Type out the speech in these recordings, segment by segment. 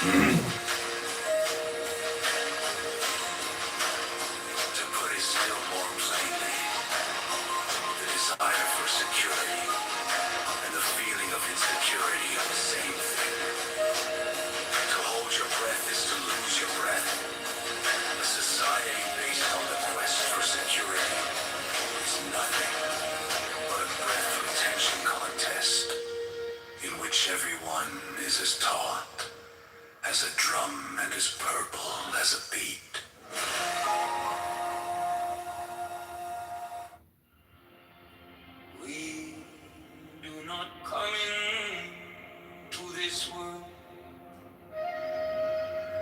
To put it still more plainly, the desire for security and the feeling of insecurity are the same thing. To hold your breath is to lose your breath. A society based on the quest for security is nothing but a breath retention contest in which everyone is as taut as a drum and as purple as a beat. We do not come into this world.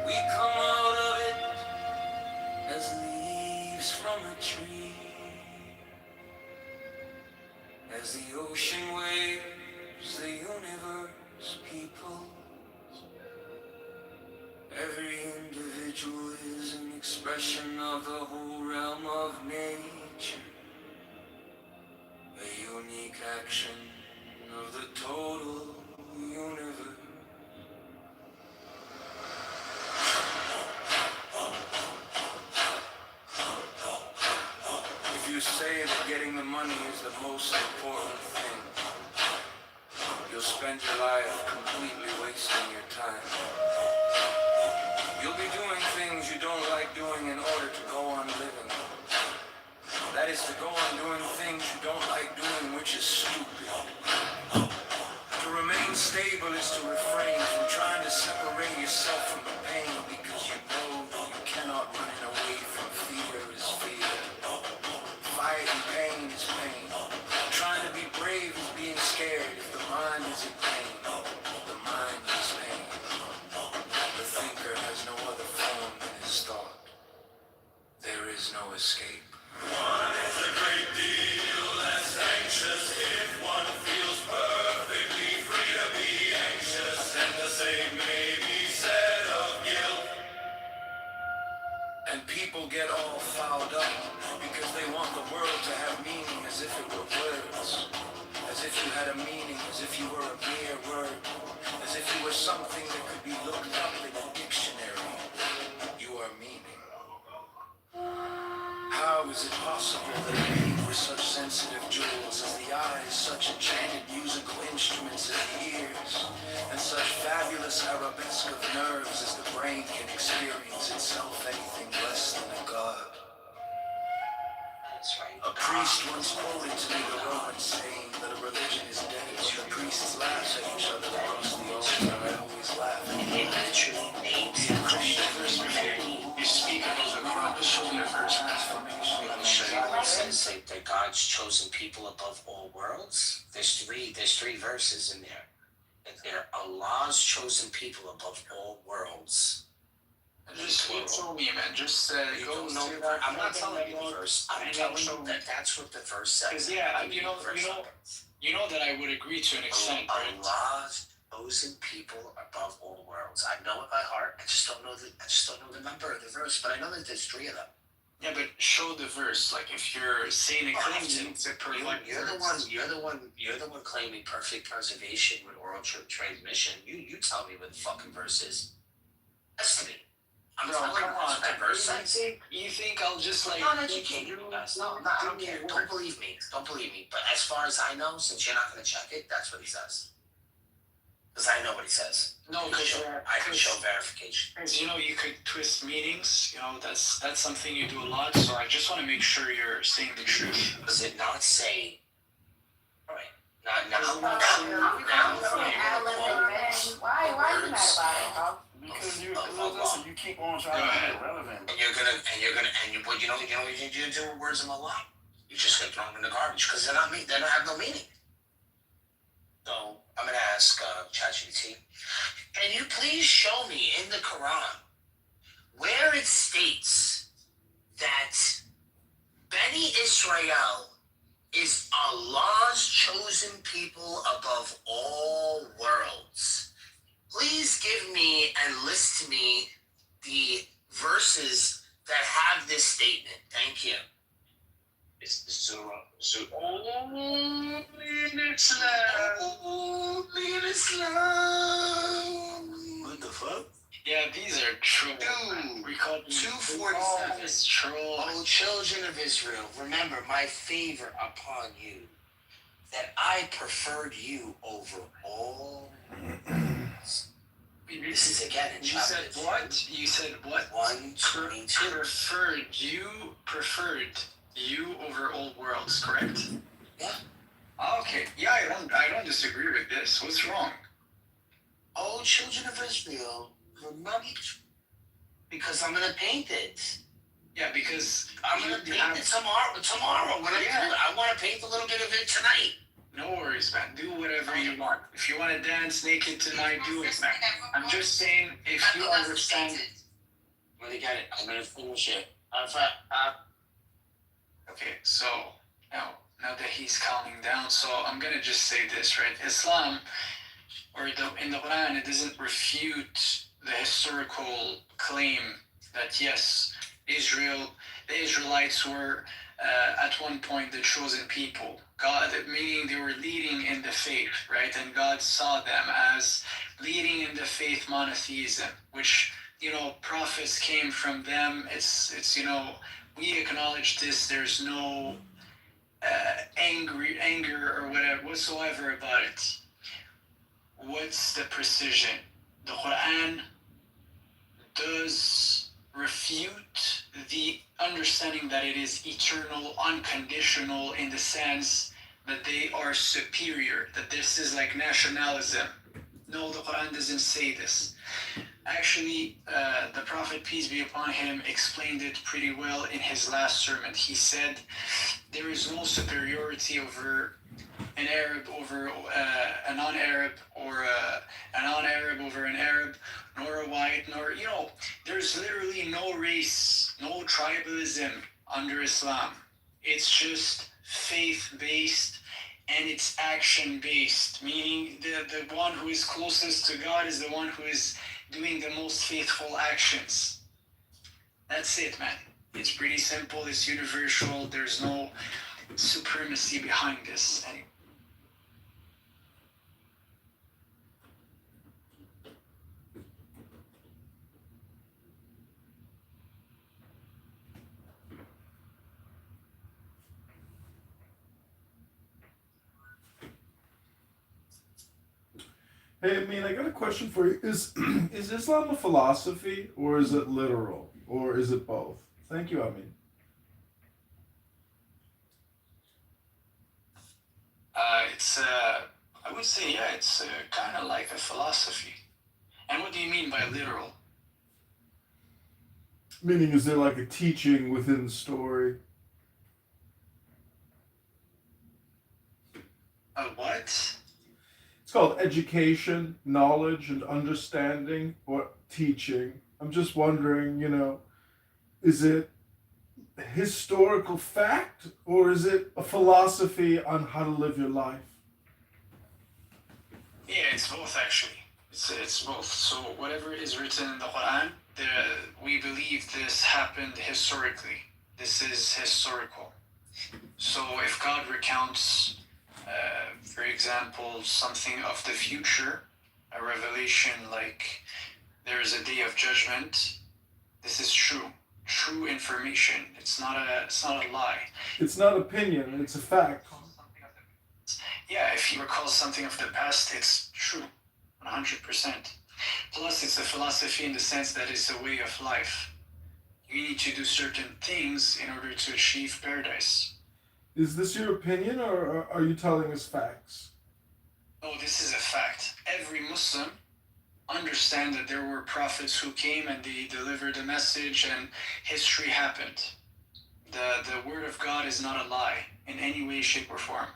We come out of it as leaves from a tree. As the ocean waves, the universe people. Every individual is an expression of the whole realm of nature. A unique action of the total universe. If you say that getting the money is the most important thing, you'll spend your life completely wasting your time. You'll be doing things you don't like doing in order to go on living. That is to go on doing things you don't like doing, which is stupid. To remain stable is to refrain from trying to separate yourself from the pain, because you know that you cannot run it away from fear is fear. Fighting pain is pain. Trying to be brave is being scared. If the mind is in pain, the mind is pain. The thinker has no other form than his thought. There is no escape. One is a great deal less anxious if one feels perfectly free to be anxious, and the same may be said of guilt. And people get all fouled up because they want the world to have meaning as if it were words. As if you had a meaning, as if you were a mere word. As if you were something that could be looked up in a dictionary. You are meaning. How is it possible that a being with such sensitive jewels as the eyes, such enchanted musical instruments as the ears, and such fabulous arabesque of nerves as the brain can experience itself anything less than a god? That's right. A priest once quoted to me the Roman saying that a religion is dead, but the priests laugh at each other across the altar. I always laugh. It literally names the Christian. You speak of those across the shoulder first transformation. Let me show you what it says. That God's chosen people above all worlds. There's three verses in there. That they're Allah's chosen people above all worlds. Just you told me, man. Just You go don't know to that. that. I'm not telling you the verse. I'm telling you that that's what the verse says. Because yeah, I'll give you know, the verse you know, number. you know that I would agree to an extent, right? Allah's chosen people above all worlds. I know it by heart. I just don't know the number of the verse, but I know that there's three of them. Yeah, but show the verse. Like if you're saying a claim, You're the one claiming perfect preservation with oral transmission. You tell me what the fucking verse is. That's to me. I'm Bro, telling you come on. what that verse says. You think I'll just like? Not educate you guys. No, I don't care. Don't believe me. But as far as I know, since you're not going to check it, that's what he says. Because I know what he says. No, I can show verification. Because you know you could twist meanings. You know that's something you do a lot. So I just want to make sure you're saying the truth. Does it not say? All right. Why are you mad about it, bro? Because you keep on trying to be irrelevant. And you know what you do with words of Allah? You just throw them in the garbage because they don't have no meaning. So I'm gonna ask ChatGPT, can you please show me in the Quran where it states that Beni Israel is Allah's chosen people above all worlds? Please give me and list to me the verses that have this statement. Thank you. It's the Surah. Only in Islam. Only in Islam. What the fuck? Yeah, these are trolls. Dude, We call them 247. It's trolls. O children of Israel, remember my favor upon you, that I preferred you over all. This is again in You chapter said what? You said what? 122. Preferred you over old worlds, correct? Yeah. Okay. Yeah, I don't disagree with this. What's wrong? O children of Israel, remember, because I'm gonna paint it. Yeah, because I'm gonna paint it tomorrow when I do it. I want to paint a little bit of it tonight. No worries, man. Do whatever you want. If you want to dance naked tonight, do it, man. I'm just saying, if you understand. I'm gonna get it. I'm gonna finish it. Okay, so now that he's calming down, so I'm gonna just say this, right? Islam, or in the Quran, it doesn't refute the historical claim that yes, the Israelites were at one point the chosen people. God, meaning they were leading in the faith, right? And God saw them as leading in the faith monotheism, which, prophets came from them. It's we acknowledge this. There's no anger or whatever whatsoever about it. What's the precision? The Quran does refute the understanding that it is eternal, unconditional, in the sense that they are superior, that this is like nationalism. No, the Quran doesn't say this. Actually, the Prophet, peace be upon him, explained it pretty well in his last sermon. He said there is no superiority over an Arab over a non-Arab, or a non-Arab over an Arab, nor a white, nor, there's literally no race, no tribalism under Islam. It's just faith-based and it's action-based, meaning the one who is closest to God is the one who is doing the most faithful actions. That's it, man. It's pretty simple, it's universal, there's no supremacy behind this anyway. Hey, I got a question for you. Is Islam a philosophy, or is it literal, or is it both? Thank you, Amin. I would say, yeah, it's kind of like a philosophy. And what do you mean by literal? Meaning, is there like a teaching within the story? A what? It's called education, knowledge, and understanding, or teaching. I'm just wondering, is it historical fact, or is it a philosophy on how to live your life? Yeah, it's both actually. It's both. So whatever is written in the Quran, we believe this happened historically. This is historical. So if God recounts, for example, something of the future, a revelation like there is a day of judgment, this is true information. It's not a lie. It's not opinion, it's a fact. Yeah, if he recalls something of the past, it's true, 100%. Plus, it's a philosophy in the sense that it's a way of life. You need to do certain things in order to achieve paradise. Is this your opinion, or are you telling us facts? No, this is a fact. Every Muslim understand that there were prophets who came and they delivered a message and history happened. The word of God is not a lie in any way, shape, or form.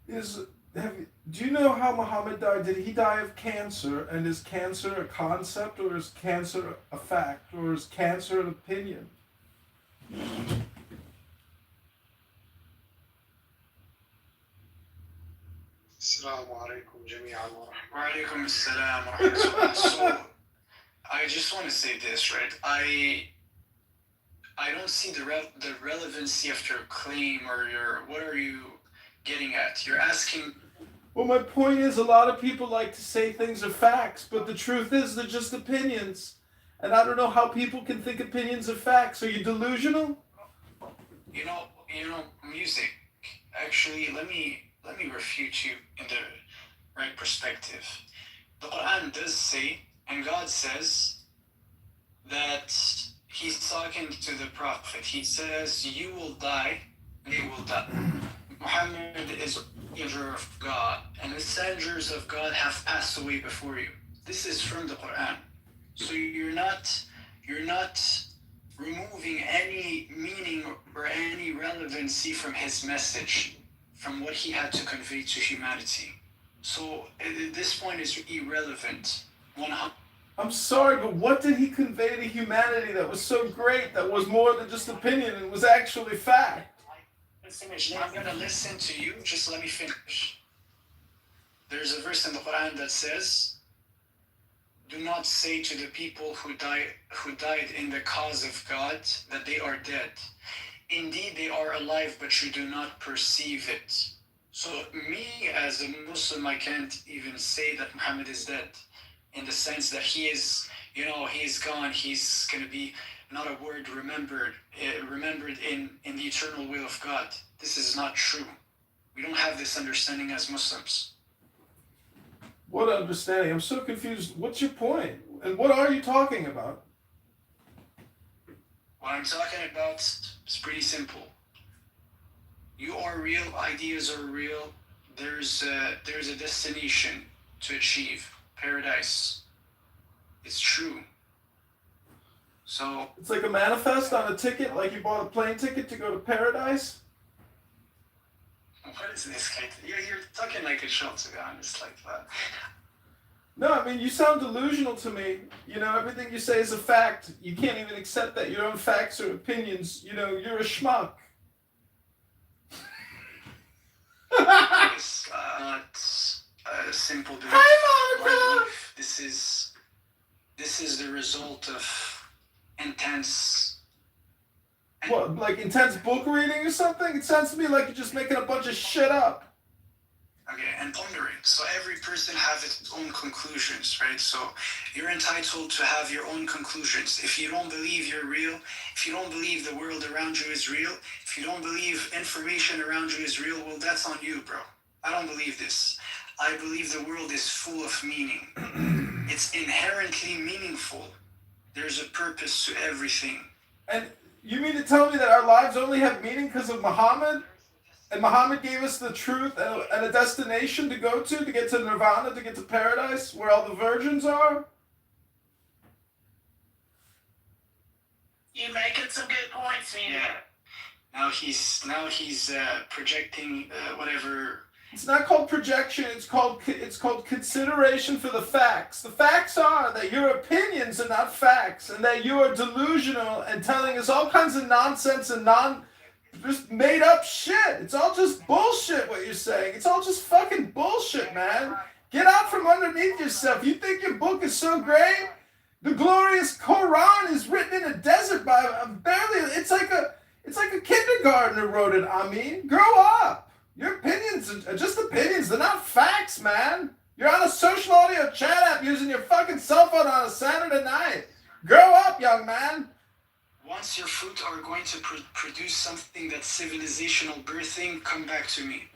Do you know how Muhammad died? Did he die of cancer? And is cancer a concept, or is cancer a fact, or is cancer an opinion? Assalamu alaikum jami'an wa rahmatullah. Wa alaikum assalam wa rahmatullah. So, I just want to say this, right? I don't see the relevancy of your claim or what are you getting at? You're asking. Well, my point is, a lot of people like to say things are facts, but the truth is they're just opinions. And I don't know how people can think opinions are facts. Are you delusional? You know, music. Actually, let me refute you in the right perspective. The Quran does say, and God says, that He's talking to the Prophet. He says, "You will die, they will die." Muhammad is a messenger of God, and messengers of God have passed away before you. This is from the Quran. So you're not removing any meaning or any relevancy from his message, from what he had to convey to humanity. So at this point is irrelevant. 100. I'm sorry, but what did he convey to humanity that was so great, that was more than just opinion and was actually fact? I'm gonna listen to you. Just let me finish. There's a verse in the Quran that says, "Do not say to the people who died in the cause of God that they are dead. Indeed, they are alive, but you do not perceive it." So me as a Muslim, I can't even say that Muhammad is dead, in the sense that he is gone. He's gonna be not a word remembered in the eternal will of God. This is not true. We don't have this understanding as Muslims. What understanding? I'm so confused. What's your point? And what are you talking about? What I'm talking about is pretty simple. You are real, ideas are real. There's a destination to achieve, paradise. It's true. So It's like a manifest on a ticket, like you bought a plane ticket to go to paradise? what is this kid? You're talking like a show, to be honest, like that. No, I mean, you sound delusional to me. You know, everything you say is a fact. You can't even accept that your own facts or opinions. You know, you're a schmuck. It's not a simple belief. Hi, Monica! This is the result of intense. What, like intense book reading or something? It sounds to me like you're just making a bunch of shit up. Okay, and pondering. So every person has its own conclusions, right? So you're entitled to have your own conclusions. If you don't believe you're real, if you don't believe the world around you is real, if you don't believe information around you is real, well, that's on you, bro. I don't believe this. I believe the world is full of meaning. It's inherently meaningful. There's a purpose to everything. And you mean to tell me that our lives only have meaning because of Muhammad? And Muhammad gave us the truth and a destination to go to get to Nirvana, to get to paradise, where all the virgins are? You're making some good points, man. Yeah. Now he's projecting whatever. It's not called projection, it's called consideration for the facts. The facts are that your opinions are not facts, and that you are delusional and telling us all kinds of nonsense and just made up shit. It's all just bullshit what you're saying. It's all just fucking bullshit, man. Get out from underneath yourself. You think your book is so great? The glorious Quran is written in a desert by it's like a kindergartner wrote it. I mean, grow up. Your opinions are just opinions. They're not facts, man. You're on a social audio chat app using your fucking cell phone on a Saturday night. Grow up, young man. Once your fruit are going to produce something that's civilizational birthing, come back to me.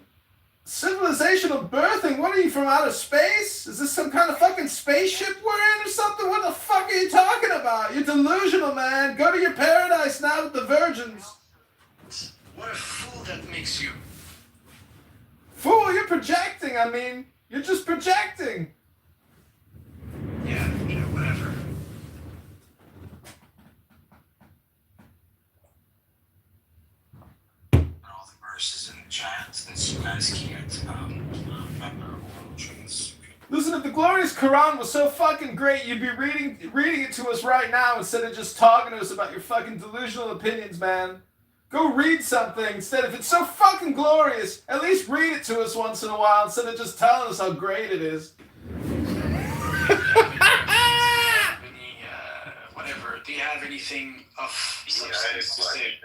Civilizational birthing? What are you, from outer space? Is this some kind of fucking spaceship we're in or something? What the fuck are you talking about? You're delusional, man. Go to your paradise now with the virgins. What a fool that makes you. Fool, you're projecting. I mean, you're just projecting. Yeah, whatever. All the verses in the chat, since you guys can't remember all things. Listen, if the glorious Quran was so fucking great, you'd be reading it to us right now instead of just talking to us about your fucking delusional opinions, man. Go read something instead. If it's so fucking glorious, at least read it to us once in a while instead of just telling us how great it is. Whatever. Do you have anything of substance to say?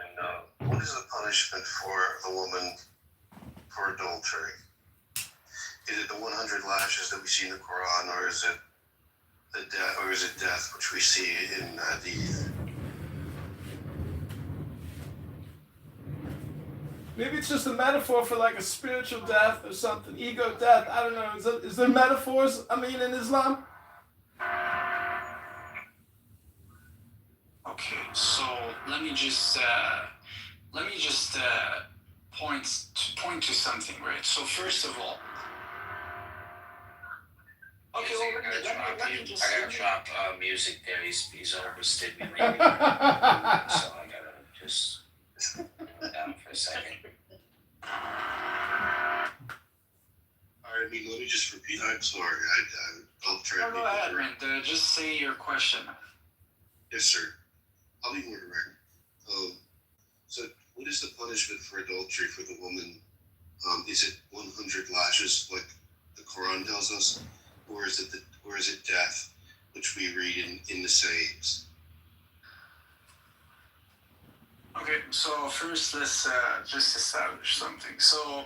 What is the punishment for the woman for adultery? Is it the 100 lashes that we see in the Quran, or is it the death, or is it death, which we see in Hadith? Maybe it's just a metaphor for like a spiritual death or something, ego death. I don't know. Is there metaphors? I mean, in Islam. Okay, so let me just point to something, right? So first of all, okay, well, let me just. I gotta drop music there. He's overstimulating me. So I gotta just down for a second. All right, I mean, let me just repeat. I'm sorry. I'll try to Go ahead, man. Just say your question. Yes, sir. I'll be more direct. So, what is the punishment for adultery for the woman? Is it 100 lashes, like the Quran tells us, or is it death, which we read in the sayings? Okay, so first let's just establish something. So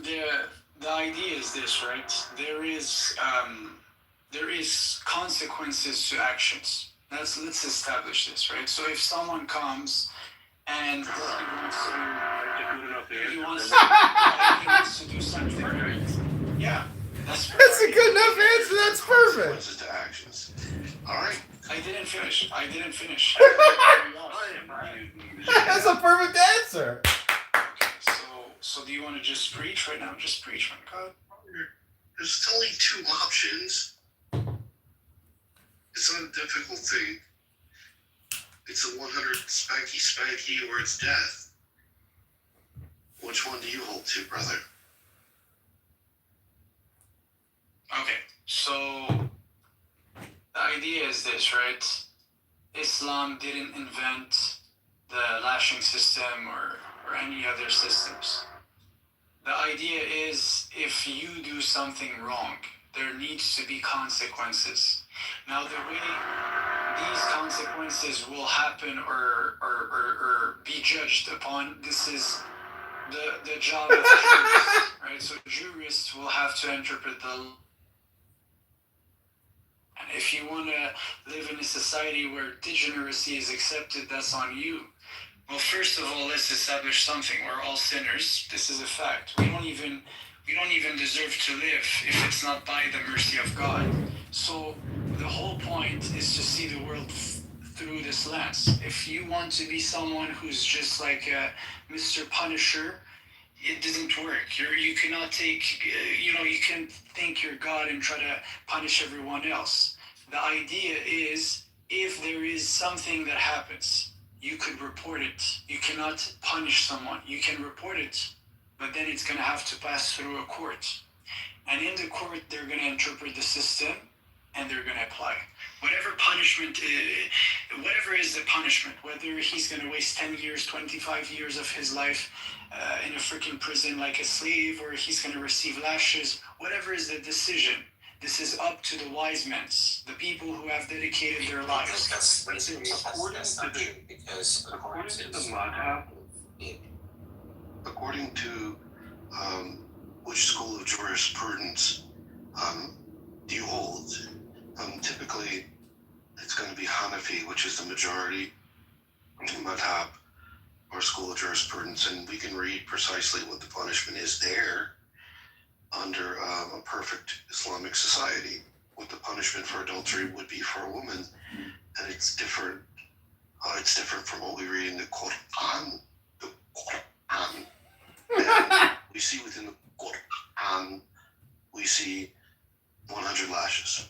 the idea is this, right? There is consequences to actions. Let's establish this, right? So if someone comes and he wants to do something, right? Yeah, that's perfect. That's a good enough answer. That's perfect. Consequences to actions. All right. I didn't finish. That's a perfect answer. Okay, so do you want to just preach right now? Just preach, man. God. There's only two options. It's not a difficult thing. It's a 100 spanky, or it's death. Which one do you hold to, brother? Okay, so the idea is this, right? Islam didn't invent the lashing system or any other systems. The idea is if you do something wrong, there needs to be consequences. Now, the way these consequences will happen or be judged upon, this is the job of jurists, right? So jurists will have to interpret the law. And if you want to live in a society where degeneracy is accepted, that's on you. Well, first of all, let's establish something. We're all sinners. This is a fact. We don't even deserve to live if it's not by the mercy of God. So the whole point is to see the world through this lens. If you want to be someone who's just like Mr. Punisher, it doesn't work. You cannot take, you can think you're God and try to punish everyone else. The idea is if there is something that happens, you could report it. You cannot punish someone. You can report it, but then it's going to have to pass through a court. And in the court, they're going to interpret the system and they're going to apply. Whatever punishment, whatever is the punishment, whether he's going to waste 10 years, 25 years of his life in a freaking prison like a slave, or he's going to receive lashes, whatever is the decision, this is up to the wise men, the people who have dedicated their lives. According to which school of jurisprudence do you hold? Typically, it's going to be Hanafi, which is the majority madhab, or school of jurisprudence, and we can read precisely what the punishment is there under a perfect Islamic society. What the punishment for adultery would be for a woman, and it's different. It's different from what we read in the Quran. The Quran. And we see within the Quran, we see 100 lashes.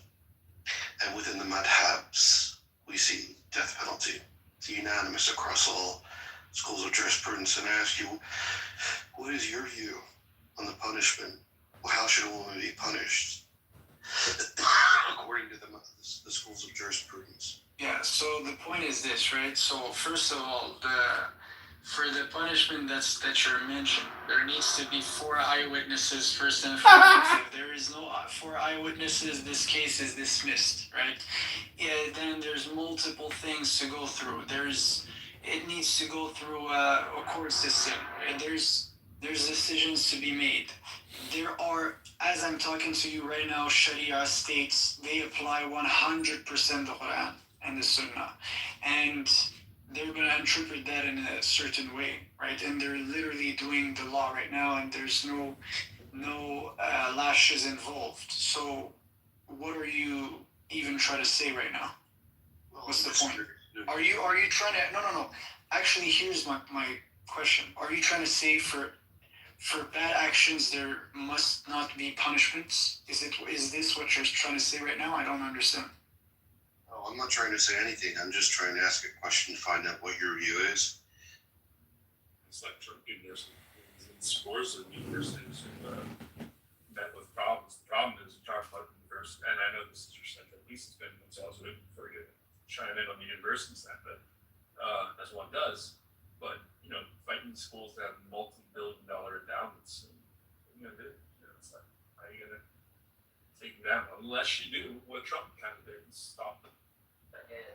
And within the madhabs, we see death penalty. It's unanimous across all schools of jurisprudence. And I ask you, what is your view on the punishment? Well, how should a woman be punished according to the schools of jurisprudence? Yeah, so the point is this, right? So first of all, for the punishment that you're mentioning, there needs to be 4 eyewitnesses first and foremost. If there is no 4 eyewitnesses, this case is dismissed, right? Yeah, then there's multiple things to go through. It needs to go through a court system. And there's decisions to be made. there are, as I'm talking to you right now, Sharia states they apply 100% the Quran and the Sunnah, and they're going to interpret that in a certain way, right? And they're literally doing the law right now, and there's no lashes involved. So, what are you even trying to say right now? What's the point? Are you trying to? No. Actually, here's my question. Are you trying to say for bad actions there must not be punishments? Is this what you're trying to say right now? I don't understand. Oh, I'm not trying to say anything. I'm just trying to ask a question to find out what your view is. It's like university in scores of universities met with problems. The problem is, you talk about the university, and I know this is your central piece, it's been themselves written for you to chime in on the university side, but as one does. But fighting schools that have multi-billion-dollar endowments, and it's like, how are you gonna take them down unless you do what Trump kind of did and stop them?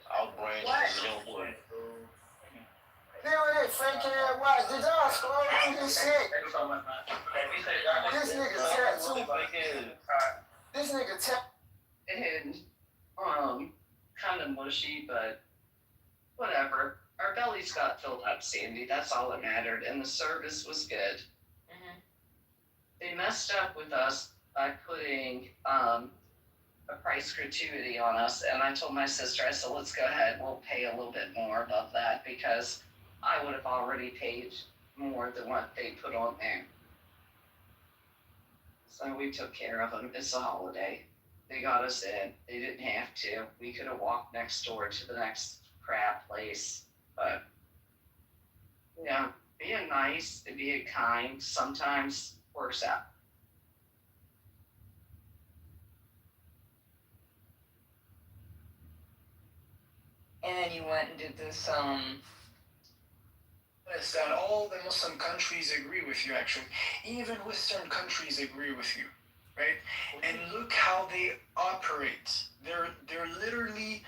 I'll bring What? Now that fake ass watch, did y'all scroll through this shit? This nigga tattoo. This nigga tattoo. And kind of mushy, but whatever. Our bellies got filled up, Sandy. That's all that mattered, and the service was good. They messed up with us by putting a price gratuity on us, and I told my sister, I said, let's go ahead, we'll pay a little bit more above that, because I would have already paid more than what they put on there. So we took care of them. It's a holiday. They got us in. They didn't have to. We could have walked next door to the next crab place, but being nice and being kind sometimes works out. And then you went and did this, Is that all the Muslim countries agree with you, actually. Even Western countries agree with you, right? And look how they operate. They're literally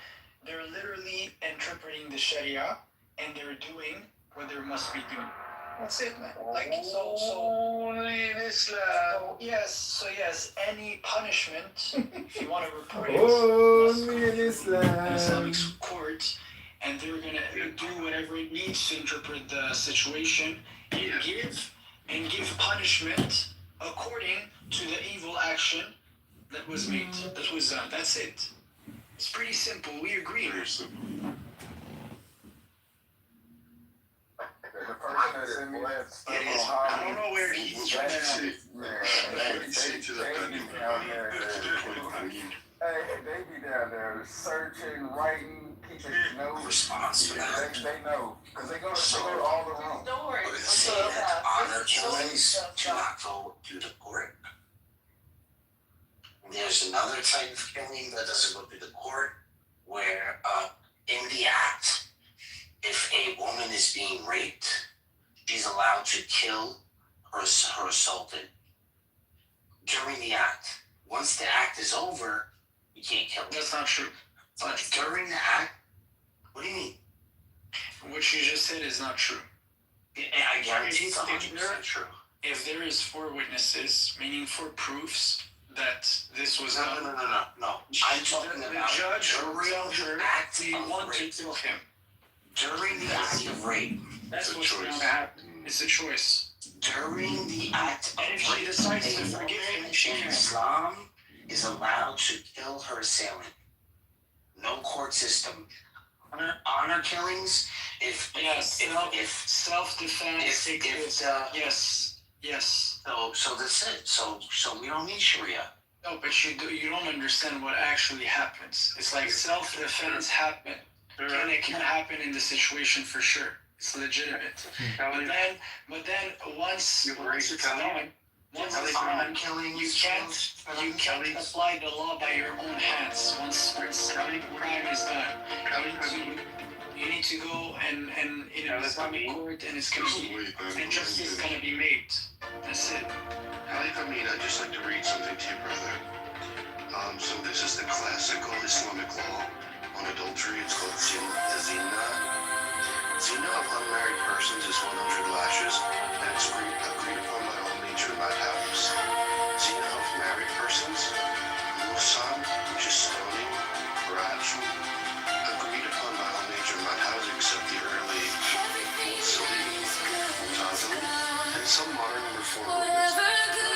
interpreting the Sharia, and they're doing what they must be doing. That's it, man. Like so Only in Islam. yes, any punishment, if you want to report it, Only in an Islam. Islamic court, and they're gonna do whatever it needs to interpret the situation and give punishment according to the evil action that was made, that was done. That's it. It's pretty simple. We agree. Very simple. The person that sent me that stuff It is. on I don't know where he's trying to. Hey, they be down there searching, writing, keeping notes. Response to that. They know, because they go to all the rooms. But it's saying that honor killings do not go through the court. There's another type of killing that doesn't go through the court, where in the act, if a woman is being raped, she's allowed to kill her assaulted during the act. Once the act is over, you can't kill her. That's not true. But during the act, what do you mean? What you just said is not true. I guarantee it's 100% true. If there is 4 witnesses, meaning 4 proofs that this was No. done, I'm talking the about judge will during tell the her, act do you of want to rape. kill him? During the act of rape. That's It's a what's choice. going to happen. It's a choice. During the act of And if she rape, decides to a forgive him, woman she in can. Islam is allowed to kill her assailant. No court system. Honor killings. If Self-defense. Yes. so that's it. So we don't need Sharia. No, but you don't understand what actually happens. It's like self-defense happen. And it can happen in the situation for sure. It's legitimate. But then once it's done, Honor killings. you can't apply the law by your own hands. Once crime is done, you need to go and Islamic court, and it's gonna be, and justice is gonna be made. That's it. I'd just like to read something to you, brother. So this is the classical Islamic law on adultery. It's called zina. Zina of unmarried persons is 100 lashes, and it's agreed upon by all major madhabs. zina of married persons, Musan, which is stoning, Rajm, agreed upon by all major madhabs except the early Mutazili, and some modern reform movements.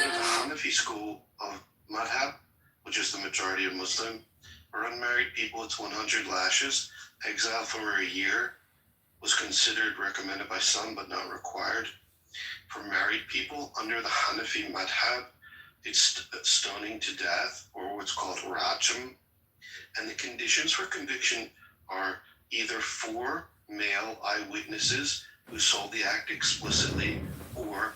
Under the Hanafi school of madhab, which is the majority of Muslim, for unmarried people it's 100 lashes, exile for a year was considered recommended by some but not required. For married people under the Hanafi madhab, it's stoning to death, or what's called rajm, and the conditions for conviction are either 4 male eyewitnesses who sold the act explicitly, or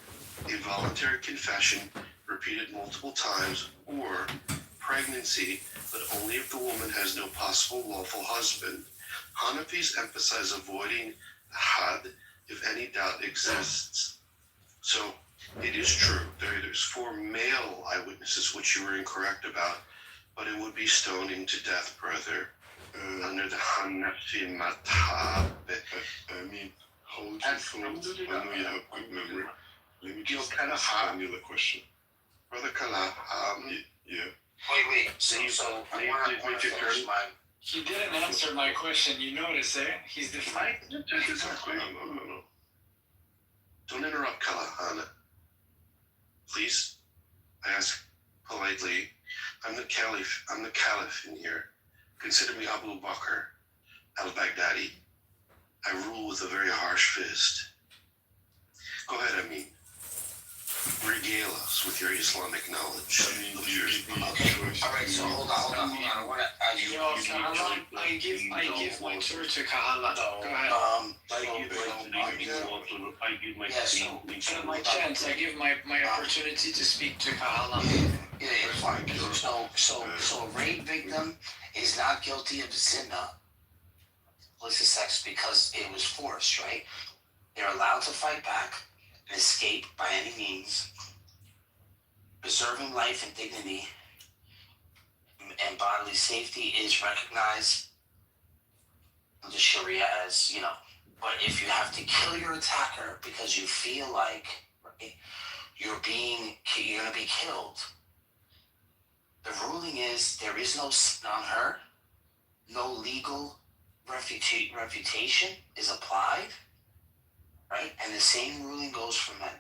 a voluntary confession repeated multiple times, or pregnancy, but only if the woman has no possible lawful husband. Hanafis emphasize avoiding the had if any doubt exists. So it is true, there's 4 male eyewitnesses, which you were incorrect about, but it would be stoning to death, brother, under the Hanafi madhab. I mean, hold your thoughts. I know you have good memory. Let me just ask Daniel a question. Brother Kala, Yeah. Wait. So I want to finish my. He didn't answer my question. You notice, eh? He's defiant. Exactly. No. don't interrupt Kala. Please, I ask politely. I'm the Caliph in here. Consider me Abu Bakr al-Baghdadi. I rule with a very harsh fist. Go ahead, Amin. Regale us with your Islamic knowledge. Alright, so hold on. I want to. I give my tour to Kahala. Go ahead. My chance. I give my opportunity to speak to Kahala. Yeah, fine. So a rape victim is not guilty of zina, illicit sex, because it was forced, right? They're allowed to fight back and escape by any means, preserving life and dignity and bodily safety is recognized under Sharia as, but if you have to kill your attacker because you feel like, right, you're gonna be killed, the ruling is there is no sin on her, no legal refutation is applied, right? And the same ruling goes for men.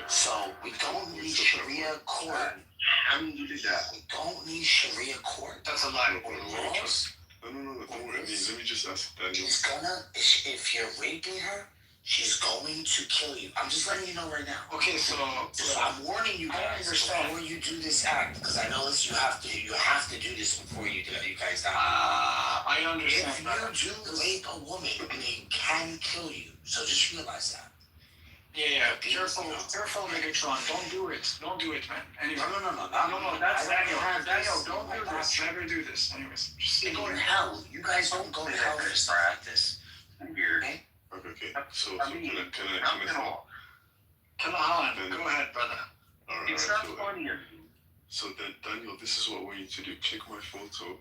So we don't need Sharia court. Alhamdulillah. We don't need Sharia court. That's a lie. Or laws. No, don't worry. I mean, let me just ask Daniel. If you're raping her, she's going to kill you. I'm just letting you know right now. Okay, so I'm warning you guys before you do this act, because I know this. You have to do this before you do it. You guys die. I understand. If you do rape a woman, they can kill you. So just realize that. Yeah. Careful, Megatron. Don't do it, man. Anyway. No. That's Daniel. Don't do this. Never do this. Anyways, They go to hell. You guys don't go to hell for this practice. Weird. Okay. So can I Kalahan, go ahead, brother. Alright. It's not funny. So then, Daniel, this is what we need to do. Click my photo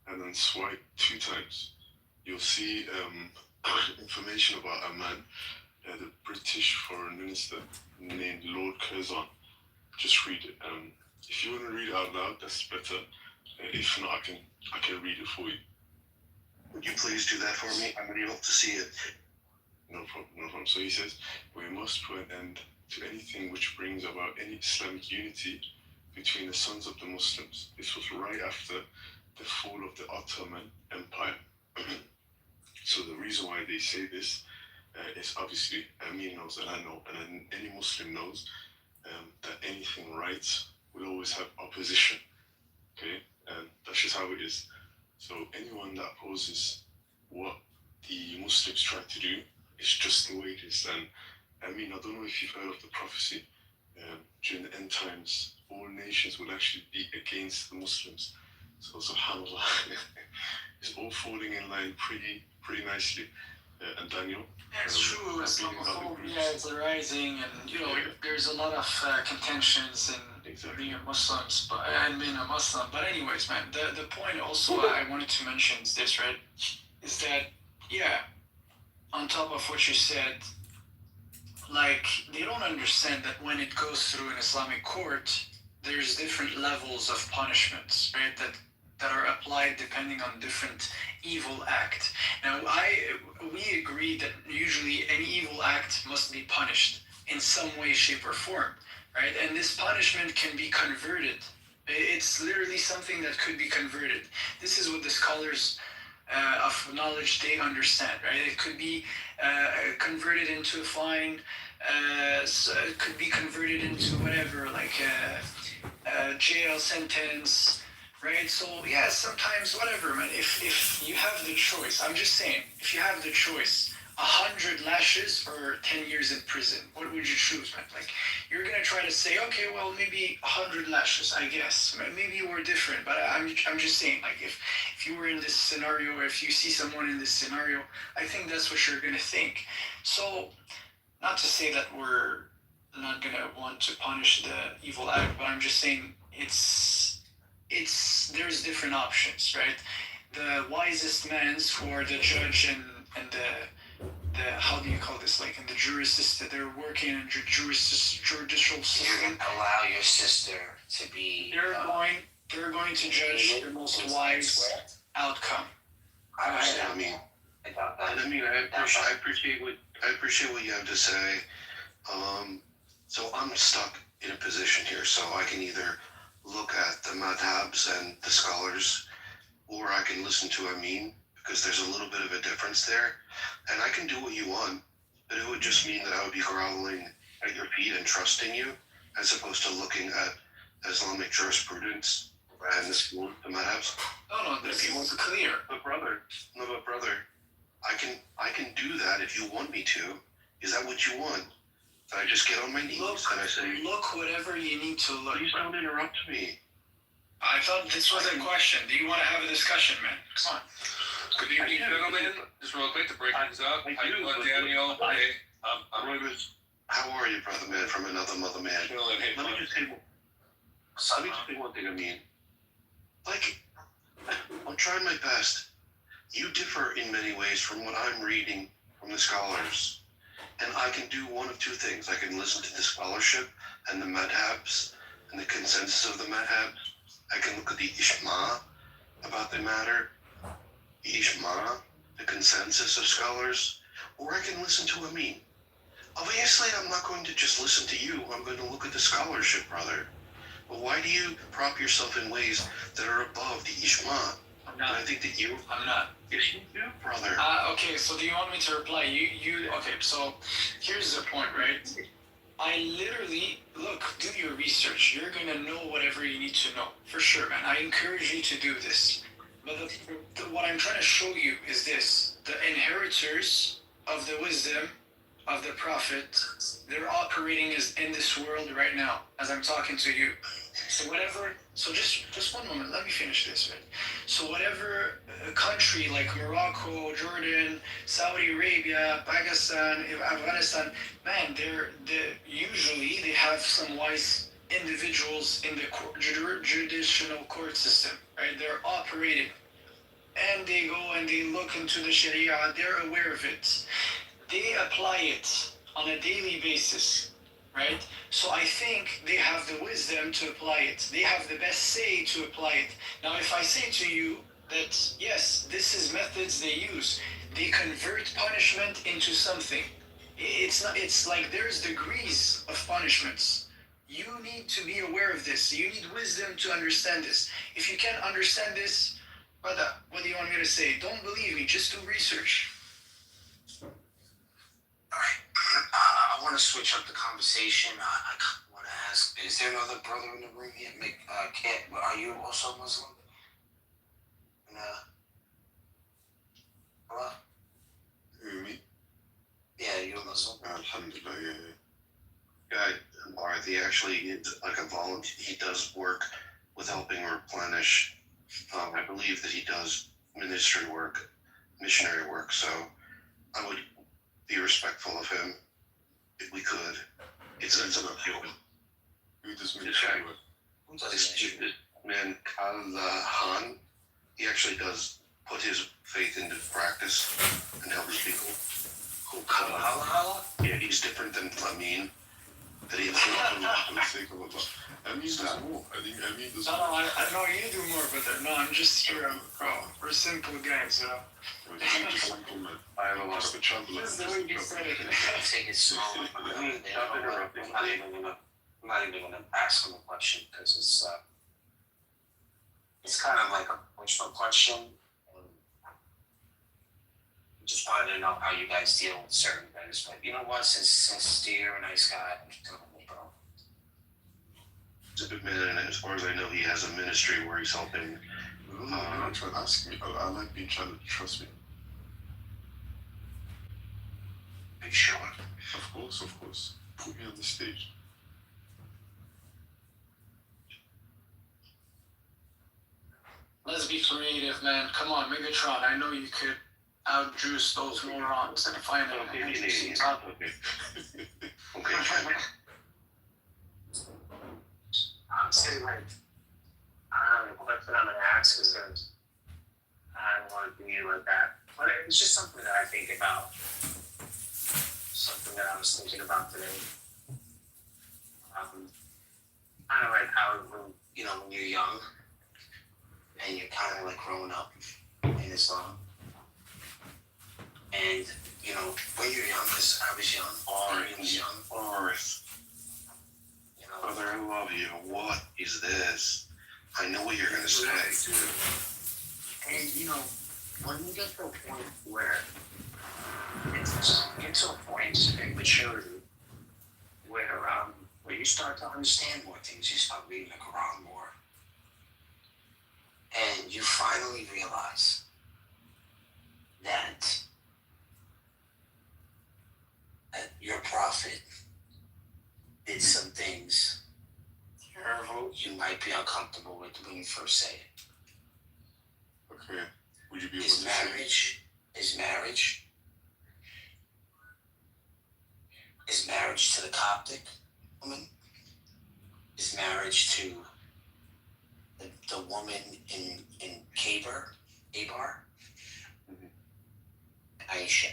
and then swipe 2 times. You'll see information about a man, the British Foreign Minister named Lord Curzon. Just read it. If you want to read it out loud, that's better. If not, I can read it for you. Would you please do that for me? I'm unable to see it. No problem. So he says, we must put an end to anything which brings about any Islamic unity between the sons of the Muslims. This was right after the fall of the Ottoman Empire. So the reason why they say this is obviously Amir knows and I know, and any Muslim knows that anything right will always have opposition. Okay, and that's just how it is. So anyone that opposes what the Muslims try to do, it's just the way it is. And I mean, I don't know if you've heard of the prophecy. During the end times, all nations will actually be against the Muslims. So subhanAllah, it's all falling in line pretty nicely. And Daniel? It's true, Islamophobia is rising, and there's a lot of contentions in being a Muslim, But anyways, man, the point also I wanted to mention is this, right? Is that, on top of what you said, like, they don't understand that when it goes through an Islamic court, there's different levels of punishments, right? That are applied depending on different evil act. Now, we agree that usually any evil act must be punished in some way, shape, or form, right? And this punishment can be converted. It's literally something that could be converted. This is what the scholars of knowledge, they understand, right? It could be converted into a fine, so it could be converted into whatever, like a jail sentence, right? So yeah, sometimes whatever, man. If you have the choice, I'm just saying, if you have the choice, 100 lashes or 10 years in prison, what would you choose, man? Like, you're gonna try to say, okay, well, maybe 100 lashes, I guess. Maybe you were different, but I'm just saying, like, if you were in this scenario, or if you see someone in this scenario, I think that's what you're gonna think. So, not to say that we're not gonna want to punish the evil act, but I'm just saying there's different options, right? The wisest man's for the judge and the how do you call this, like in the jurist, they're working in judicial system. You're gonna allow your sister to be. They're going to judge the most wise outcome. I I mean, I appreciate what you have to say. So I'm stuck in a position here, so I can either look at the madhabs and the scholars, or I can listen to Amin, because there's a little bit of a difference there. And I can do what you want, but it would just mean that I would be groveling at your feet and trusting you, as opposed to looking at Islamic jurisprudence and the madhabs. No, this is clear. But brother, I can do that if you want me to. Is that what you want? I just get on my knees and I say, look whatever you need to look. Please don't interrupt me. I thought this was a question. Do you want to have a discussion, man? Come on. Good evening, gentlemen. Just real quick to break things up. How you doing, Daniel? Hey, How are you, brother man, from another mother man? Let me just say one thing, I mean. Like, I'm trying my best. You differ in many ways from what I'm reading from the scholars. And I can do one of two things. I can listen to the scholarship and the madhabs and the consensus of the madhabs. I can look at the Ishma about the matter, the Ishma, the consensus of scholars, or I can listen to Amin. Obviously, I'm not going to just listen to you. I'm going to look at the scholarship, brother. But why do you prop yourself in ways that are above the Ishma? I'm not. I think that I'm not. Yes, you do, brother. Okay, so do you want me to reply? Okay, so here's the point, right? I literally, look, do your research. You're gonna know whatever you need to know. For sure, man. I encourage you to do this. But what I'm trying to show you is this. The inheritors of the wisdom of the Prophet, they're operating in this world right now, as I'm talking to you. So just one moment, let me finish this, right? So whatever country like Morocco, Jordan, Saudi Arabia, Pakistan, Afghanistan, man, usually they have some wise individuals in the judicial court system, right? They're operating, and they go and they look into the Sharia, they're aware of it. They apply it on a daily basis, right? So I think they have the wisdom to apply it. They have the best say to apply it. Now, if I say to you that, yes, this is methods they use, they convert punishment into something. It's like there's degrees of punishments. You need to be aware of this. You need wisdom to understand this. If you can't understand this, brother, what do you want me to say? Don't believe me, just do research. I want to switch up the conversation. I want to ask: is there another brother in the room here? Kat, are you also Muslim? Hello? Who, me? Yeah, you're Muslim. Alhamdulillah, yeah. Guy, he actually is like a volunteer. He does work with helping replenish. I believe that he does missionary work. So I would be respectful of him if we could. It's an appeal. Who does ministry work? This man, Khan, he actually does put his faith into practice and helps people. Who, Hala? Yeah, he's different than Amin. That he has For the sake of Allah. Amin does more. I think Amin does No, more. I know you do more, brother. No, I'm just here, bro. We're simple guys, He's just simple, man. I have a lot Just a traveler. That's the way you said it. Take it slow. I'm not even gonna ask him a question because it's kind of like a personal question. Just wanted to know how you guys deal with certain things. But you know what? Since you're a nice guy, I'm just telling you, bro. He's a good man, and as far as I know, he has a ministry where he's helping. No, you're not trying to ask me. I like being challenged. Trust me. Are you sure? Of course, of course. Put me on the stage. Let's be creative, man. Come on, Megatron. I know you could outjuice those morons and find an interesting topic. Okay. I'm saying like, I don't know, the question I'm gonna ask is gonna, I don't want to be like that, but it's just something that I think about. Something that I was thinking about today. Kind of like how when you're young and you're kind of like growing up in Islam, and when you're young, because I was young, he was young. Brother, I love you. What is this? I know what you're gonna say. And when you get to a point where get to a point in maturity where you start to understand more things, you start reading the Quran more, and you finally realize that your prophet did some things you might be uncomfortable with when you first say it. Okay. Would you be able Is to marriage to the Coptic woman? Is marriage to the woman in Kitover, Aisha?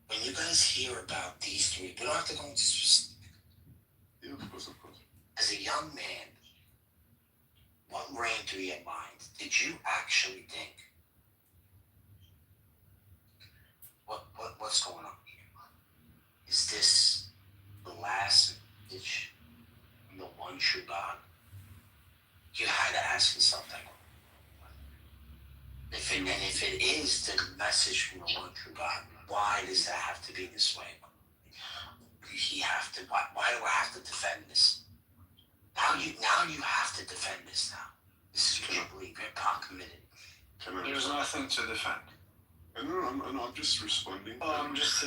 When you guys hear about these three, we don't have to go into specifics. Yeah, of course. As a young man, what ran through your mind? Did you actually think, what's going on here? Is this the last message from the one true God? You had to ask yourself that. If it is the message from the one true God, why does that have to be this way? Why do I have to defend this? Now you have to defend this now. This is what you believe. You're pot committed. There's nothing to defend. No, I'm just responding. I'm just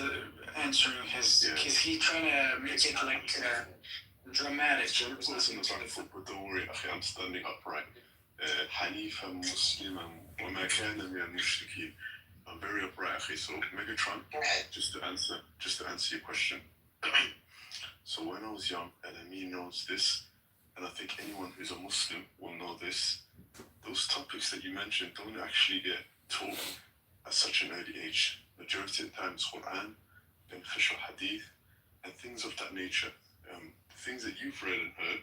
answering his, because he's trying to make it like dramatic. Trying to put us in the back foot, but don't worry, I'm standing upright. حنيفا مسلما وما كان من المشركين. I'm very upright, okay. So Megatron, just to answer your question. So when I was young, and Amin knows this, and I think anyone who's a Muslim will know this, those topics that you mentioned don't actually get taught at such an early age. Majority of the time it's Quran, beneficial hadith, and things of that nature. Things that you've read and heard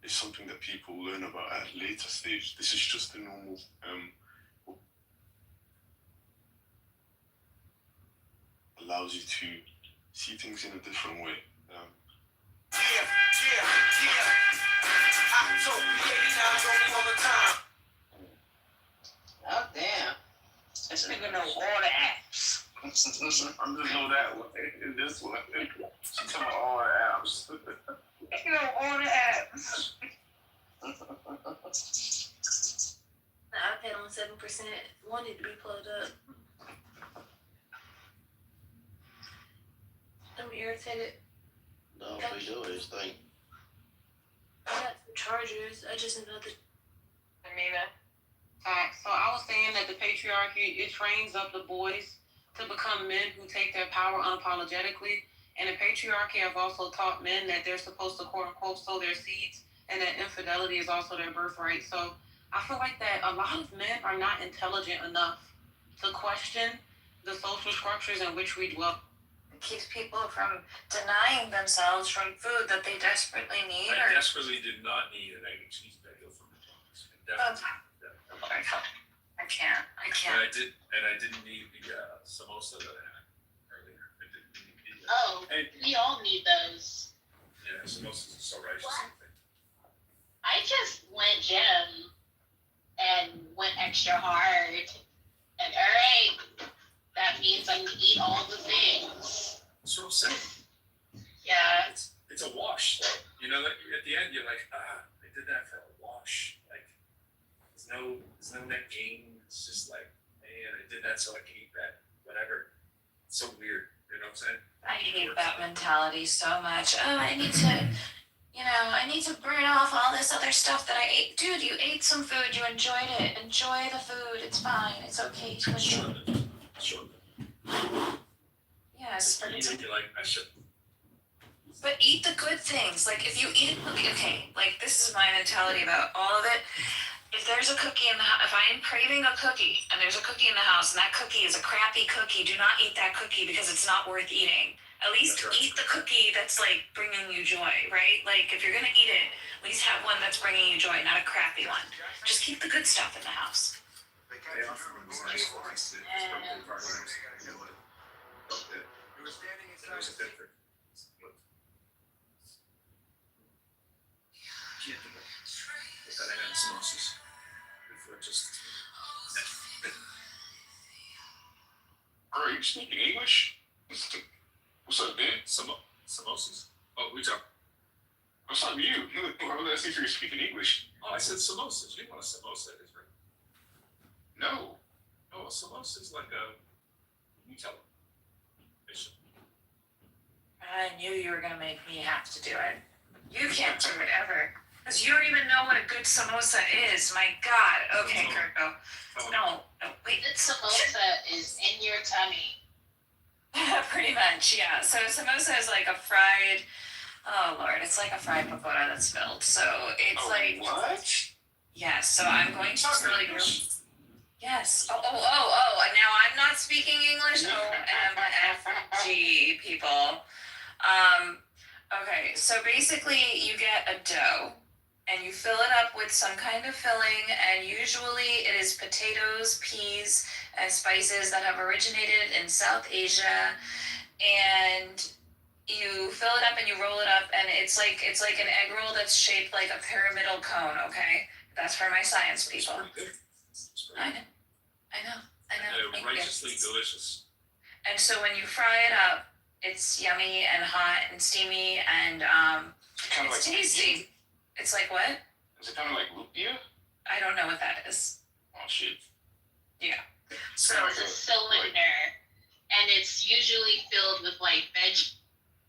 is something that people learn about at a later stage. This is just a normal allows you to see things in a different way. Oh damn. This nigga know all the apps. I'm just know that one. And this one. She talking about all the apps. You know all the apps. The iPad on 7% wanted to be plugged up. I'm irritated. No, we do his thing. I got two chargers. I just know the. So I was saying that the patriarchy, it trains up the boys to become men who take their power unapologetically. And the patriarchy have also taught men that they're supposed to quote unquote sow their seeds and that infidelity is also their birthright. So I feel like that a lot of men are not intelligent enough to question the social structures in which we dwell. It keeps people from denying themselves from food that they desperately need. I desperately did not need an egg and cheese bagel from McDonald's. I can't. And I didn't need the samosa that I had earlier. I didn't need the. Oh, we all need those. Yeah, samosas are so righteous. I just went gym and went extra hard. And alright, that means I can eat all the things. That's what I'm saying. Yeah. It's a wash. You know, like at the end you're like, I did that for a wash. Like there's no net gain. It's just like, man, I did that so I can eat that, whatever. It's so weird. You know what I'm saying? I hate that mentality so much. Oh, I need to burn off all this other stuff that I ate. Dude, you ate some food, you enjoyed it. Enjoy the food. It's fine. It's okay to enjoy it. Sure. Yes, but You're like, I should. But eat the good things. Like if you eat a cookie, okay, like this is my mentality about all of it. If there's a cookie in the house, if I am craving a cookie and there's a cookie in the house and that cookie is a crappy cookie, do not eat that cookie because it's not worth eating. At least eat the cookie that's like bringing you joy, right? Like if you're gonna eat it, at least have one that's bringing you joy, not a crappy one. Just keep the good stuff in the house. Bro, you speaking English? What's up, man? Samosas. Oh, we talk. What's up, you? I was asking if you're speaking English. Oh, I said samosas. You know what a samosa is, right? No. Oh, a samosa is like a. You tell them. I knew you were gonna make me have to do it. You can't do it ever. Because you don't even know what a good samosa is. My God. Okay, Kirko. No, wait. Good samosa is in your tummy. Pretty much, yeah. So samosa is like a fried, oh Lord, it's like a fried pakora that's filled. So it's like. What? Yes, so I'm going to really grill. Yes. Oh. And now I'm not speaking English. OMFG, people. Okay, so basically you get a dough and you fill it up with some kind of filling, and usually it is potatoes, peas, and spices that have originated in South Asia. And you fill it up and you roll it up, and it's like an egg roll that's shaped like a pyramidal cone. Okay, that's for my science people. I know. Righteously delicious. And so when you fry it up, it's yummy and hot and steamy and it's tasty. It's like what? Is it kind of like lumpia? I don't know what that is. Oh shit. Yeah. So it's a cylinder, and it's usually filled with like veg.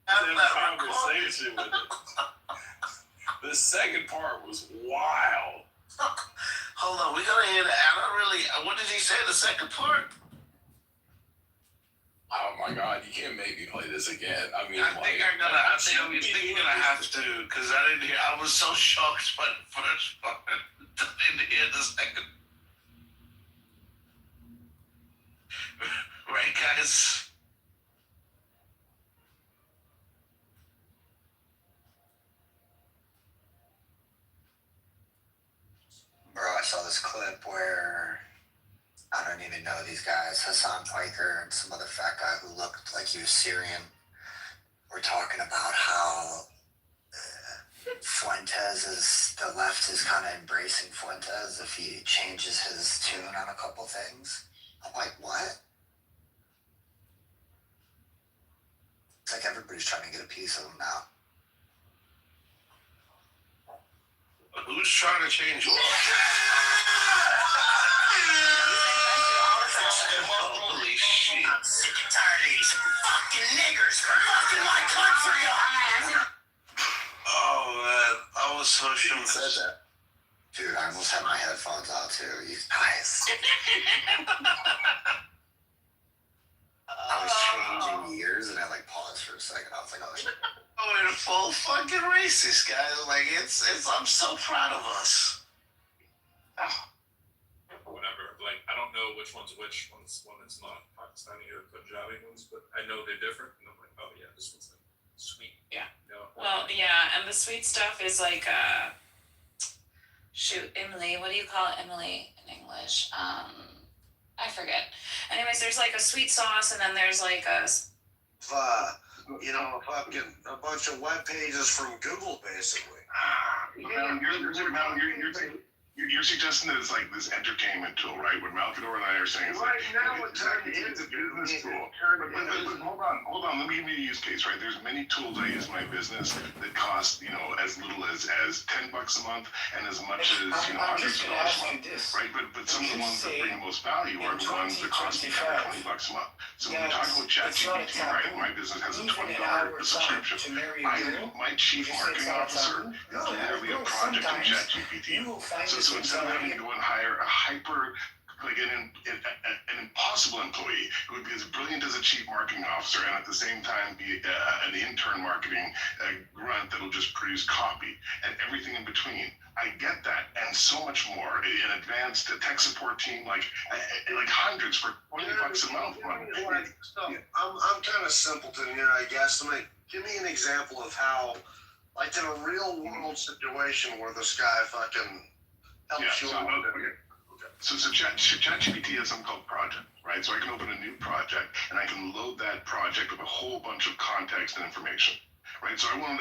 Conversation with it. The second part was wild. Hold on, we gotta hear that. I don't really. What did he say? The second part? Oh my God! You can't make me play this again. I mean, I think you're gonna have to, because I didn't hear. I was so shocked by the first part. I didn't hear the second. Right, guys. Bro, I saw this clip where I don't even know these guys, Hassan Piker and some other fat guy who looked like he was Syrian, were talking about how the left is kind of embracing Fuentes if he changes his tune on a couple things. I'm like, what? It's like everybody's trying to get a piece of him now. Who's trying to change what? Holy shit. I'm sick and tired of these fucking niggers fucking my country. Oh man, I was so sure you said that. Dude, I almost had my headphones out too. You guys. I was changing years and I like paused for a second. I was like, oh shit. We're full fucking racist, guys. Like it's. I'm so proud of us. Whatever. Like I don't know know which one's which. One's one that's not Pakistani or Punjabi ones, but I know they're different. And I'm like, oh yeah, this one's like sweet. Yeah. You know? Well, yeah, and the sweet stuff is like shoot, Emily. What do you call Emily in English? I forget. Anyways, there's like a sweet sauce, and then there's like a You know, fucking a bunch of web pages from Google, basically. You're suggesting that it's like this entertainment tool, right? What Malkador and I are saying is Right like, now, it's a business tool. But hold on, let me give you a use case, right? There's many tools I use in my business that cost, you know, as little as $10 a month and as much as, you know, $100 a month, right? But some of the ones that bring the most value are the ones that cost $10 or $20 a month. So when we talk about ChatGPT, right? My business has a $20 subscription. My chief marketing officer is literally a project in ChatGPT. So instead of having to go and hire a like an impossible employee who would be as brilliant as a chief marketing officer and at the same time be an intern marketing grunt that'll just produce copy and everything in between. I get that and so much more. An advanced tech support team, like hundreds for $20 a month. I'm kind of simpleton here, I guess. Give me an example of how, like in a real world situation where this guy fucking helps you. So ChatGPT has something called project, right? So I can open a new project and I can load that project with a whole bunch of context and information, right? So I wanted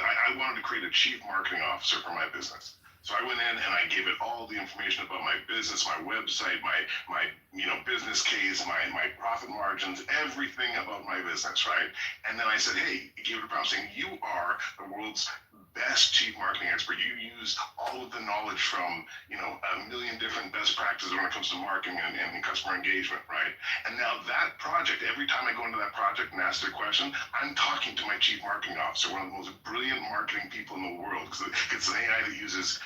to create a chief marketing officer for my business. So I went in and I gave it all the information about my business, my website, my business case, my profit margins, everything about my business, right? And then I said, hey, gave it a prompt saying, you are the world's best chief marketing expert. You use all of the knowledge from, a million different best practices when it comes to marketing and customer engagement, right? And now that project, every time I go into that project and ask the question, I'm talking to my chief marketing officer, one of the most brilliant marketing people in the world, because it's an AI that uses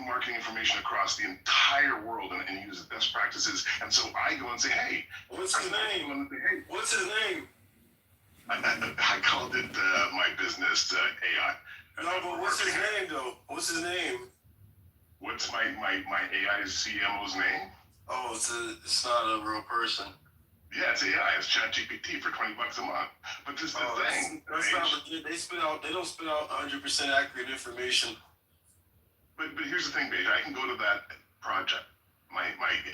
marketing information across the entire world and uses best practices. And so I go and say, hey, what's his name? What's his name? I called it my business AI. No, but what's his name though? What's his name? What's my AI CMO's name? Oh, it's not a real person. Yeah, it's AI. It's ChatGPT for $20 a month. But this is the thing. That's not legit. They don't spit out 100% accurate information. But here's the thing, Paige. I can go to that project, my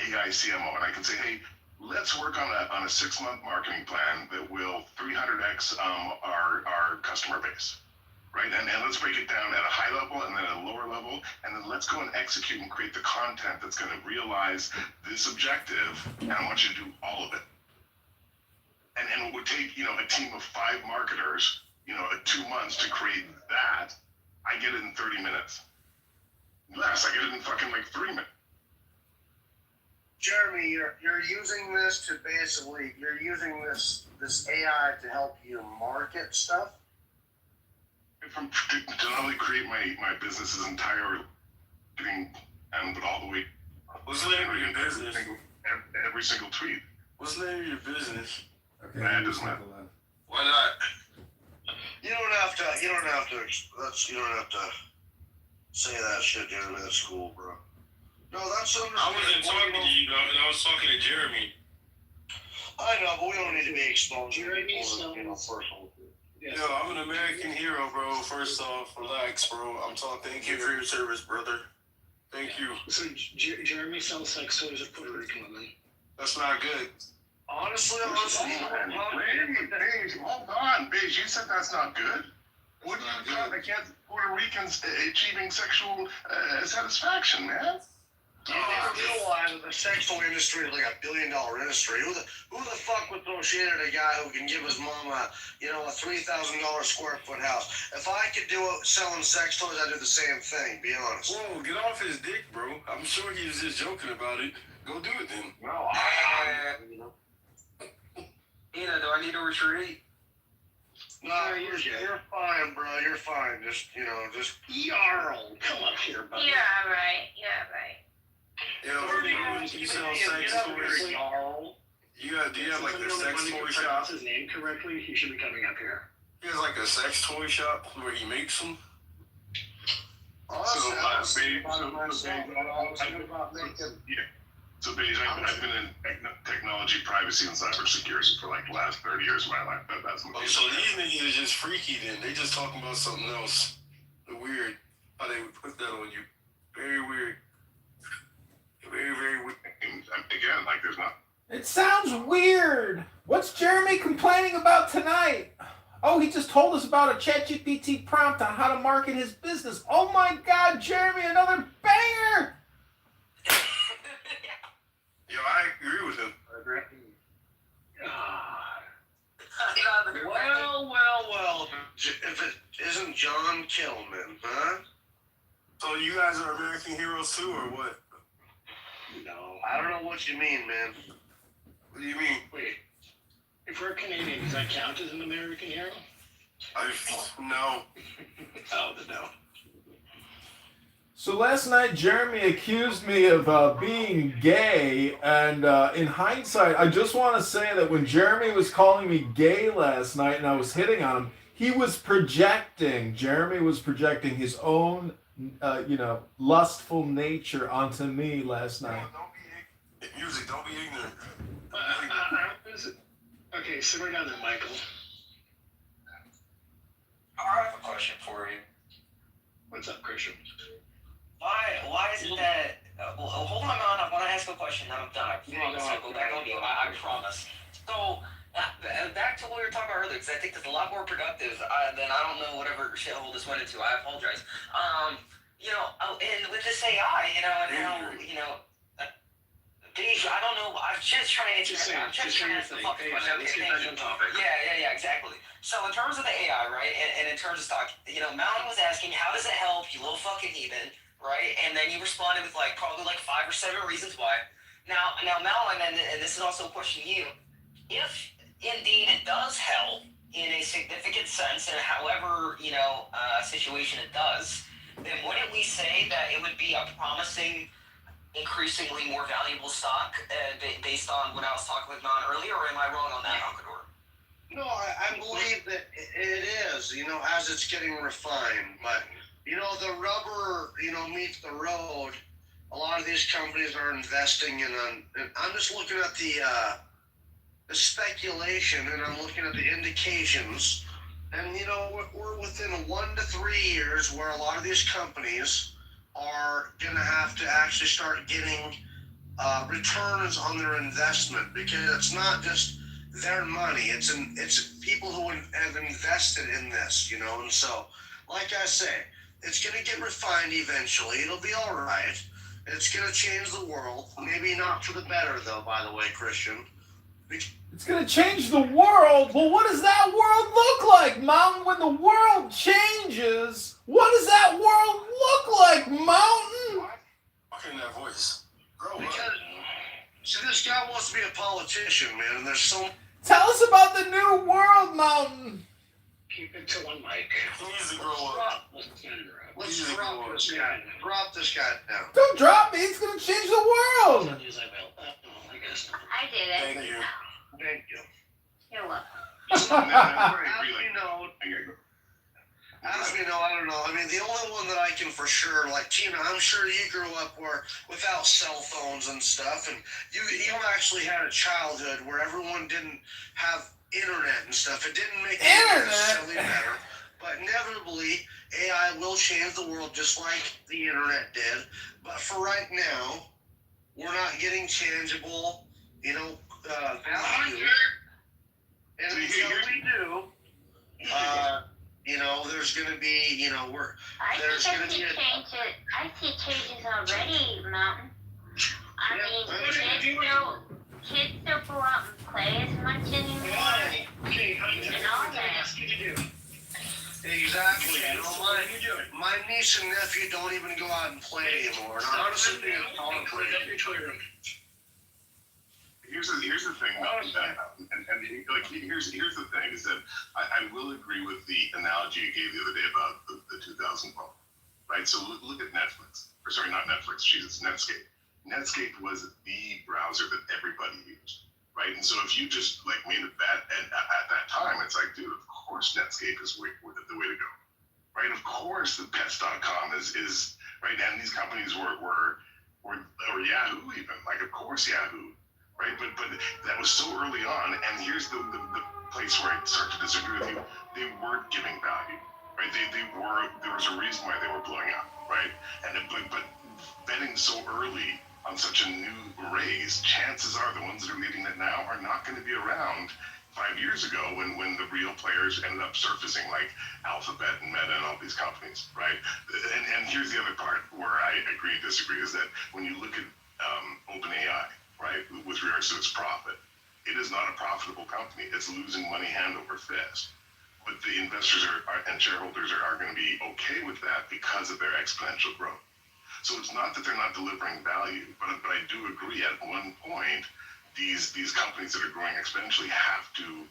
AI CMO, and I can say, hey, let's work on a 6-month marketing plan that will 300x our customer base. Right, and let's break it down at a high level and then at a lower level, and then let's go and execute and create the content that's going to realize this objective, and I want you to do all of it. And it would take, a team of 5 marketers, 2 months to create that. I get it in 30 minutes. Less, I get it in fucking like 3 minutes. Jeremy, you're using this to basically, you're using this AI to help you market stuff? To not only create my business's entire marketing and but all the way. What's the name of your business? Every single tweet. What's the name of your business? Okay. That doesn't matter. Why not? You don't have to say that shit, Jeremy. That's cool, bro. No, that's I wasn't talking to you, I was talking to Jeremy. I know, but we don't need to be exposed. Jeremy, personal. Yes. Yo, I'm an American hero, bro. First off, relax, bro. Thank you for your service, brother. Thank you. So Jeremy sells sex toys of Puerto Rican women. That's not good. Honestly, Paige, hold on, Paige. You said that's not good. What do you got against Puerto Ricans achieving sexual satisfaction, man? You never realize that the sex toy industry is like $1 billion industry. Who the fuck would throw shit at a guy who can give his mom a $3,000 square foot house? If I could do it selling sex toys, I'd do the same thing. Be honest. Whoa, get off his dick, bro. I'm sure he was just joking about it. Go do it then. No, do I need to retreat? No, you're fine, bro. You're fine. Just Yarl, come up here, buddy. Yeah, right. You sell sex toys? Do you have like a sex toy shop? His name correctly, he should be coming up here. He has like a sex toy shop where he makes them. So basically, I've been in technology, privacy, and cybersecurity for like the last 30 years of my life. That's Oh, so these niggas are just freaky then. They just talking about something else. Weird how they would put that on you. Very weird. Very, very weird. And again, like there's not. It sounds weird. What's Jeremy complaining about tonight? Oh, he just told us about a ChatGPT prompt on how to market his business. Oh my God, Jeremy, another banger! Yo, I agree with him. Well. If it isn't John Kilman, huh? So you guys are American heroes too, or what? No, I don't know what you mean, man. What do you mean? Wait, if we're Canadian, does that count as an American hero? No. Oh, no. So last night, Jeremy accused me of being gay, and in hindsight, I just want to say that when Jeremy was calling me gay last night and I was hitting on him, he was projecting. Jeremy was projecting his own, lustful nature onto me last night. Music, don't be ignorant. Okay, simmer down there, Michael. I have a question for you. What's up, Christian? Why is it that? Hold on, man. I want to ask a question. Then I'm done. I promise I'll go back on you. I promise. So, back to what we were talking about earlier, because I think that's a lot more productive than I don't know whatever shithole this went into. I apologize. And with this AI, and how, I don't know. I'm just trying to answer the fucking question. Let's get back on topic. Yeah, exactly. So in terms of the AI, right, and in terms of stock, Mountain was asking, how does it help, you little fucking heathen, right? And then you responded with probably 5 or 7 reasons why. Now, Mountain, and this is also a question to you, if indeed it does help in a significant sense, and however, situation it does, then wouldn't we say that it would be a promising, increasingly more valuable stock based on what I was talking with Mountain earlier, or am I wrong on that, Alcador? No, I believe that it is, as it's getting refined. But, the rubber, meets the road. A lot of these companies are investing in, and I'm just looking at the speculation, and I'm looking at the indications. And, we're within 1 to 3 years where a lot of these companies are going to have to actually start getting returns on their investment, because it's not just their money. It's people who have invested in this, and so, like I say, it's going to get refined eventually. It'll be all right. It's going to change the world. Maybe not for the better, though, by the way, Christian. It's going to change the world? Well, what does that world look like, Mountain? When the world changes, what does that world look like, Mountain? Fucking that voice. See, this guy wants to be a politician, man, and there's so... Tell us about the new world, Mountain. Keep it to one mic. He needs to grow up. Let's drop this guy. Drop this guy down. Don't drop me. It's going to change the world. Yes, I will. I guess. I did it. Thank you. Thank you. You're welcome. As we know, I don't know. I mean, the only one that I can for sure, Tina, I'm sure you grew up without cell phones and stuff, and you actually had a childhood where everyone didn't have internet and stuff. It didn't make it necessarily better, but inevitably, AI will change the world just like the internet did. But for right now, we're not getting tangible, value. And until we do, there's going to be, there's going to be I see changes already, Mountain. I mean, kids don't go out and play as much anymore. Okay, honey, And all that. ask you to do. Exactly. My niece and nephew don't even go out and play anymore. And honestly, Here's the thing, here's the thing is that I will agree with the analogy you gave the other day about the 2000 phone, right? So look at Netflix, or sorry, not Netflix, Jesus, Netscape. Netscape was the browser that everybody used, right? And so if you just made a bet, and at that time, it's like, dude, of course Netscape is the way to go, right? Of course the pets.com is right, and these companies were or Yahoo even, like of course Yahoo, right? But that was so early on, and here's the place where I start to disagree with you. They weren't giving value, right? They were, there was a reason why they were blowing up, right? And but betting so early on such a new raise, chances are the ones that are leading it now are not going to be around 5 years ago when the real players ended up surfacing, like Alphabet and Meta and all these companies, right? And here's the other part where I agree and disagree is that when you look at OpenAI, right, with regards to its profit, it is not a profitable company. It's losing money hand over fist. But the investors and shareholders are going to be okay with that because of their exponential growth. So it's not that they're not delivering value, but I do agree at one point, these companies that are growing exponentially have to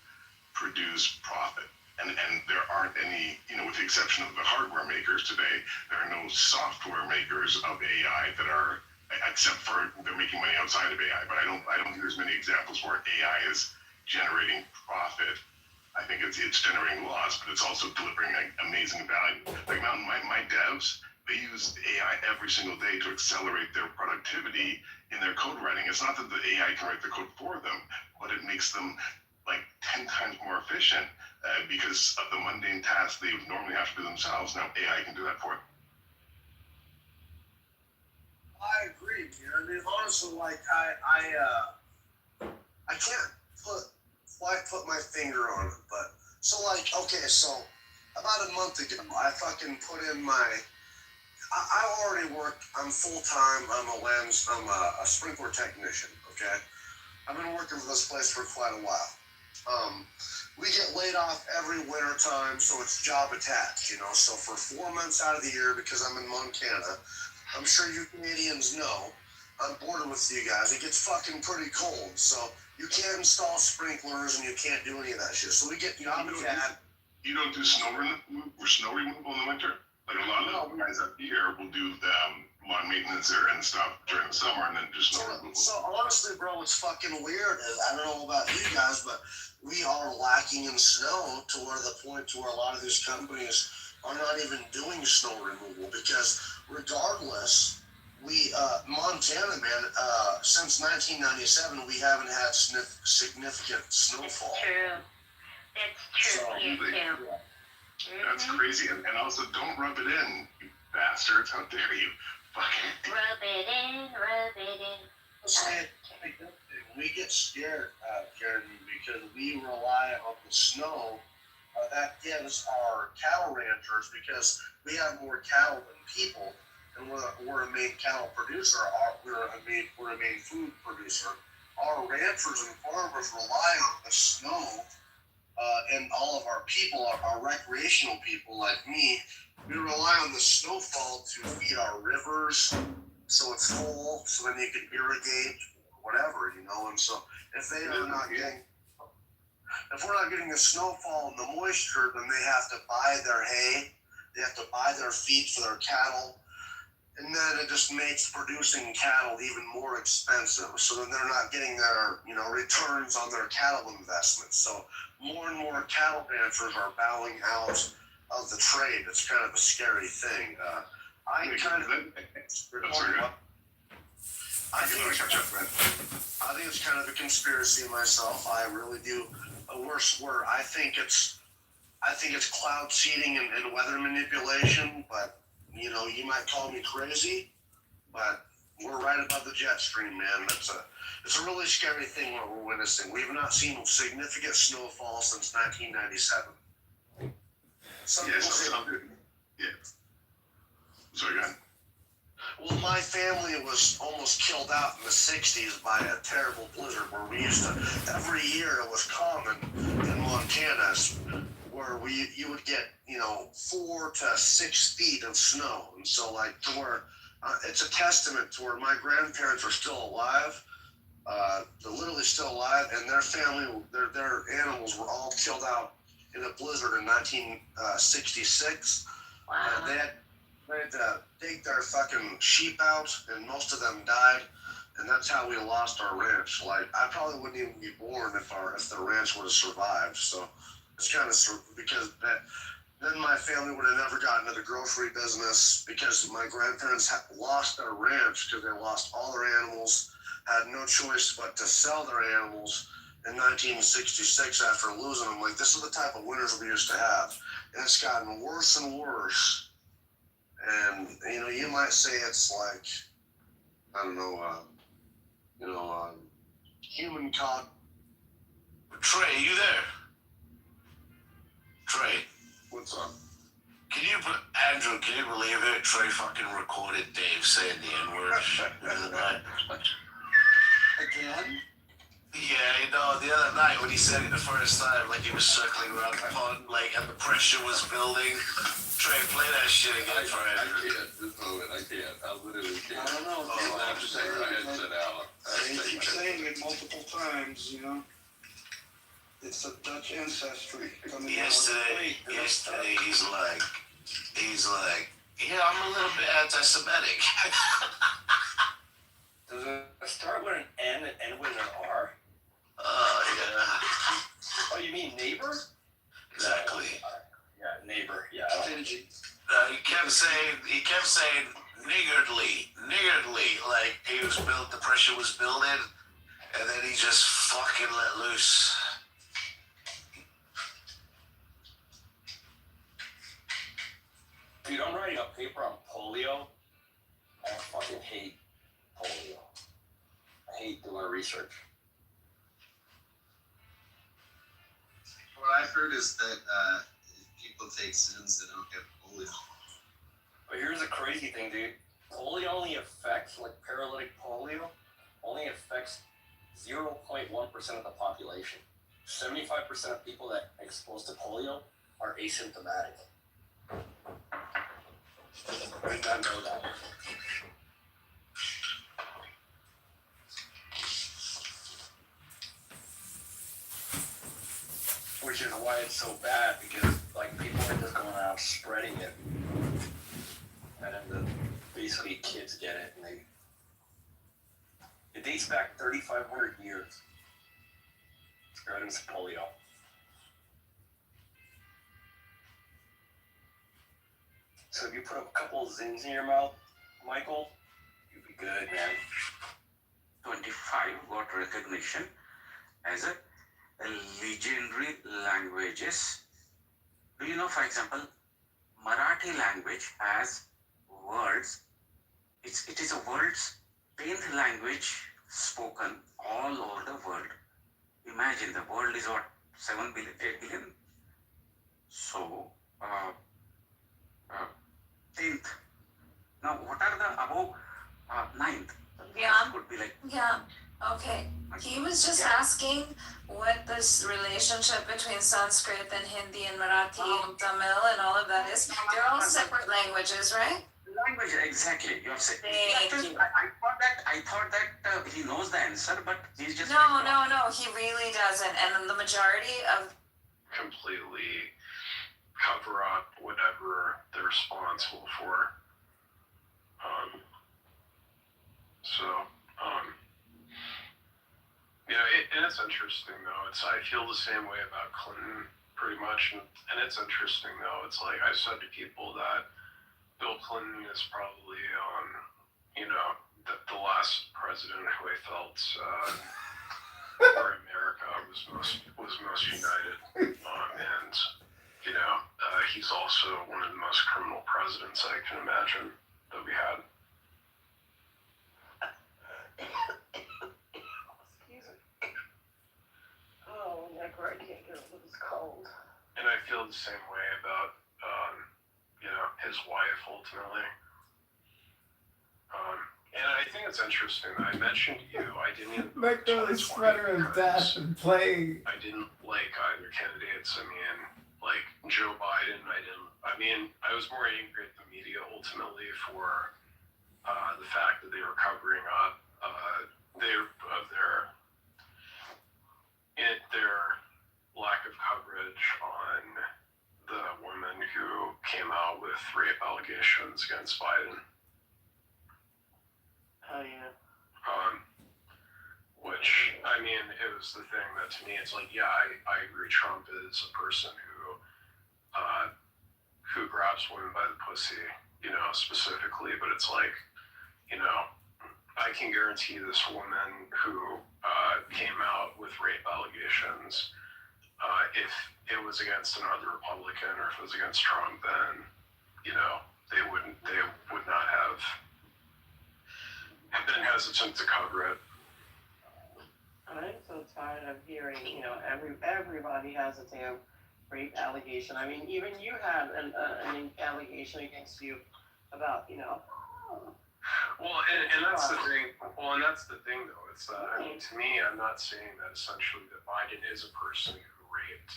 produce profit. And there aren't any, with the exception of the hardware makers today, there are no software makers of AI that are, except for they're making money outside of AI. But I don't think there's many examples where AI is generating profit. I think it's generating loss, but it's also delivering amazing value. Like my devs, they use AI every single day to accelerate their productivity in their code writing. It's not that the AI can write the code for them, but it makes them like 10 times more efficient because of the mundane tasks they would normally have to do themselves. Now AI can do that for them. I agree, dude. I mean, honestly, like I can't put my finger on it, but so like, okay, so about a month ago, I fucking put in I already work, I'm full-time, I'm a sprinkler technician, okay? I've been working for this place for quite a while. We get laid off every winter time, so it's job attached, so for 4 months out of the year, because I'm in Montana, I'm sure you Canadians know, I'm border with you guys, it gets fucking pretty cold, so you can't install sprinklers and you can't do any of that shit, so we get job attached. You don't do snow removal in the winter? Like a lot of the guys up here will do lawn maintenance there and stuff during the summer and then do snow removal. So honestly, bro, it's fucking weird. I don't know about you guys, but we are lacking in snow to where the point to where a lot of these companies are not even doing snow removal because regardless, Montana, man, since 1997, we haven't had significant snowfall. It's true. It's true. You too. That's crazy. And also, don't rub it in, you bastards. How dare you? Fucking rub it in. We get scared, Jeremy, because we rely on the snow. That gives our cattle ranchers, because we have more cattle than people, and we're a main cattle producer. We're a main food producer. Our ranchers and farmers rely on the snow. And all of our people, our recreational people like me, we rely on the snowfall to feed our rivers, so it's full, so then you can irrigate, whatever, and so if we're not getting the snowfall and the moisture, then they have to buy their hay, they have to buy their feed for their cattle, and then it just makes producing cattle even more expensive. So then they're not getting their, returns on their cattle investments. So more and more cattle ranchers are bowing out of the trade. It's kind of a scary thing. I think it's kind of a conspiracy myself. I really do. A worse word. I think it's cloud seeding and weather manipulation, but you might call me crazy, but we're right above the jet stream, man. It's a really scary thing what we're witnessing. We have not seen significant snowfall since 1997. Yeah. Sorry, go ahead. Well, my family was almost killed out in the 60s by a terrible blizzard where we used to, every year it was common in Montana where you would get, 4 to 6 feet of snow. And so to where, it's a testament to where my grandparents are still alive. They're literally still alive, and their family, their animals were all killed out in a blizzard in 1966. Wow. They had to dig their fucking sheep out, and most of them died, and that's how we lost our ranch. I probably wouldn't even be born if the ranch would have survived. So it's kind of because then my family would have never gotten into the grocery business because my grandparents lost their ranch because they lost all their animals, had no choice but to sell their animals in 1966 after losing them. Like, this is the type of winters we used to have. And it's gotten worse and worse. And, you know, you might say it's like, I don't know, human cog. Trey, you there? Trey. What's up? Can you believe it? Trey fucking recorded Dave saying the N-word the other night. Again? Yeah, you know, the other night when he said it the first time, like he was circling around the pond, like, and the pressure was building. Trey, play that shit again for Andrew. I can't. This moment, I can't. I literally can't. I don't know. I have to take my headset out. They keep saying it multiple times, you know. It's a Dutch ancestry coming Yesterday, he's like, yeah, I'm a little bit anti-Semitic. Does it start with an N and end with an R? Yeah. Oh, you mean neighbor? Exactly. Yeah, neighbor. Yeah. He kept saying niggardly, like he was built, the pressure was building, and then he just fucking let loose. Dude, I'm writing a paper on polio. I fucking hate polio. I hate doing research. What I've heard is that if people take Zins, they don't get polio. But here's the crazy thing, dude. Polio only affects, like paralytic polio, only affects 0.1% of the population. 75% of people that are exposed to polio are asymptomatic. I did not know that. Which is why it's so bad, because like people are just going out spreading it, and then basically kids get it, and it dates back 3,500 years. Spreading polio. So if you put a couple of Zins in your mouth, Michael, you'll be good, man. 25 got recognition as a legendary languages. Do you know, for example, Marathi language has words. It is a world's 10th language spoken all over the world. Imagine the world is what, 7 billion, 8 billion? So, 10th. Now, what are the above 9th? Yeah. Could be like. Yeah. Okay. He was just asking what this relationship between Sanskrit and Hindi and Marathi and Tamil and all of that is. They're all separate languages, right? Language, exactly. You're saying. Thank you. I thought that he knows the answer, but he's just. No, he really doesn't. And the majority of completely cover up whatever they're responsible for. And it's interesting though. I feel the same way about Clinton pretty much, and it's interesting though. It's like I said to people that Bill Clinton is probably the last president who I felt where America was most united, and he's also one of the most criminal presidents I can imagine that we had. Oh, Necker, I can't get over this cold. And I feel the same way about, his wife ultimately. And I think it's interesting that I mentioned you. I didn't even. Necker, the sweater of death and playing. I didn't like either candidates. I mean, like Joe Biden, I was more angry at the media ultimately for the fact that they were covering up their lack of coverage on the woman who came out with rape allegations against Biden. Oh yeah. Which, it was the thing that to me, it's like, yeah, I agree Trump is a person who grabs women by the pussy, you know, specifically, but it's like, you know, I can guarantee this woman who came out with rape allegations, if it was against another Republican or if it was against Trump, then, you know, they would not have been hesitant to cover it. I'm so tired of hearing, you know, everybody has a damn rape allegation. I mean, even you had an allegation against you about, you know. Well, and that's the thing. Well, and that's the thing, though. It's I mean, to me, I'm not saying that essentially that Biden is a person who raped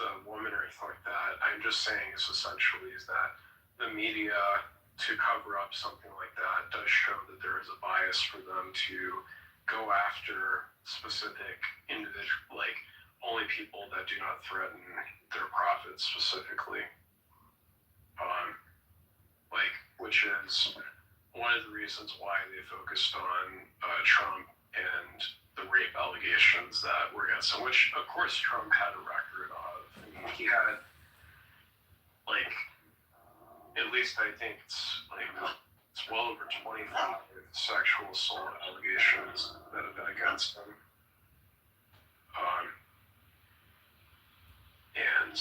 the woman or anything like that. I'm just saying is essentially is that the media, to cover up something like that, does show that there is a bias for them to go after specific individual, like only people that do not threaten their profits specifically. Like, which is one of the reasons why they focused on Trump and the rape allegations that were against him, which of course Trump had a record of. I mean, he had, like, at least I think it's well over 25 sexual assault allegations that have been against him. And,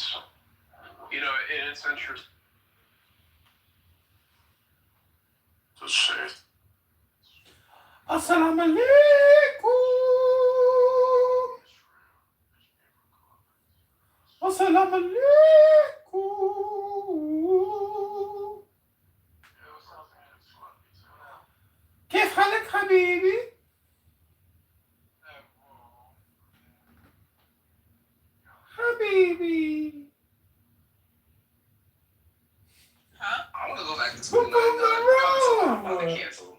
you know, and it's interesting. To say. Assalamu alaikum. Assalamu alaikum. كيف حالك حبيبي؟ حبيبي. Huh? I want to go back to school. Who boomed the room? Cancel.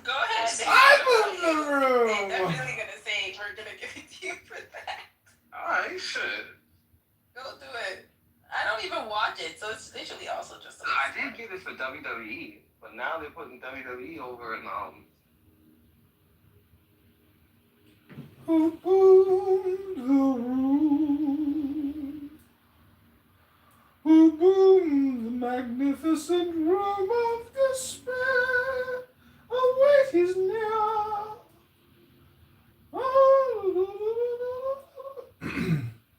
Go ahead. I boomed the room. They're definitely gonna say we're gonna give it to you for that. Alright, shit. Go do it. I don't even watch it, so it's literally also just. I did get it for WWE, but now they're putting WWE over in Who boomed the room? Who boomed the magnificent room of despair? Await his near.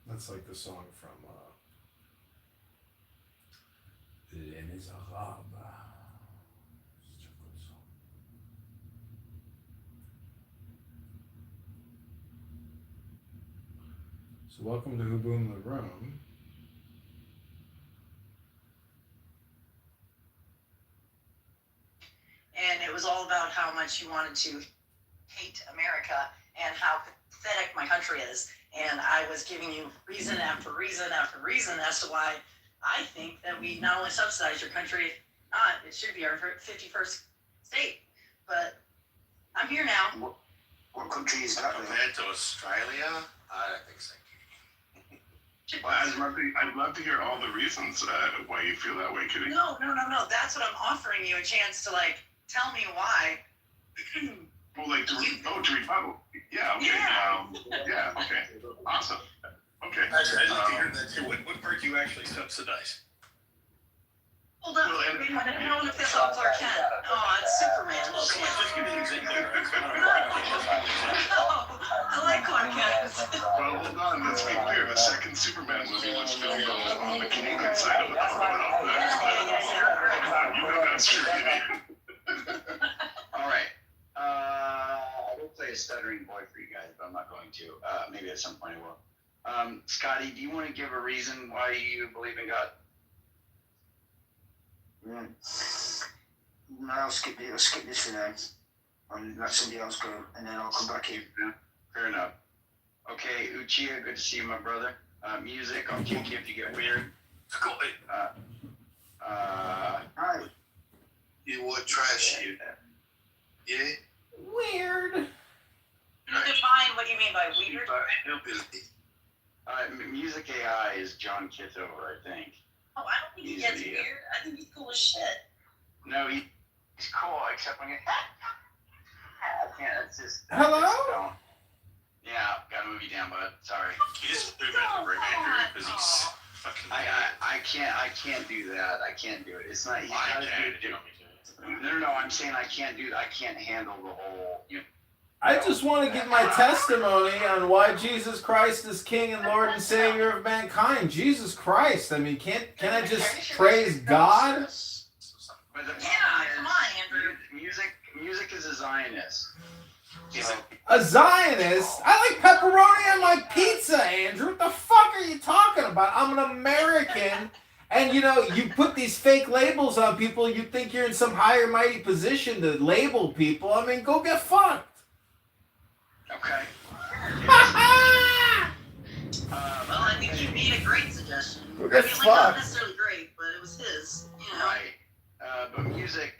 That's like the song from Les Miserables. Such a good song. So welcome to Who Boomed the Room. And it was all about how much you wanted to hate America and how pathetic my country is. And I was giving you reason after reason after reason as to why I think that we not only subsidize your country, it should be our 51st state. But I'm here now. What country is that? Compared to Australia? I don't think so. Well, I'd love to hear all the reasons why you feel that way, Kitty. No. That's what I'm offering you a chance to, like, tell me why. Well, like, to rebuttal. Yeah, okay. Yeah, okay. Awesome. Okay. Actually, I'd like to hear that too. What part do you actually subsidize? Hold on. I don't want to piss off Clark Kent. Oh, it's Superman. Well, come on, just give me an example. I like Clark Kent. Well, hold on. Let's be clear. The second Superman movie was filmed on the Canadian side of the border. You know that's true. All right. I will play a stuttering boy for you guys, but I'm not going to. Maybe at some point I will. Scotty, do you want to give a reason why you believe in God? No, I'll skip this for now. And let somebody else go, and then I'll come back in. Yeah, fair enough. Okay, Uchiha, good to see you, my brother. Music, I'll kick you if you get weird. Hi. You what trash you? Yeah? Weird. Define what you mean by weird. Music AI is John Kitover, I think. Oh, I don't think he gets weird. I think he's cool as shit. No, he's cool, except when you... Yeah, it's just... Hello? Yeah, gotta move you down, bud. Sorry. He just moved into the remainder because I can't do that. I can't do it. It's not. No. I'm saying I can't do. I can't handle the whole. I just want to give my testimony on why Jesus Christ is King and Lord and Savior of mankind. Jesus Christ. I mean, can I just praise God? But the Yeah, come on, Andrew. Music is a Zionist. So, A Zionist? I like pepperoni on my pizza, Andrew. What the fuck are you talking about? I'm an American. And, you know, you put these fake labels on people. You think you're in some higher mighty position to label people. I mean, go get fucked. okay. Well, I think you made a great suggestion. Go I get mean, like, not fucked. necessarily great, but it was his. You know. Right. But music,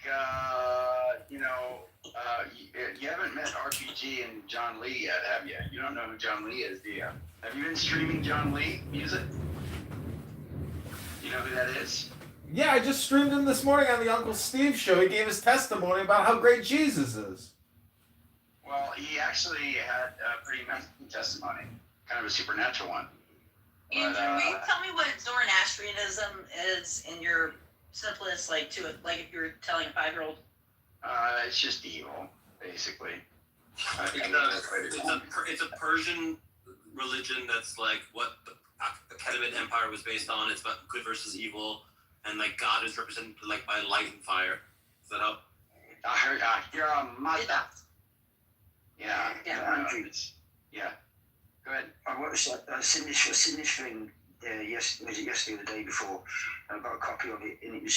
you haven't met RPG and John Lee yet, have you? You don't know who John Lee is, do you? Have you been streaming John Lee music? You know who that is? Yeah, I just streamed him this morning on the Uncle Steve show. He gave his testimony about how great Jesus is. Well, he actually had a pretty amazing testimony, kind of a supernatural one. Andrew, will you tell me what Zoroastrianism is in your simplest, like if you were telling a 5-year-old? It's just evil, basically. It's a Persian religion that's like what the Achaemenid Empire was based on. It's about good versus evil, and like God is represented like by light and fire. Does that help? I heard you're a mother. Yeah. Yeah. Go ahead. I watched a Sinnish thing yesterday or the day before, and I got a copy of it, and it was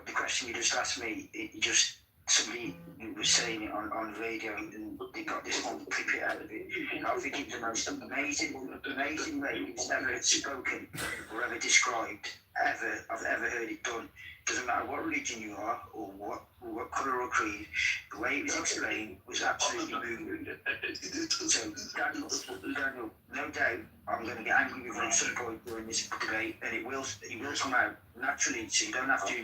the question you just asked me. Somebody was saying it on the radio, and they got this one clip out of it. I think it's the most amazing way it's ever spoken or ever described I've ever heard it done. Doesn't matter what religion you are or what colour or creed, the way it was explained was absolutely moving. So Daniel, no doubt I'm going to get angry with you at some point during this debate, and it will come out naturally, so you don't have to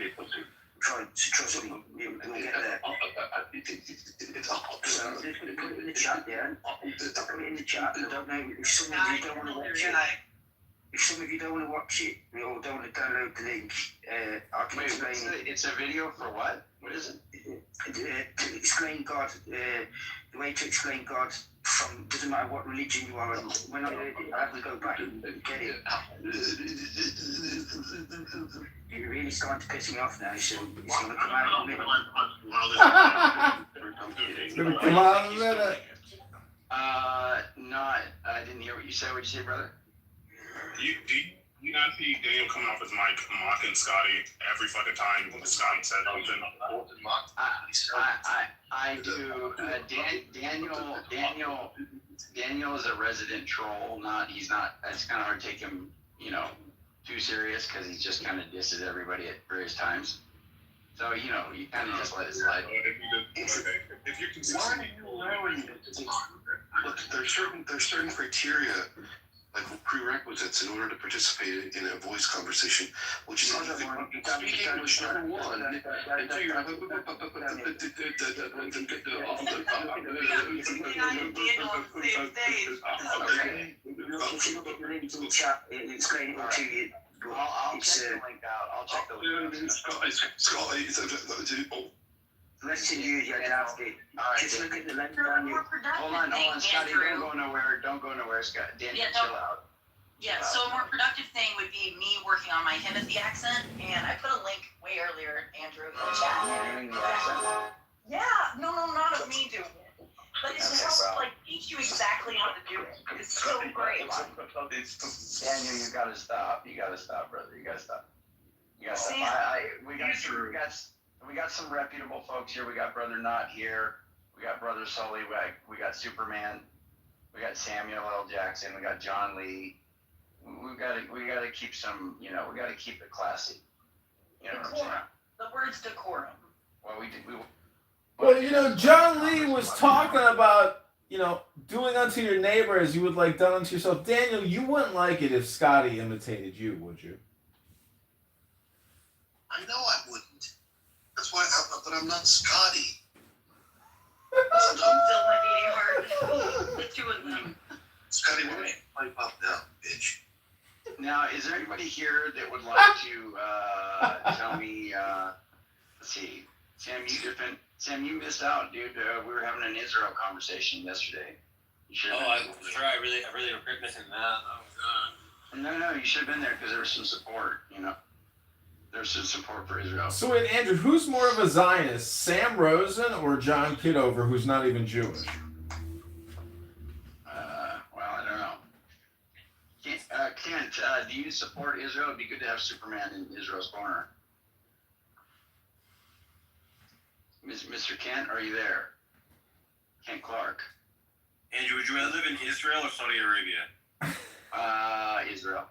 try to trust me. We'll get there. So I'm just going to put it in the chat, yeah? Put it in the chat. I don't know if some of you don't want to watch it. If some of you don't want to watch it or don't want to download the link, I can explain it. It's a video for what? What is it? To explain God, the way to explain God from, doesn't matter what religion you are. And when I heard it, I had to go back and get it. You're really starting to piss me off now, so it's going to come out in a minute. It's going to come out in a minute. I didn't hear what you said. What'd you say, brother? Do you not see Daniel coming off his mic mocking Scotty every fucking time when Scotty said something? I do. Daniel is a resident troll. He's not. It's kind of hard to take him, too serious because he just kind of disses everybody at various times. So you kind of just let it slide. If you're consistent, Look, there's certain criteria, like prerequisites, in order to participate in a voice conversation, which is speak English, number one, and do your explain it to you. I'll check the link out. I'll check the link out. Listen, you have it. Just look at the length on you. Hold on, Scotty. Don't go nowhere, Scott. Daniel, chill out. Yeah, so a more productive thing would be me working on my Himothy accent, and I put a link way earlier, Andrew, in the chat. Yeah, no, not of me doing it. But it's to help, teach you exactly how to do it. It's so great. Daniel, you gotta stop, brother. You gotta stop. We got some reputable folks here. We got Brother Knott here. We got Brother Sully. We got Superman. We got Samuel L. Jackson. We got John Lee. We gotta keep some. We gotta keep it classy. You know what I'm saying? The word's decorum. Well, John Lee was talking about, doing unto your neighbor as you would like done unto yourself. Daniel, you wouldn't like it if Scotty imitated you, would you? I know I wouldn't. That's why, but I'm not Scotty. Still my beating heart. The two of them. Scotty, why don't you pipe up now, bitch? Now, is there anybody here that would like to tell me? Let's see, Sam, you missed out, dude. We were having an Israel conversation yesterday. You should. Oh, I'm sure. I really regret missing that. Oh god. No, you should have been there because there was some support. There's some support for Israel. So wait, Andrew, who's more of a Zionist, Sam Rosen or John Kitover, who's not even Jewish? Well, I don't know. Kent, do you support Israel? It'd be good to have Superman in Israel's corner. Mr. Kent, are you there? Kent Clark. Andrew, would you rather live in Israel or Saudi Arabia? Israel.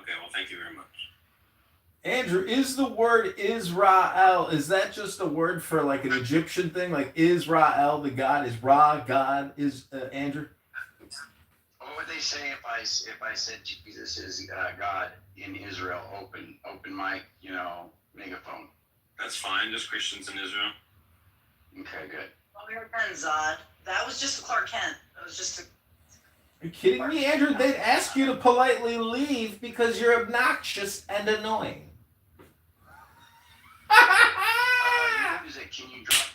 Okay, well, thank you very much. Andrew, is the word Israel, is that just a word for like an Egyptian thing? Like Israel, the God, is Ra, God, is Andrew? What would they say if I said Jesus is God in Israel? Open mic, megaphone. That's fine. Just Christians in Israel. Okay, good. Well, we were done, Zod. That was just Clark Kent. That was just a... Are you kidding me, Andrew? They'd ask you to politely leave because you're obnoxious and annoying. Can you drop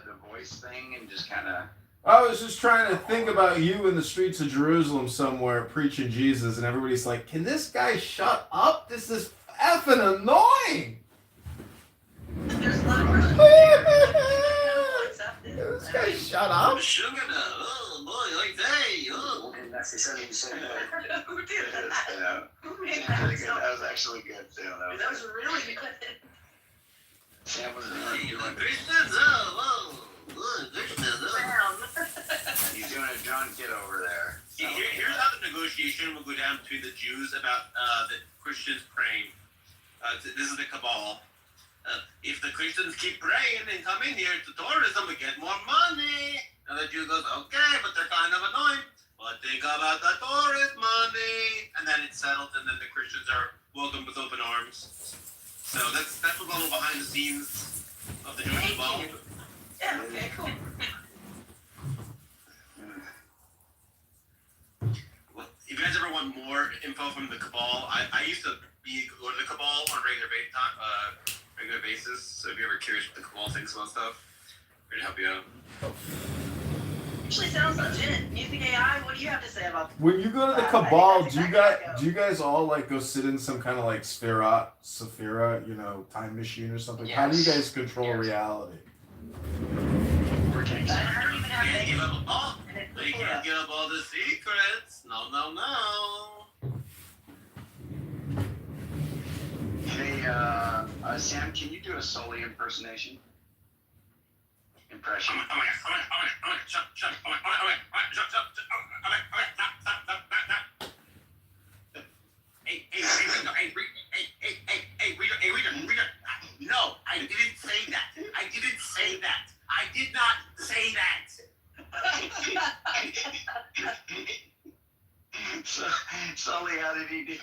the voice thing and just kind of... I was just trying to think about you in the streets of Jerusalem somewhere preaching Jesus, and everybody's like, can this guy shut up? This is effing annoying. There's a lot of Christians This guy shut up. Sugar, oh boy, like they, oh. That's the same thing. Who did that? Who made That that? was actually good, too. That was really good. Sam was You're like, Christians, oh, Christians, oh. He's doing a John Kidd over there. Here's how the negotiation will go down between the Jews about the Christians praying. This is the cabal. If the Christians keep praying and coming here to tourism, we get more money. And the Jew goes, okay, but they're kind of annoying. But think about the tourist money. And then it's settled, and then the Christians are welcomed with open arms. So that's a little behind the scenes of the Jewish cabal. Yeah, okay, cool. Well, if you guys ever want more info from the cabal, I used to go to the cabal on regular basis. So if you're ever curious what the cabal thinks about stuff, we're gonna help you out. Actually sounds legit. Music AI, what do you have to say about When you go to the cabal, do you guys all like go sit in some kind of like Sephira, time machine or something? How do you guys control reality? They can't give up all the secrets. No. Hey, Sam, can you do a Sully impersonation? Impression. No, I didn't say that. I did not say that. Sully, how did he do?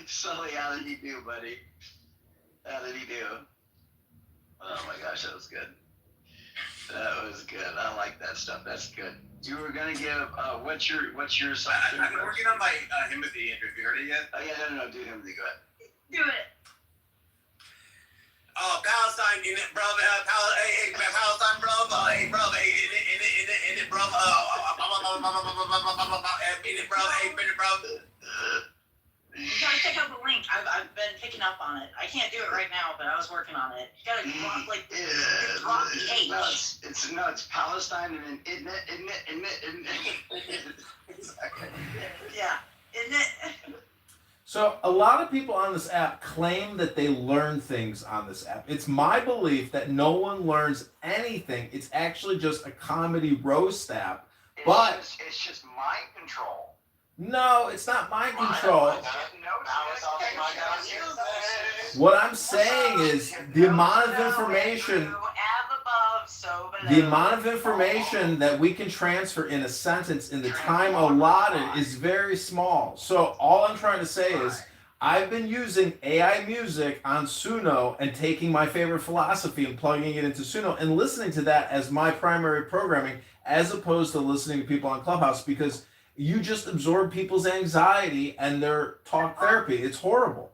Sully, how did he do, buddy? How did he do? Oh my gosh, that was good. That was good. I like that stuff. That's good. You were gonna give what's your song? I've been working on my Himothy, Andrew. Have you heard it yet? Oh yeah, no, do Himothy. Go ahead. Do it. Oh, Palestine in it, brother. Palestine, brother. Hey, brother. In it, brother. In it, brother. You gotta check out the link. I've been picking up on it. I can't do it right now, but I was working on it. You gotta drop drop the H. No, it's Palestine and then isn't it? Yeah, isn't it? So a lot of people on this app claim that they learn things on this app. It's my belief that no one learns anything. It's actually just a comedy roast app. It's just mind control. No, it's not mind control. What I'm saying is the amount of information that we can transfer in a sentence in the time allotted is very small. So all I'm trying to say is I've been using AI music on Suno and taking my favorite philosophy and plugging it into Suno and listening to that as my primary programming as opposed to listening to people on Clubhouse, because You just absorb people's anxiety and their talk therapy. It's horrible.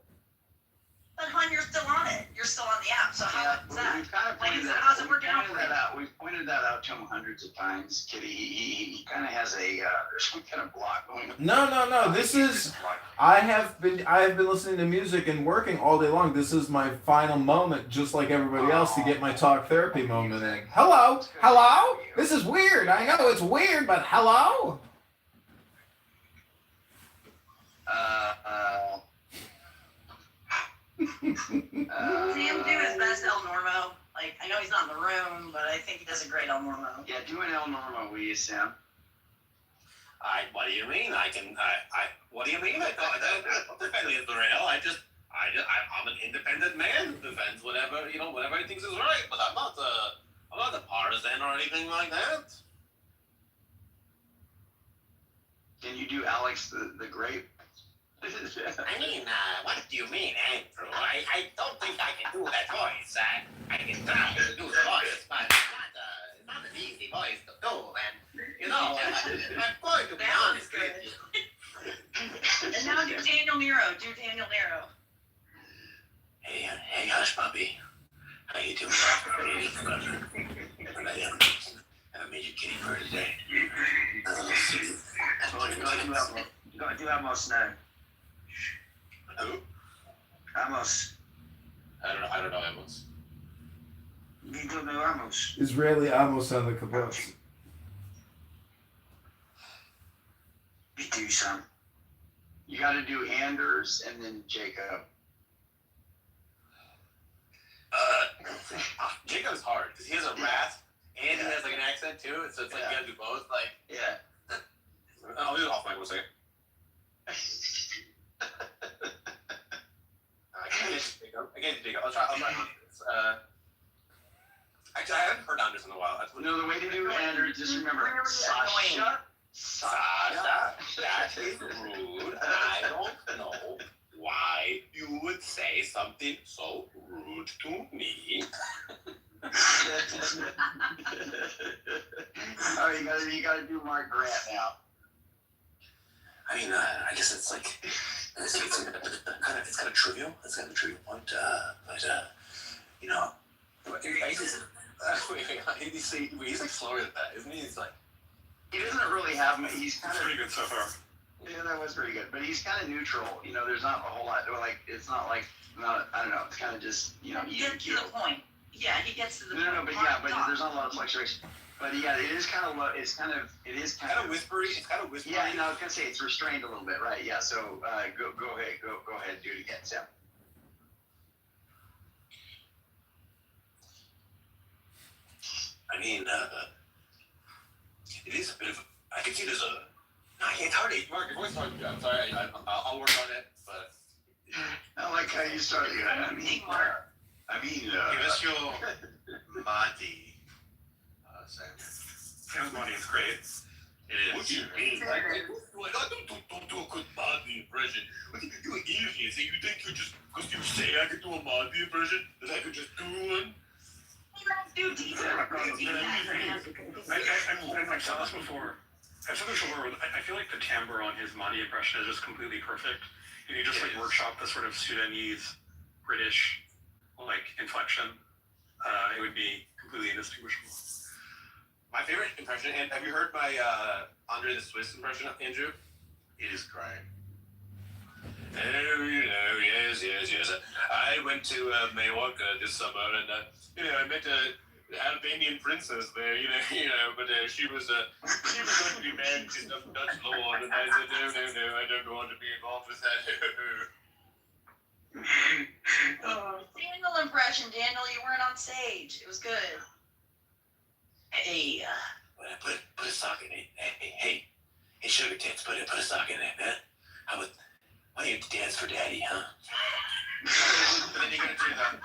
But hon, you're still on it. You're still on the app. So how is that? We've kind of pointed that, how's it working out for you? We've pointed that out to him hundreds of times, Kitty. He kind of has there's some kind of block going on. No. This is. I have been listening to music and working all day long. This is my final moment, just like everybody else, to get my talk therapy moment in. Hello. This is weird. I know it's weird, but hello. Sam do his best El Normo. Like, I know he's not in the room, but I think he does a great El Normo. Yeah, do an El Normo, will you, Sam? What do you mean? What do you mean? I don't defend Israel. I'm an independent man who defends whatever he thinks is right. But I'm not a partisan or anything like that. Can you do Alex the Grape? I mean, what do you mean, Andrew? I don't think I can do that voice. I can try to do the voice, but it's not an easy voice to do. And, I'm going to be honest with you. And now do Daniel Nero. Hey, hush, puppy. How you doing? I made you kitty for today. You gotta do Amos now. Who? Amos. I don't know Amos. You don't know Amos? Israeli Amos on the kibbutz. You do, Sam. You got to do Anders and then Jacob. Jacob's hard because he has a rasp and he has like an accent too. So it's like you gotta do both. Like, yeah. I'll do it off mic for a second. I can't do Jacob. I'll try. Actually, I haven't heard Anders in a while. No, the way to do Anders, just remember Sasha. That is rude. I don't know why you would say something so rude to me. Oh, you gotta do Mark Grant now. I mean, I guess it's like it's kind of trivial. It's kind of a trivial point, but you know, he's like slower than that, isn't he? He's like, he doesn't really have. He's kind of pretty good so far. Yeah, that was pretty good, but he's kind of neutral. You know, there's not a whole lot. Like, it's not like I don't know. It's kind of just He gets to the point. Yeah, he gets to the point. No, but there's not a lot of fluctuation. But yeah, it is kind of low. It is kind of whispery. It's kind of whispery. Yeah, I was gonna say it's restrained a little bit, right? Yeah. So go ahead, do it again, Sam. I mean, it is a bit of. I can see there's a. No, it's hard. Mark, your voice is hard. I'm sorry. I'll work on it. But I like how you started. I mean, give us your Mahdi, Sam. Sam's money is great. It is. What do you mean? Don't do a good Mahdi impression. You're idiots. You think you just because you say I could do a Mahdi impression that I could just do one? I've said this before. I feel like the timbre on his Mahdi impression is just completely perfect. And you just like workshop the sort of Sudanese, British, like inflection. It would be completely indistinguishable. My favorite impression, and have you heard my Andre the Swiss impression, Andrew? It is great. Oh, yes. I went to Mallorca this summer, and I met an Albanian princess there, but she was going to be married to some Dutch lord, and I said, no, I don't want to be involved with that. Daniel impression. Daniel, you weren't on stage. It was good. Hey, put a sock in it. Hey, sugar tits, put a sock in it, man. Why don't you dance for daddy, huh? Then you're gonna do that.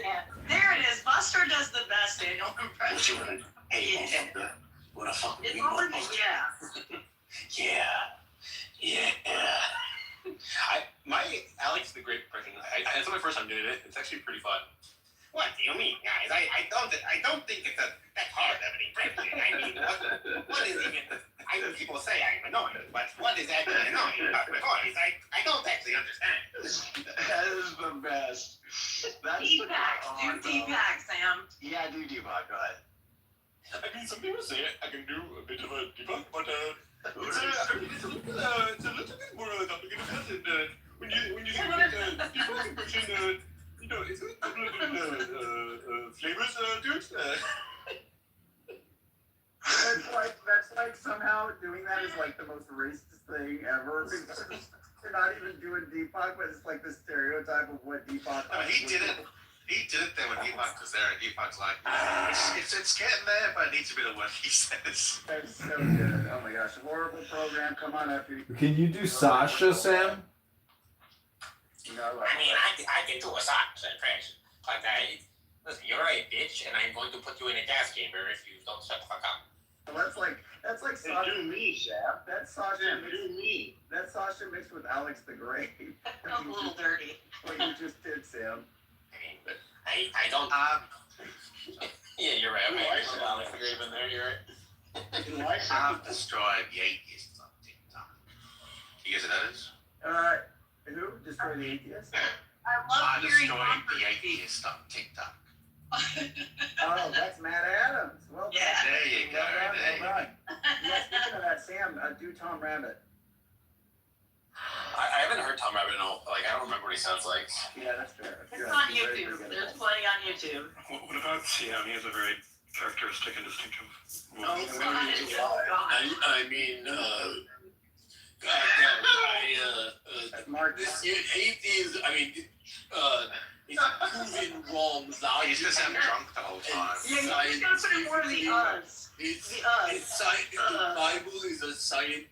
Yeah. There it is. Buster does the best Daniel impression. What you wanna? Hey, wanna fuck with It's me? already, yeah. Yeah. My Alex the Great impression. It's my first time doing it. It's actually pretty fun. What do you mean, guys? I don't think that's hard. I mean, frankly, I mean, what is even? People say I'm annoying, but what is actually annoying about my voice? I don't actually understand. That is the best. That's Deepak, do Deepak, Sam. Yeah, do Deepak. Go ahead. I mean, some people say I can do a bit of a debug, but it's a little bit more complicated than that. When you think about it, default impression, it's a couple of flavors to it. That's like somehow doing that is like the most racist thing ever. You're not even doing Deepak, but it's like the stereotype of what Deepak. No, he did it. He did it there when Deepak was there, and Deepak's like, it's getting there, but it needs a bit of work, he says. That's so good. Oh my gosh, horrible program. Come on up here. Can you do Sasha, Sam? I mean, I can do a Sasha impression, but listen, you're a bitch, and I'm going to put you in a gas chamber if you don't shut the fuck up. That's like Sasha. Do me, Sam. That's Sasha. Sam, do me. That's Sasha mixed with Alex the Grave. Feels a little dirty. What you just did, Sam. I don't. Yeah, you're right. Okay, I saw Alex the Grave in there. You're right. I've destroyed the atheists on TikTok. You guys know that is? Who destroyed the atheist? I love hearing destroyed the atheist on TikTok. Oh, that's Matt Adams. Well, yeah. There you go. Well done. Yeah, speaking of that, Sam, do Tom Rabbit. I haven't heard Tom Rabbit in I don't remember what he sounds like. Yeah, that's fair. It's on YouTube. There's plenty on YouTube. What about Sam? He has a very characteristic and distinctive voice. Oh, God. I mean, Mark. This atheist, I mean, he's proven wrong. He's just having drunk the whole time. Yeah, you just gotta put in more of the us. The Bible is a scientific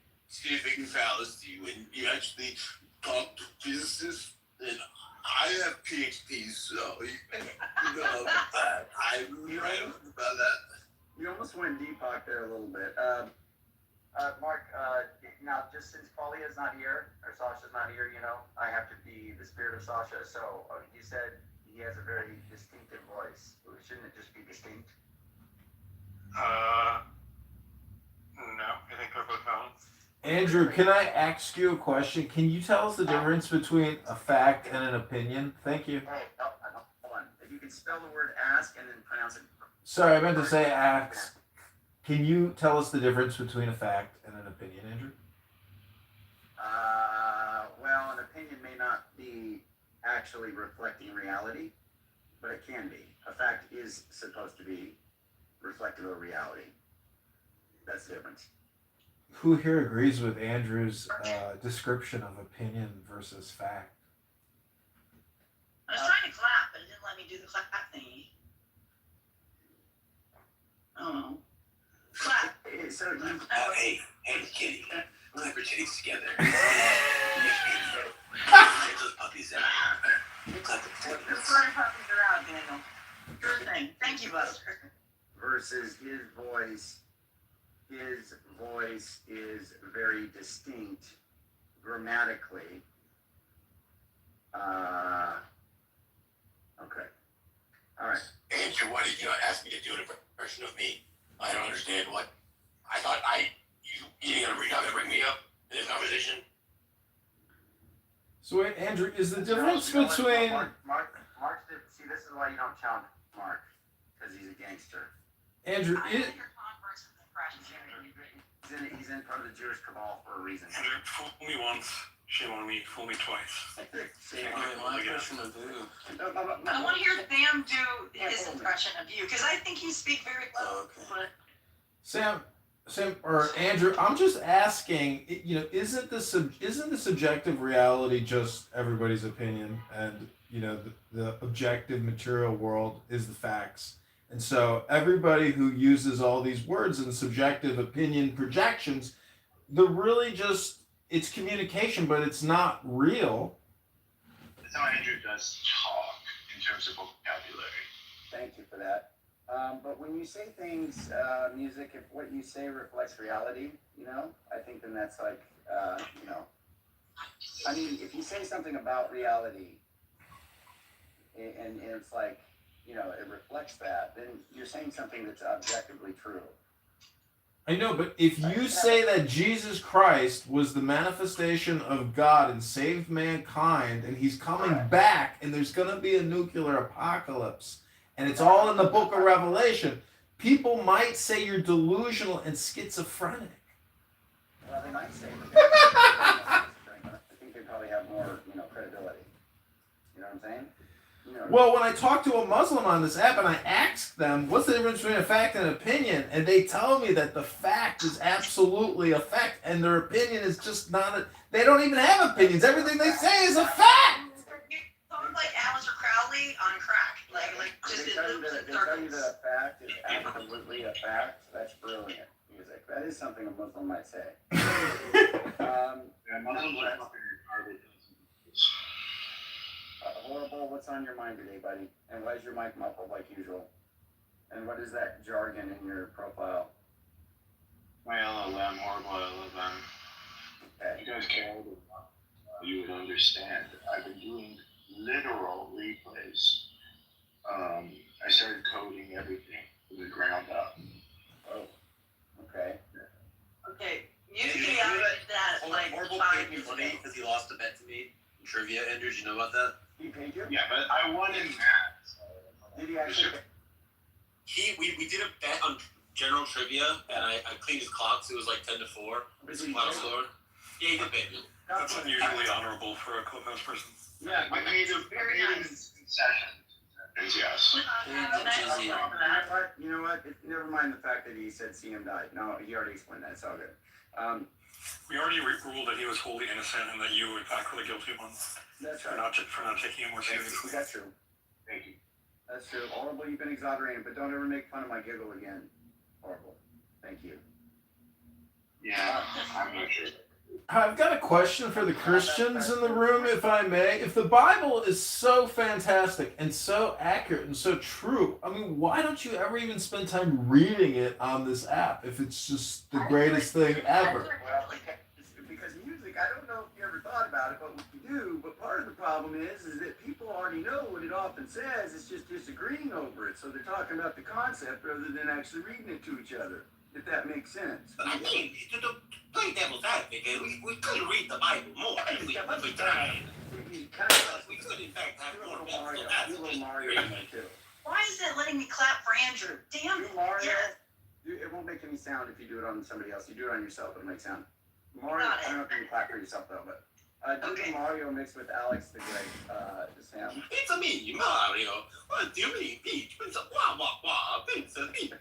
fallacy when you actually talk to physicists, and I have PhDs, so I'm right about that. You almost went Deepak there a little bit. Mark, now just since Paulie is not here, or Sasha's not here, I have to be the spirit of Sasha. So you said he has a very distinctive voice. Shouldn't it just be distinct? No, I think they're both valid. Andrew, can I ask you a question? Can you tell us the difference between a fact and an opinion? Thank you. Hey, hold on. If you can spell the word ask and then pronounce it. Sorry, I meant to say ask. Can you tell us the difference between a fact and an opinion, Andrew? Well, an opinion may not be actually reflecting reality, but it can be. A fact is supposed to be reflective of reality. That's the difference. Who here agrees with Andrew's description of opinion versus fact? I was trying to clap, but it didn't let me do the clap thingy. Oh. Clap. So you. Hey, kitty. Clap your titties together. Get those puppies out. Clap the The titties. furry puppies are out, Daniel. Sure thing. Thank you, Buster. Versus his voice. His voice is very distinct grammatically. Okay. All right. Andrew, why did you ask me to do an impression of me? I don't understand what. I thought you didn't gonna bring me up in this conversation. So wait, Andrew, is the difference between... Mark, see, this is why you don't challenge Mark, because he's a gangster. Andrew, He's in part of the Jewish cabal for a reason. Andrew, fool me once, shame on me, fool me twice. I want to hear Sam do his impression of you, because I think you speak very well. Sam, or Andrew, I'm just asking, isn't the subjective reality just everybody's opinion, and the objective material world is the facts, and so everybody who uses all these words and subjective opinion projections, they're really just, it's communication, but it's not real. That's how Andrew does talk in terms of vocabulary. Thank you for that. But when you say things, music, if what you say reflects reality, I think then that's like, I mean, if you say something about reality, and it's like, it reflects that, then you're saying something that's objectively true. I know, but if you say that Jesus Christ was the manifestation of God and saved mankind, and he's coming back, and there's going to be a nuclear apocalypse, and it's all in the book of Revelation, people might say you're delusional and schizophrenic. Well, they might say that. I think they probably have more, credibility. You know what I'm saying? Well, when I talk to a Muslim on this app and I ask them, what's the difference between a fact and an opinion? And they tell me that the fact is absolutely a fact, and their opinion is just not they don't even have opinions. Everything they say is a fact. Sounds like Alistair Crowley on crack. Like just they tell you that a fact is absolutely a fact. That's brilliant music. That is something a Muslim might say. Horrible, what's on your mind today, buddy? And why is your mic muffled like usual? And what is that jargon in your profile? My LLM, horrible LLM. Okay. If you guys cared, you would understand. I've been doing literal replays. I started coding everything from the ground up. Oh, okay. Okay, music AI did that like Horrible 5 paid me years ago. money because he lost a bet to me in trivia. Andrew, did you know about that? He paid you? Yeah, but I won in math. So Did he actually? We did a bet on general trivia, and I cleaned his clock, so it was like 10 to 4. Was he Final paid? score. Yeah, he did pay me. That's unusually honorable for a clubhouse person. Yeah, I paid him concessions. Yes. You know what? Never mind the fact that he said CM died. No, he already explained that. It's all good. We already ruled that he was wholly innocent and that you were in fact the guilty one. That's For right. not taking it more seriously. That's true. Thank you. That's true. Horrible, you've been exonerated, but don't ever make fun of my giggle again. Horrible. Thank you. Yeah, I'm not sure. I've got a question for the Christians in the room, if I may. If the Bible is so fantastic and so accurate and so true, I mean, why don't you ever even spend time reading it on this app if it's just the greatest thing ever? Well, because music, I don't know if you ever thought about it, but we do. But part of the problem is that people already know what it often says. It's just disagreeing over it. So they're talking about the concept rather than actually reading it to each other. If that makes sense. I mean, to play devil's advocate, we could read the Bible more if we tried. We could, in fact, have more biblical Mario in there too. Why is it letting me clap for Andrew? Damn it. Mario. Yes. It won't make any sound if you do it on somebody else. You do it on yourself, it'll make sound. Mario, I don't know if you can clap for yourself though, but do Mario mixed with Alex the Great, Sam. It's a me, Mario. What do you mean, Peach? It's a wah wah wah. It's a Peach.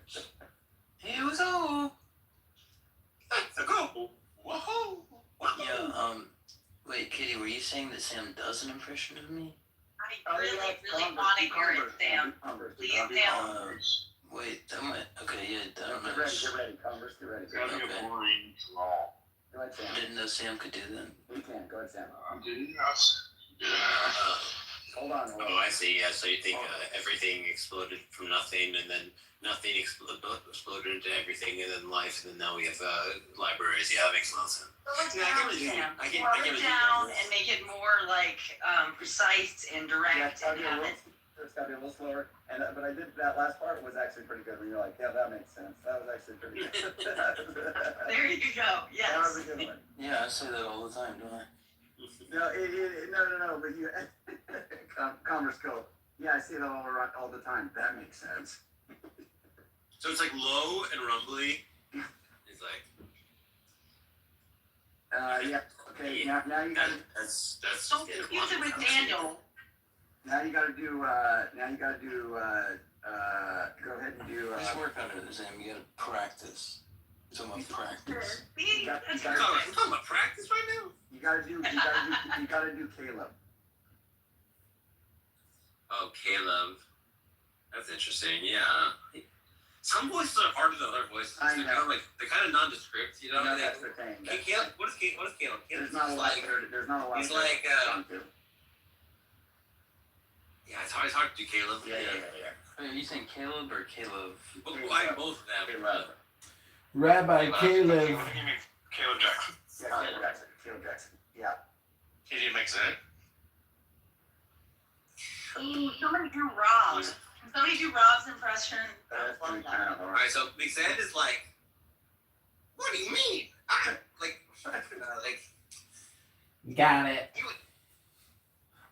Hey, what's up? That's a go. Whoa. Yeah, wait, Kitty, were you saying that Sam does an impression of me? I really want to hear it, Sam. Please, Sam. Wait, that might, okay, yeah, I don't know. Get ready, Converse, get ready. It's gonna be a boring draw. Go ahead, Sam. I didn't know Sam could do that. You can, go ahead, Sam. Hold on. Oh, I see. Yeah, so you think everything exploded from nothing, and then nothing exploded into everything, and then life, and then now we have libraries. Yeah, that makes a lot of sense. Slow it Yeah, I down, can really- Sam. I can- Slow I can it really- down and make it more like precise and direct and have it. It's got to be a little slower. And but I did that last part was actually pretty good. When you're like, yeah, that makes sense. That was actually pretty good. There you go. Yes. That was a good one. Yeah, I say that all the time, don't I? No. But you, Converse go. Yeah, I see that all the time. That makes sense. So it's like low and rumbly. It's like. Yeah. Okay. Now you got. That's. Don't confuse it with Daniel. Now you got to do. Go ahead and do. Just work on it, Sam. You gotta practice. You're talking about practice. You got You're talking about practice right now? You gotta do Caleb. Oh, Caleb. That's interesting. Yeah. Some voices are harder than other voices. I They're know. kind of like nondescript. You know. No, that's the thing. Hey, Caleb. What is Caleb? There's not a lot. There's not a lot. He's like. Yeah, it's hard to do Caleb. Yeah. Wait, are you saying Caleb or Caleb? Well, I have both of them. Rabbi Caleb. Caleb Jackson. Yeah, Caleb Jackson. Yeah. He didn't make sense. Ooh, somebody do Rob. Somebody do Rob's impression. That's kind of hard. Alright, so Big Sand is like, what do you mean? Like, You got it. I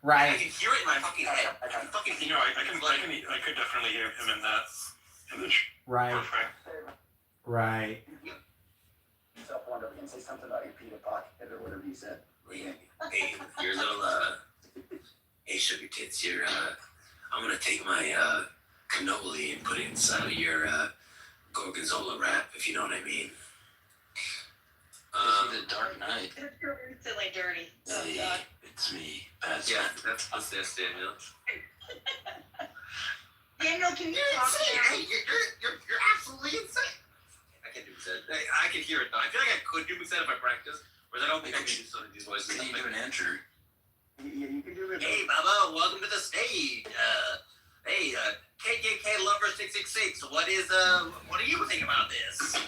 Right. can hear it in my fucking head. I can fucking You hear know, it. I could definitely hear him in that image. Right. Perfect. Right. Self-wonder, we can say something about your Peter pocket or whatever you said. Hey, your little, hey, sugar tits, here, I'm gonna take my, cannoli and put it inside of your, gorgonzola wrap, if you know what I mean. This is the Dark Knight. It's silly dirty. Oh, Hey, God. it's me, Batman. Yeah, that's Daniel. Daniel, can you talk now? You're absolutely insane. I can't do Mixed. I can hear it though. I feel like I could do Mixed if I practice, but I don't think I can do some of these voices. Can you do an Andrew? Yeah, you can do it. Hey, Bubba, welcome to the stage. Hey, KKK Lover 666. What do you think about this?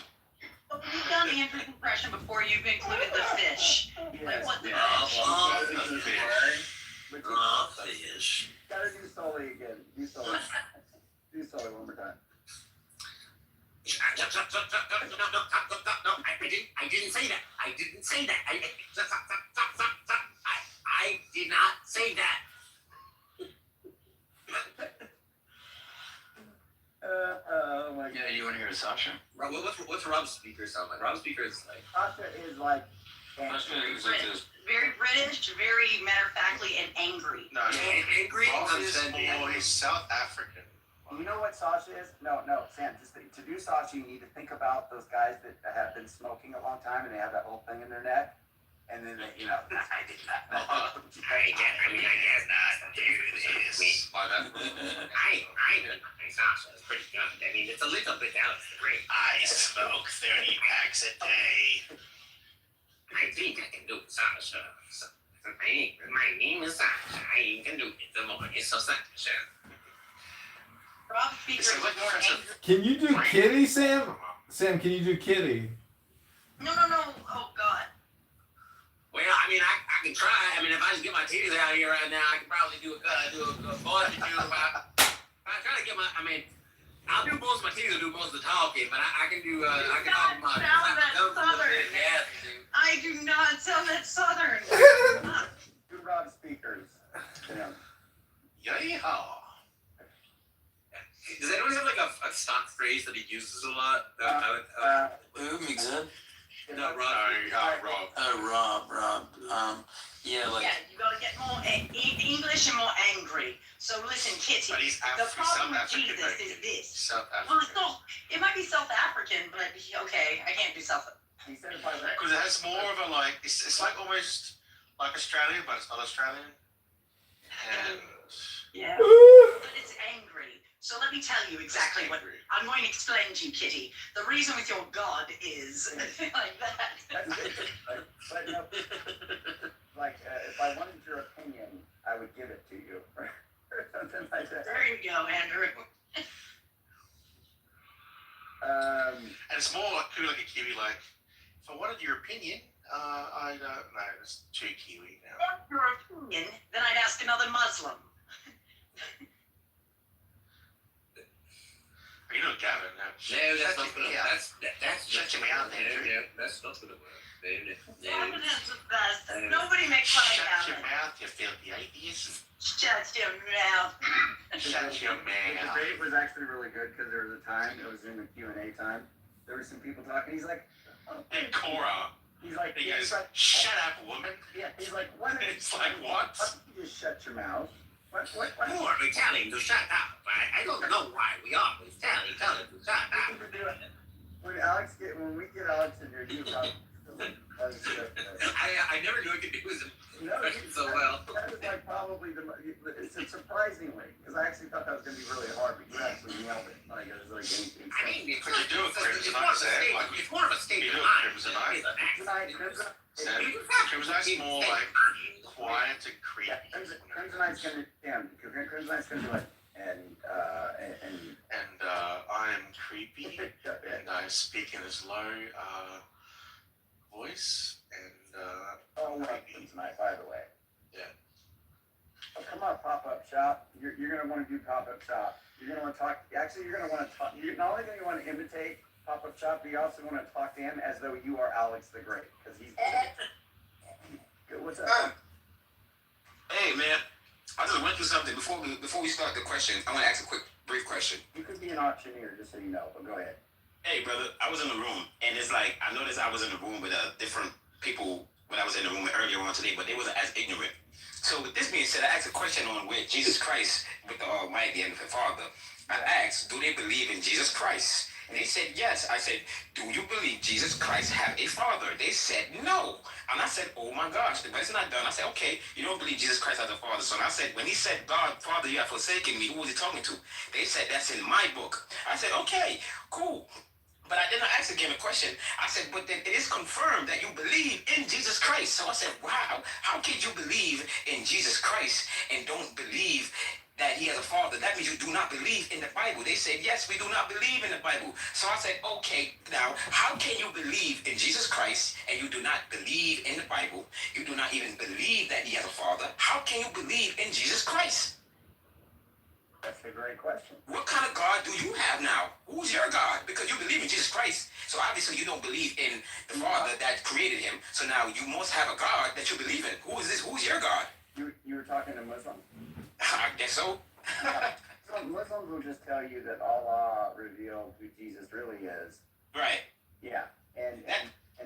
Well, you've done Andrew's impression before. You've included the fish. Like, what the fish? Oh, fish. Gotta do Sully again. Do Sully. Do Sully one more time. No, I didn't say that. I didn't say that. I did not say that. Oh my God. Yeah, you want to hear Sasha? What's Rob's speaker sound like? Rob's speaker is like. Sasha is like. Very British, very matter-of-factly, and angry. No, angry. He's South African. You know what Sasha is? No, Sam. Just to do Sasha, you need to think about those guys that have been smoking a long time and they have that whole thing in their neck, and then they, I did not. I guess not do this. I know my Sasha is pretty good. I mean, it's a little bit out of the great. I smoke 30 packs a day. I think I can do Sasha. My name is Sasha. I can do it. The morning is so Sasha. Rob speaker is more angry. Can you do Kitty, Sam? Sam, can you do Kitty? No. Oh, God. Well, I mean, I can try. I mean, if I just get my titties out here right now, I can probably do a voice or two. I try to get my. I mean, I'll do most of my titties will do most of the talking, but I can do. I can talk my. Southern. Yeah. I do not sound that Southern. Do Rob speakers. Yeehaw. Does anyone have like a stock phrase that he uses a lot? Who, Mixed? No, Rob. Rob. Yeah, like. Yeah, you gotta get more English and more angry. So listen, Kitty, But he's the problem with South African, Jesus right? is this. South Well, it's African. not, it might be South African, but okay, I can't do South. He said it by that. Because it has more of a like, it's like almost like Australian, but it's not Australian. And Yeah, but it's angry. So let me tell you exactly what I'm going to explain to you, Kitty. The reason with your God is like that. But no, like if I wanted your opinion, I would give it to you. Or something like that. There you go, Andrew. and it's more like could be like a Kiwi, like if I wanted your opinion, I'd no, it's too Kiwi now. Want your opinion? Then I'd ask another Muslim. You know, Gavin. No, that's not good. That's shut your mouth, Andrew. No, that's not good. Gavin is the best. Nobody makes fun of Shut your Gavin. mouth, you filthy atheist. Shut your mouth. Shut your The mouth. debate was actually really good because there was a time, it was in the Q&A time, there were some people talking, he's like, And Cora. he's like, He goes, he's like, shut up, woman. yeah, he's like, what? It's like, what? Why don't you just shut your mouth? What? Who are we telling to shut up? I don't know why we always tell each other to shut up. When we get Alex in here, you probably. I never knew I could do his No, impression so well. That was like probably it's surprisingly, because I actually thought that was going to be really hard, but you actually nailed it. Like, it was like anything. I mean, Could you do a Crimson more Eye, of a Sam? state. Like, It's more of a state you of do a mind. Crimson Eye? Sam, Crimson Eye's more like quiet and creepy. Yeah, Crimson Eye's going to, Crimson Eye's going to be like, and I am creepy, and I speak in this low voice, and oh, right, Crimson Eye, by the way. yeah. Oh, come on, pop-up shop. You're gonna want to do pop-up shop. You're gonna want to talk. Actually, you're gonna want to talk. Not only do you want to imitate pop-up shop, but you also want to talk to him as though you are Alex the Great, because he's. What's up? Hey man, I just went through something before we start the question. I want to ask a brief question. You could be an auctioneer, just so you know. But go ahead. Hey brother, I was in the room, and it's like I noticed I was in the room with different people when I was in the room earlier on today, but they wasn't as ignorant. So with this being said, I asked a question on with Jesus Christ, with the Almighty and the Father. I asked, do they believe in Jesus Christ? And they said yes. I said, do you believe Jesus Christ have a father? They said no. And I said, oh my gosh, the question not done. I said, okay, you don't believe Jesus Christ has a father. So I said, when he said, God, Father, you have forsaken me, who was he talking to? They said, that's in my book. I said, okay, cool. But I didn't ask again a question. I said, but then it is confirmed that you believe in Jesus Christ. So I said, wow, how can you believe in Jesus Christ and don't believe that he has a father? That means you do not believe in the Bible. They said, yes, we do not believe in the Bible. So I said, okay, now, how can you believe in Jesus Christ and you do not believe in the Bible? You do not even believe that he has a father. How can you believe in Jesus Christ? That's a great question. What kind of God do you have now? Who's your God? Because you believe in Jesus Christ. So obviously you don't believe in the Father that created him. So now you must have a God that you believe in. Who is this? Who's your God? You were talking to Muslims. I guess so. Yeah. So Muslims will just tell you that Allah revealed who Jesus really is. Right. Yeah. And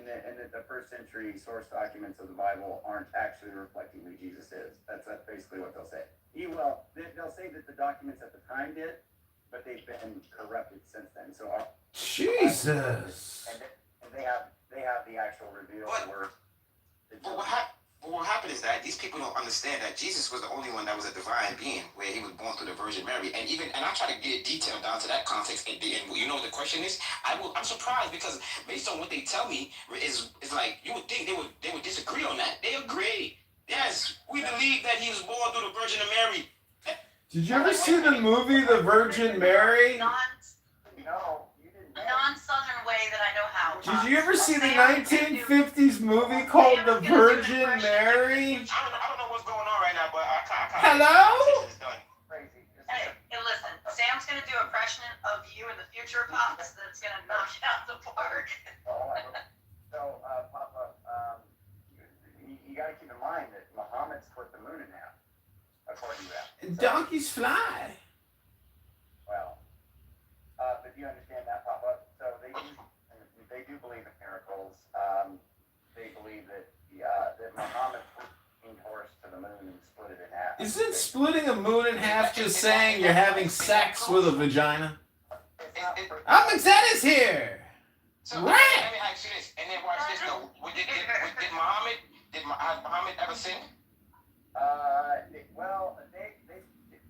that the first century source documents of the Bible aren't actually reflecting who Jesus is. That's basically what they'll say. They'll say that the documents at the time did, but they've been corrupted since then. So Jesus. And they have the actual revealed word. But what happened is that these people don't understand that Jesus was the only one that was a divine being, where he was born through the Virgin Mary. And I try to get it detailed down to that context. And you know what the question is? I'm surprised because based on what they tell me, is like you would think they would disagree on that. They agree. Yes, we believe that he was born through the Virgin Mary. Did you ever see the movie The Virgin Mary? No. A non-southern way that I know how. Did you ever see the 1950s movie called The Virgin Mary? I don't know what's going on right now, but I can't. Hello? Hey, listen, Sam's gonna do an impression of you in the future, Pops, that's gonna knock it out the park. So, Papa, you got to keep in mind that Muhammad split the moon in half, according to that. And donkeys fly. Well, but do you understand that, Papa? So they do believe in miracles. They believe that Muhammad put horse to the moon and split it in half. Isn't splitting a moon in half just saying you're having sex with a vagina? Is here. So let me ask you this, and then watch this though. Did Muhammad ever sin? Well,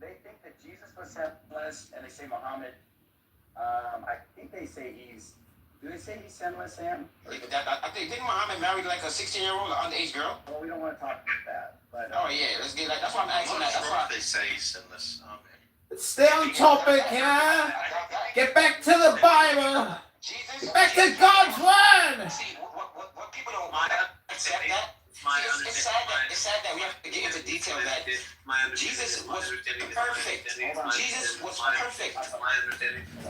they think that Jesus was sinless, and they say Muhammad. I think they say he's. Do they say he's sinless, Sam? I think didn't Muhammad marry like a 16-year-old or underage girl? Well, we don't want to talk about that. But oh yeah, let's get that's why I'm asking that. That's why they say he's sinless. Let's stay on topic, huh? Get back to the Bible. Get back to God's word. See, what people don't accept that. It's sad that we have to get into detail that Jesus was perfect. Jesus was perfect. It's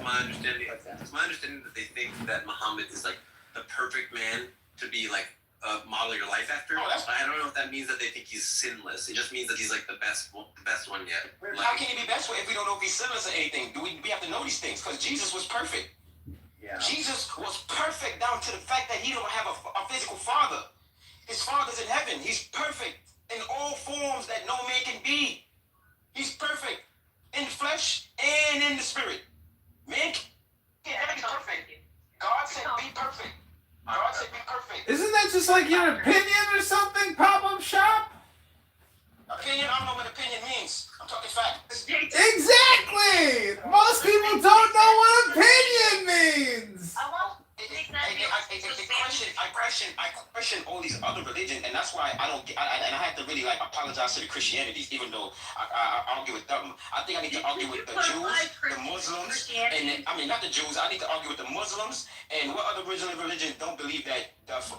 my understanding that they think that Muhammad is like the perfect man to be like model your life after. I don't know if that means that they think he's sinless. It just means that he's like the best one yet. How can he be best if we don't know if he's sinless or anything? We have to know these things because Jesus was perfect. Yeah. Jesus was perfect down to the fact that he don't have a physical father. His father's in heaven. He's perfect in all forms that no man can be. He's perfect in flesh and in the spirit. Man can't be perfect. God said be perfect. God said be perfect. Isn't that just like your opinion or something? Pop-up shop? Opinion? I don't know what opinion means. I'm talking facts. Exactly! Most people don't know what opinion means! I question all these other religions, and that's why I don't get, and I have to really like apologize to the Christianities, even though I argue with them. I think I need to argue with the Jews, the Muslims, and not the Jews. I need to argue with the Muslims and what other religions don't believe that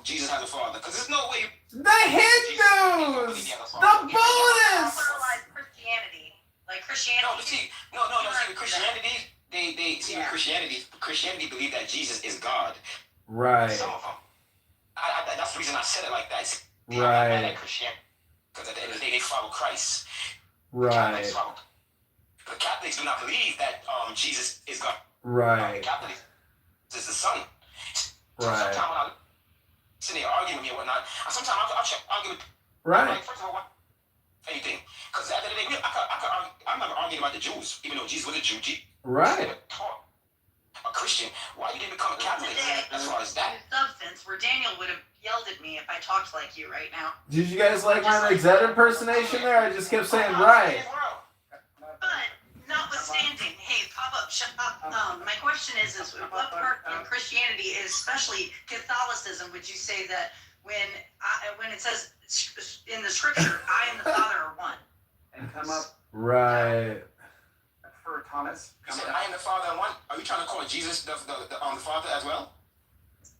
Jesus has a father, because there's no way. The Hindus, the Buddhists. Christianity. No, but see, no. See, with Christianity, Christianity believe that Jesus is God. Right. Some of them. That's the reason I said it like that. I'm not mad at Christianity because at the end of the day, they follow Christ. Right. The Catholics do not believe that Jesus is God. Right. The Catholics is the Son. So Right. sometimes when I sit there arguing with me and whatnot, sometimes I'll argue with. Right. Like, first of all, anything. Because at the end of the day, I'm not arguing about the Jews, even though Jesus was a Jew. Right. A Christian. Why you didn't become a Catholic? As far as that. Substance where Daniel would have yelled at me if I talked like you right now. Did you guys like my Exeter impersonation there? I just kept saying right. But notwithstanding, hey, pop up, shut up. My question is what part in Christianity, especially Catholicism, would you say that when it says in the scripture, I and the Father are one? And come up Right. for Thomas. You said I am the Father and one. Are you trying to call Jesus the Father as well?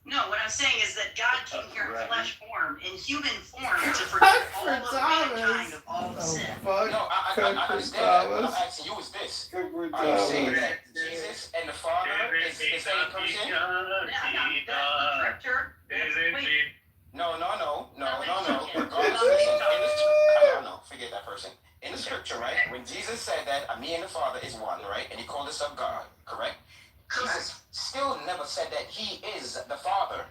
No, what I'm saying is that God came here in flesh form, in human form, to forgive all of mankind of all sin. No, I understand that. What I'm asking you is this. Are you saying that Jesus and the Father is the same person? No. No, forget that person. In the scripture, right? When Jesus said that me and the Father is one, right? And he called us up God, correct? Jesus still never said that he is the Father.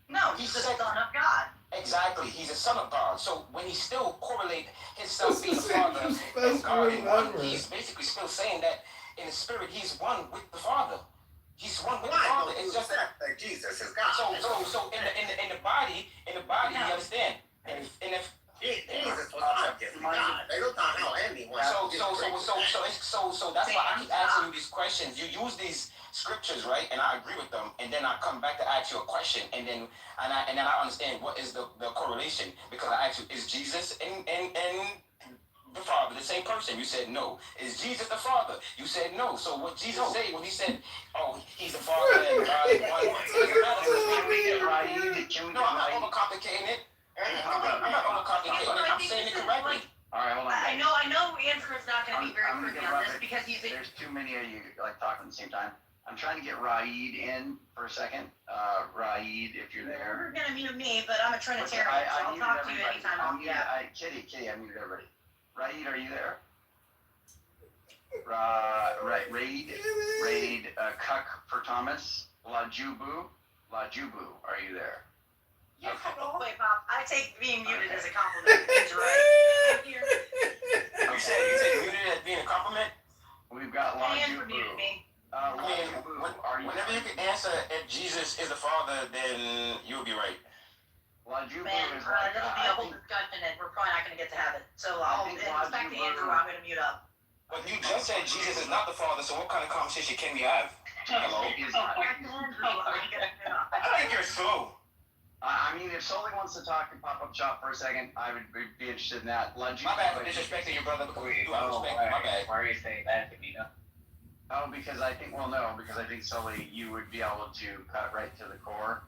No, he's the Son of God. Exactly, he's the Son of God. So when he still correlate himself being the Father and God in one, he's basically still saying that in the spirit he's one with the Father. He's one with the Father. It's just that Jesus is God. So in the body, you understand? And if Jesus was object God. They don't talk about anyone. So that's why I keep asking you these questions. You use these scriptures, right? And I agree with them, and then I come back to ask you a question, and then I understand what is the correlation, because I asked you, is Jesus and the Father the same person? You said no. Is Jesus the Father? You said no. So what Jesus said when he said, oh, he's the Father and God is one? No, I'm not overcomplicating it. I'm not overcomplicating it. I'm saying it correctly. All right, hold on. I know Andrew's not going to be very privy on this because he's a... There's too many of you like talking at the same time. I'm trying to get Raed in for a second. Raed, if you're there. You're going to mute me, but I'm a Trinitarian, so I'll talk to you anytime I'll get. Kitty, I muted everybody. Raed, are you there? Raid, Cuck for Thomas. Lajubu, are you there? Yeah, wait, Bob. I take being muted as a compliment. He's right. You said muted as being a compliment? We've got Andrew muted me. Whenever you can answer if Jesus is the Father, then you'll be right. Man, that'll be a whole discussion, and we're probably not going to get to have it. So back to Andrew. I'm going to mute up. But you just said Jesus is not the Father, so what kind of conversation can we have? Hello? I think you're slow. I mean, if Sully wants to talk and pop up shop for a second, I would be interested in that. My bad for disrespecting your brother, because you do have respect. My bad. Why are you saying that to me, no? Oh, because I think Sully, you would be able to cut right to the core,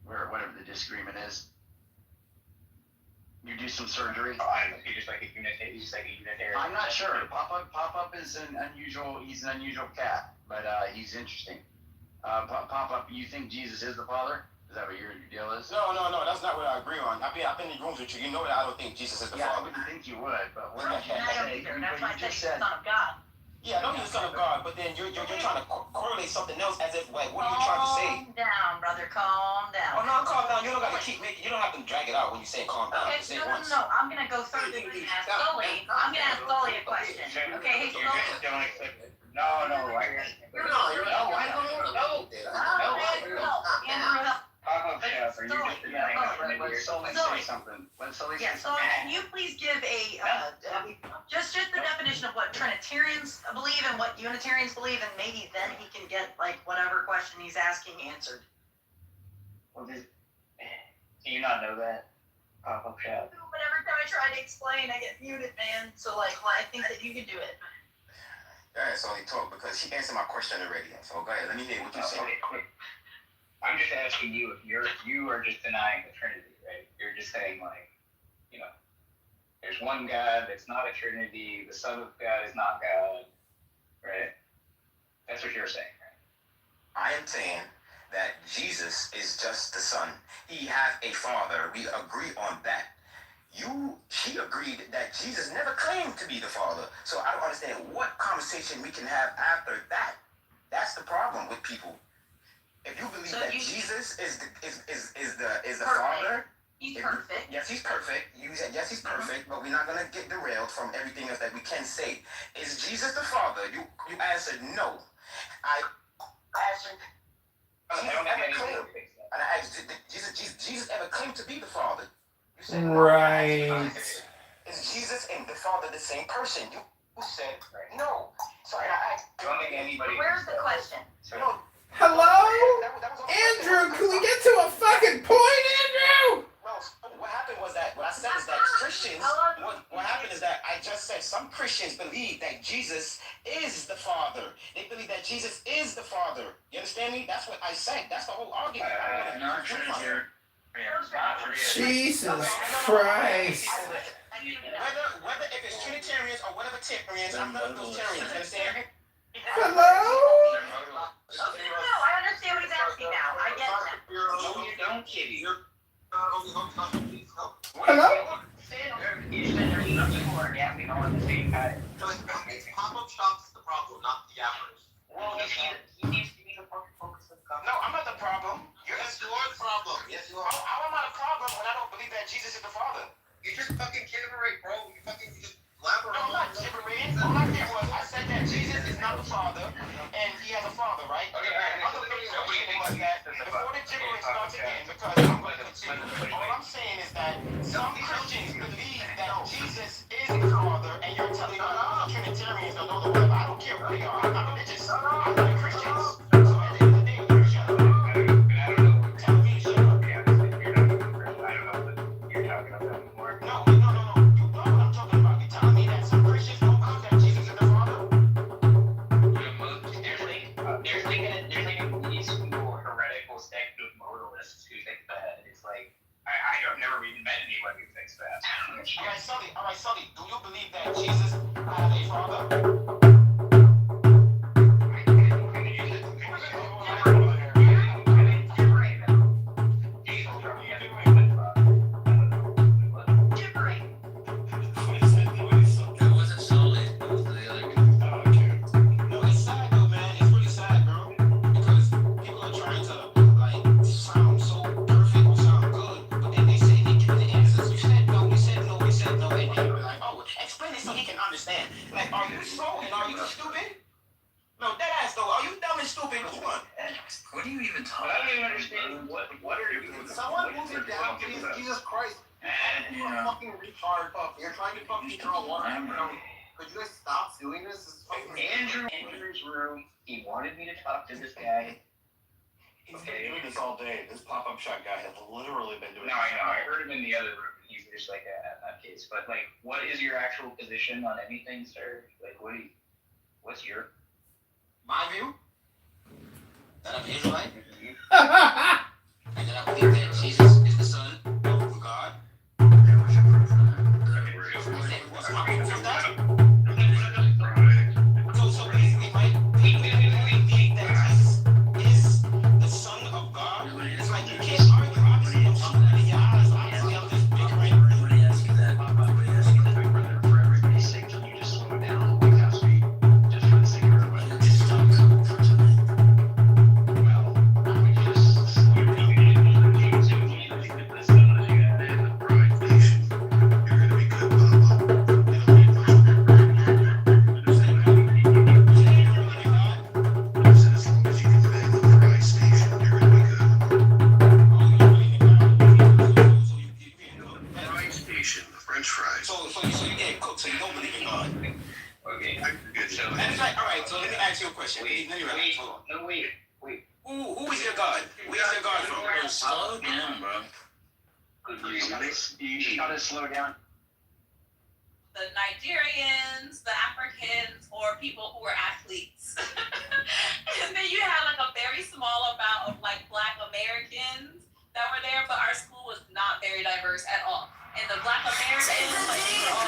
where whatever the disagreement is. You do some surgery. Oh, I don't know. He's just like a Unitarian. I'm not sure. Pop up is he's an unusual cat, but he's interesting. Pop up, you think Jesus is the Father? Is that what your deal is? No, that's not what I agree on. I've been in rooms with you. You know that I don't think Jesus is the Father. I wouldn't think you would, but what did you say? That's why I said he's the Son of God. Yeah, I know he's the Son of God, but then you're trying to correlate something else as if, like, what are you trying to say? Calm down, brother. Calm down. Oh, no, calm down. You don't got to you don't have to drag it out when you say calm down. Okay, no. I'm going to go through and ask Sully. I'm going to ask Sully a question. Okay, hey, Sully. No. Pop-up shop, are you just denying let Sully say something. Yeah, Sully, can you please give just the definition of what Trinitarians believe and what Unitarians believe, and maybe then he can get, like, whatever question he's asking answered. Well, do you not know that? Pop-up shop. But every time I try to explain, I get muted, man. So, like, I think that you can do it. Yeah, so he talked because he answered my question already. So go ahead, let me hear what you say. I'm just asking you if you are just denying the Trinity, right? You're just saying, like, There's one God that's not a Trinity. The Son of God is not God. Right? That's what you're saying, right? I am saying that Jesus is just the Son. He has a Father. We agree on that. She agreed that Jesus never claimed to be the Father. So I don't understand what conversation we can have after that. That's the problem with people. If you believe that Jesus is the Father, He's perfect. Yes, he's perfect. You said yes, he's perfect, but we're not gonna get derailed from everything else that we can say. Is Jesus the Father? You answered no. I answered. And I asked, did Jesus ever claim to be the Father? You said no. Right. Is Jesus and the Father the same person? You said no. So I asked. Where's the question? Hello? Andrew, can we get to a fucking point, Andrew? No, what happened was that, what I said is that Christians, what happened is that I just said some Christians believe that Jesus is the Father. They believe that Jesus is the Father. You understand me? That's what I said. That's the whole argument. Not Trinitarian. Jesus Christ. Whether if it's Trinitarians or whatever Tarians, I'm none of those Tarians, understand? Hello? No, I understand what he's asking now. I get that. No, you don't, Kitty. Hello? You said there's nothing more yapping on the same time. Pop-up shops is the problem, not the yappers. Well, he needs to be the focus of the conversation. No, I'm not the problem. Yes, you are the problem. Yes, you are. How am I the problem when I don't believe that Jesus is the Father? You're just fucking gibbering, bro. You just blabber. No, I'm not gibbering. All I did was I said that Jesus is not the Father, and he has a Father, right? Okay, Other things was that before the gibbering starts again, because I'm going to continue. All I'm saying is that some Christians believe that Jesus is the Father, and you're telling me Trinitarians don't know the word. I don't care who they are. I'm not religious. I'm not Christians. So at the end of the day, you shut up. Tell me to shut up. I don't know what you're talking about anymore. No. You know what I'm talking about. You're telling me that some Christians don't believe that Jesus is the Father? There's like a really school heretical sect of modalists who think that. It's like, I have never even met anybody who thinks that. All right, Sully, do you believe that Jesus has a Father? It wasn't solid. It was the other guy. No, it's sad though, man. It's really sad, bro. Because people are trying to, like, sound so perfect or sound good, but then they give you the answers. You said no, we said no, we said no, and then you're like, oh, explain it so he can understand. Like, are you slow and are you stupid? No, dead ass though. Are you dumb and stupid? Which one? What are you even talking I don't even understand what are you doing? Someone move it down, please. Jesus Christ. You're a fucking retard, fuck. You're trying to fucking draw one. Could you guys stop doing this? This is fucking Andrew's room. He wanted me to talk to this guy. He's been doing this all day. This pop-up shop guy has literally been doing No, I know. I heard him in the other room. He's just like that case. But like, what is your actual position on anything, sir? Like, what's your? My view? that I'm Israelite, and that I believe that Jesus is the Son of God. What's my proof of that? So basically, right, people believe that Jesus is the Son of God. It's like you can't argue. Obviously, I'm shooting in your eyes. Obviously, I'm just bickering. Let me ask you that. For everybody's sake, can you just slow down? Like, has to be just for the sake of everybody. Just stop coming for tonight. Well, we just slow down. You're gonna be good, Papa. It'll be much I said, as long as you can bang the fry station, you're gonna be good. Fry station, the French fries. So you can't cook, so you don't believe in God. Okay. Good job. And it's like, all right, so let me ask you a question. Wait. Who is your God? Where's your God from? Slow down, bro. You gotta slow down. The Nigerians, the Africans, or people who are athletes. And then you had like a very small amount of like Black Americans that were there, but our school was not very diverse at all. And the Black Americans, like, they were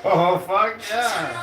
Oh, fuck yeah.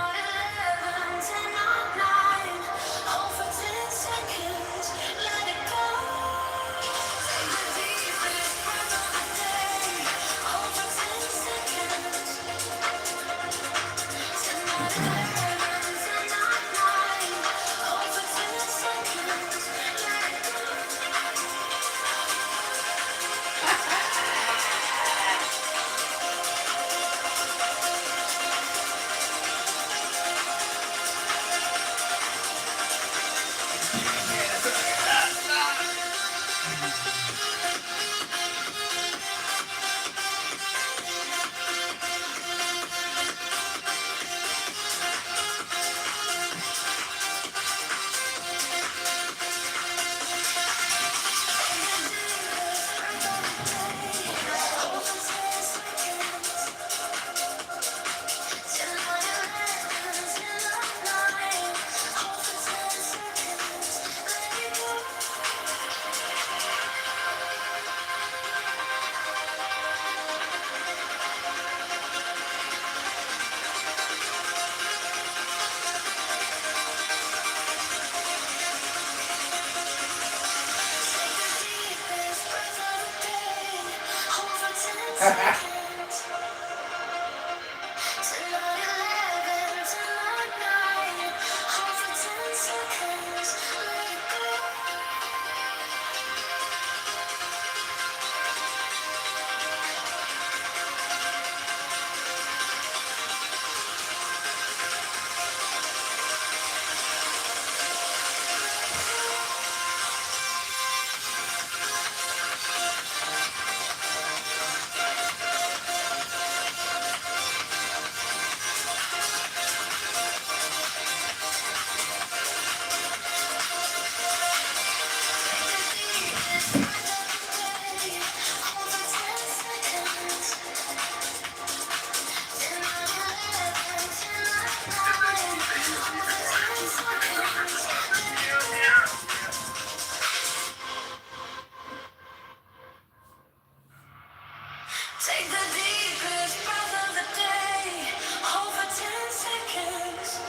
Take the deepest breath of the day. Hold for 10 seconds.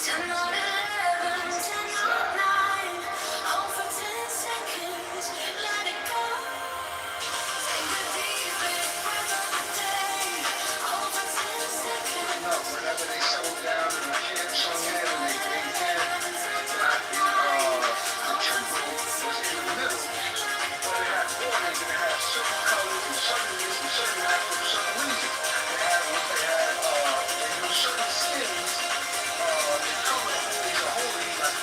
Turn on 11, turn on 9. Hold for 10 seconds. Let it go. Take the deepest breath of the day. Hold for 10 seconds. No, whenever they settle down and the kids hung in and they did, the temple was in the middle. But it had borders and it had certain colors and certain this and certain that for a certain reason. They used certain skins to cover the holies of holies. Like,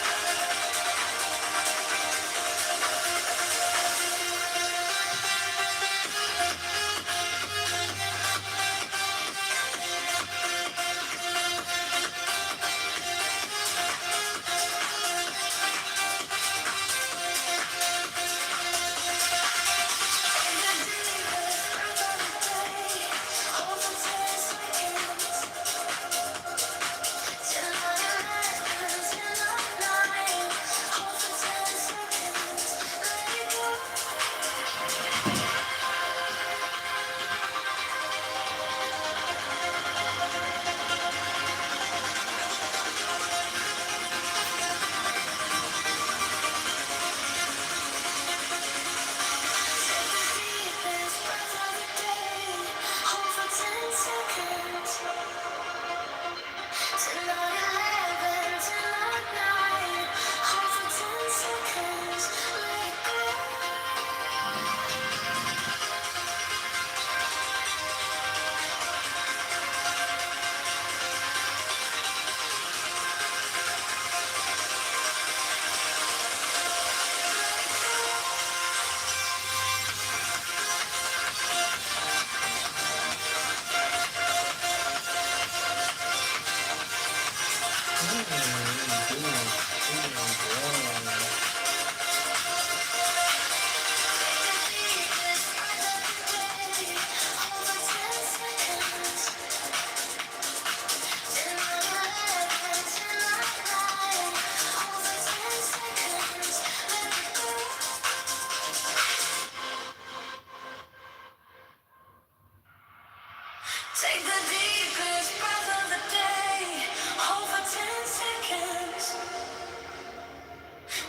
Take the deepest breath of the day. Hold for 10 seconds.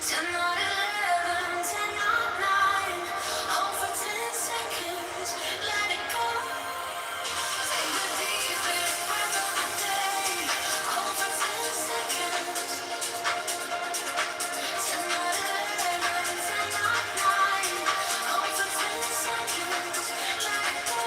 10 not 11, 10 not 9. Hold for 10 seconds. Let it go. Take the deepest breath of the day. Hold for 10 seconds. 10 not 11, 10 not 9. Hold for 10 seconds. Let it go.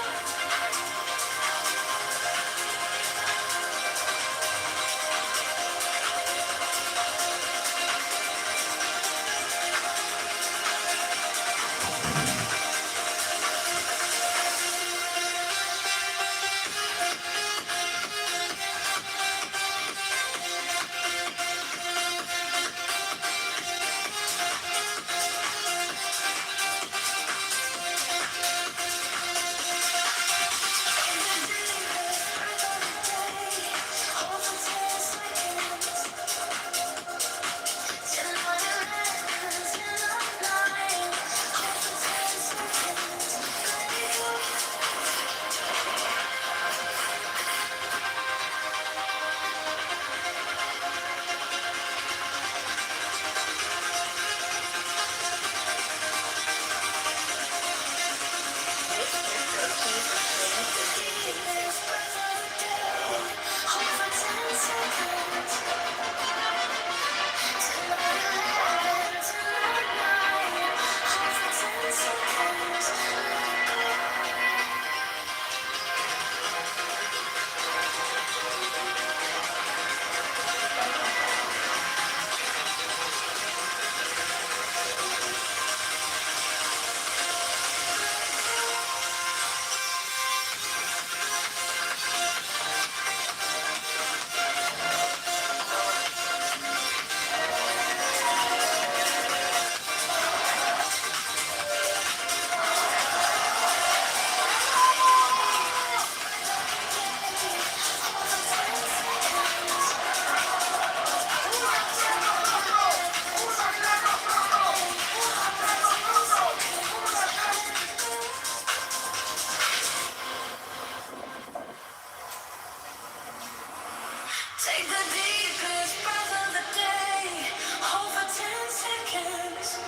Take the deepest breath of the day. Hold for 10 seconds.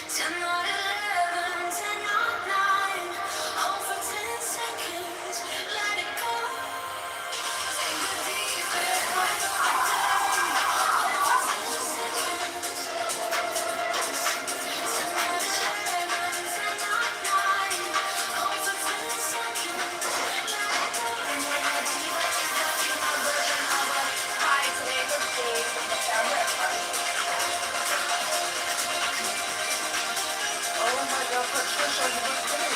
10 not 11, 10 not 9. Hold for 10 seconds. Let it go. Take the deepest breath of the day. Hold for 10 seconds. 10 not 11, 10 not 9. Hold for 10 seconds. Let it go. Oh my God, Patricia, you look great.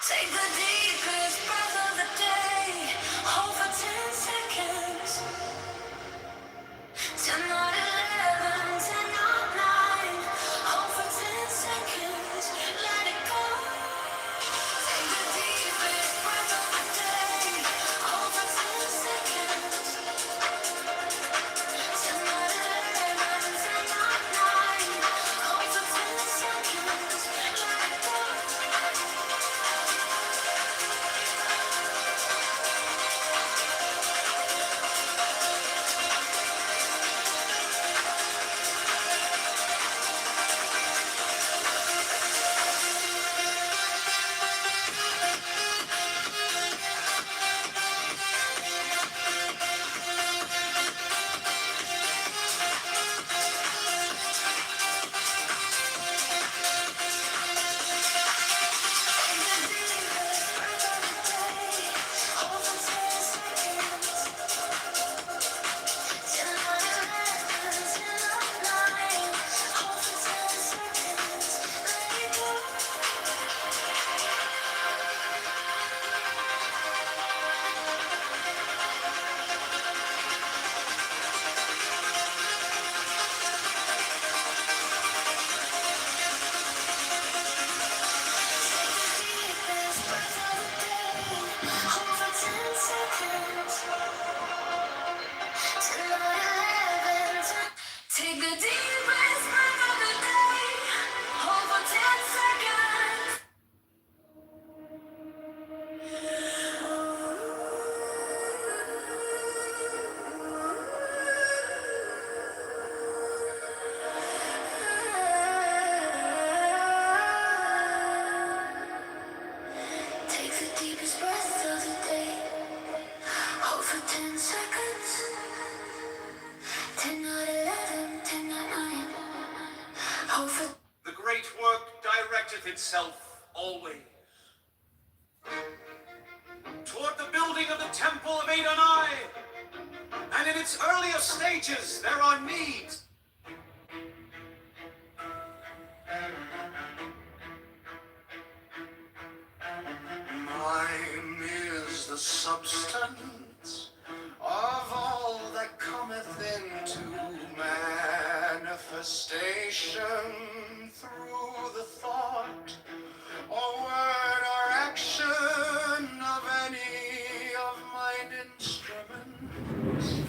Take the deepest breath of the day. Hold for 10 seconds. 10 not 11, 10 not 9. Hold for 10 seconds. Let it go. Take the deepest breath of the day. Hold for 10 seconds. 10 not 11, 10 not 9. Hold for 10 seconds. Let it go. Take the deepest breath of the day. Hold for 10 seconds. Take the deepest breath of the day. Hold for 10 seconds. 10 not 11, 10 not 9. Hold for The great work directeth itself always toward the building of the temple of Adonai, and in its earlier stages there are needs. Mine is the substance of all that cometh into manifestation through the thought or word or action of any of mine instruments.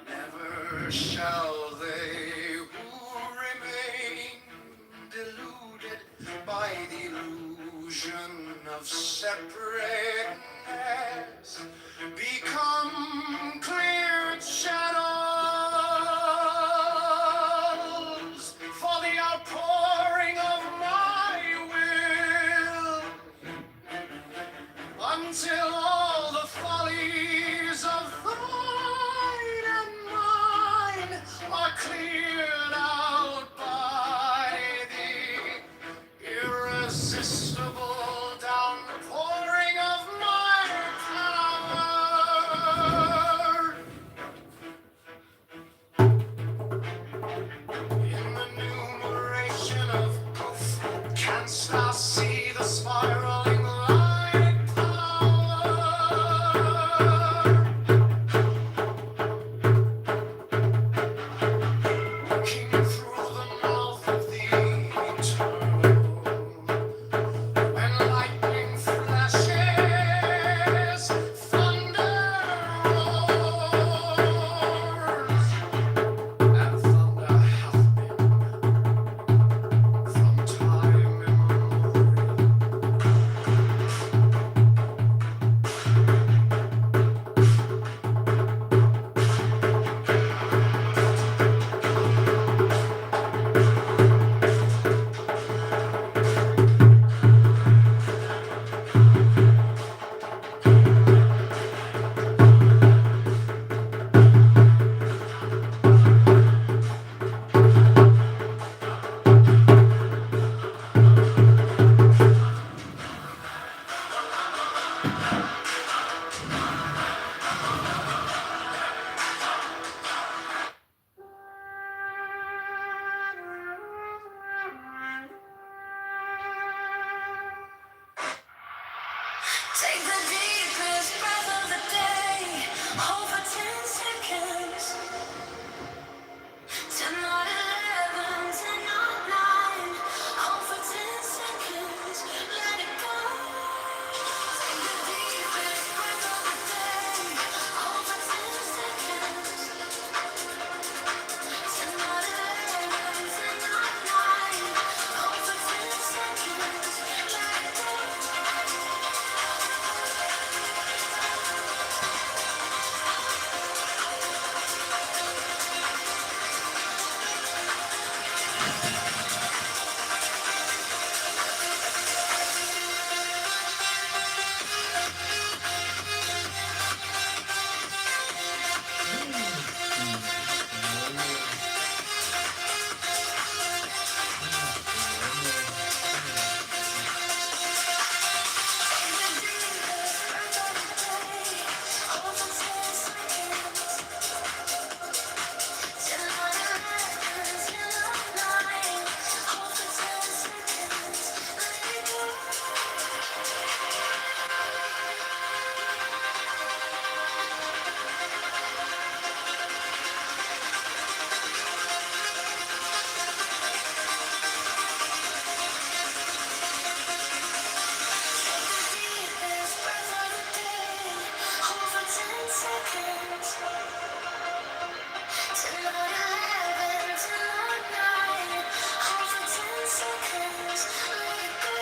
Never shall they who remain deluded by the illusion of separateness become cleared shadows for the outpouring of my will, until all the follies of thine and mine seconds. Till not 11, till not 9. Hold for 10 seconds. Let it go.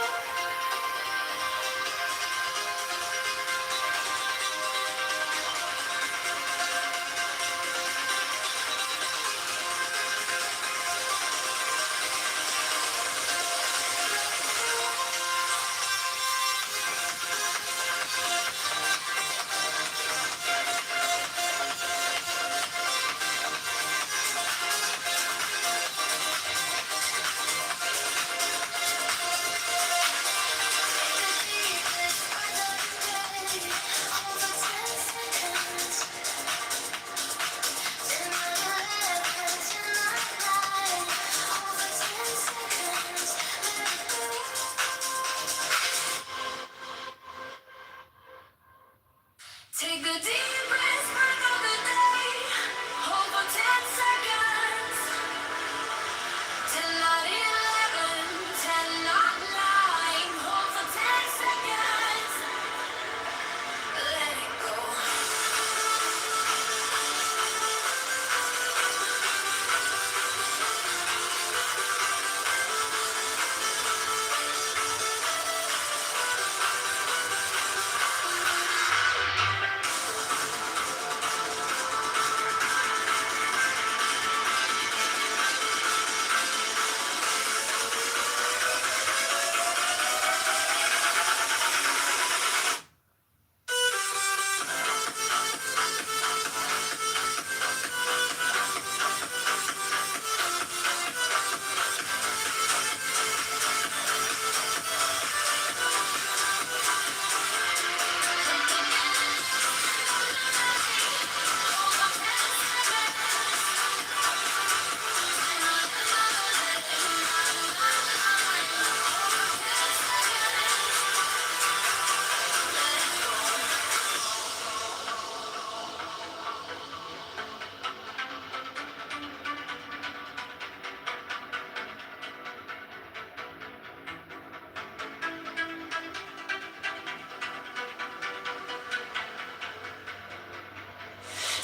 Take the deep breath, breath of the day. Hold for 10 seconds. Till not 11, till not 9. Hold for 10 seconds. Let it go.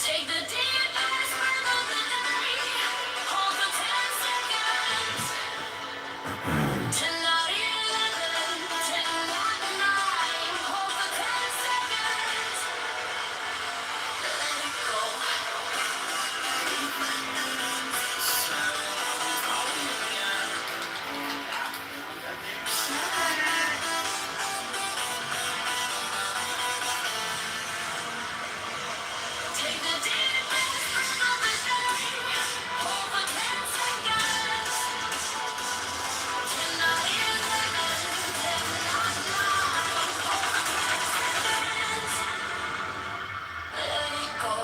Take the deepest breath of the day. Hold for 10 seconds. Till not 11, till not 9. Hold for 10 seconds. Let it go. Take the deepest breath of the day. Hold for 10 seconds. Till not 11, till not 9. Hold for 10 seconds. Let it go.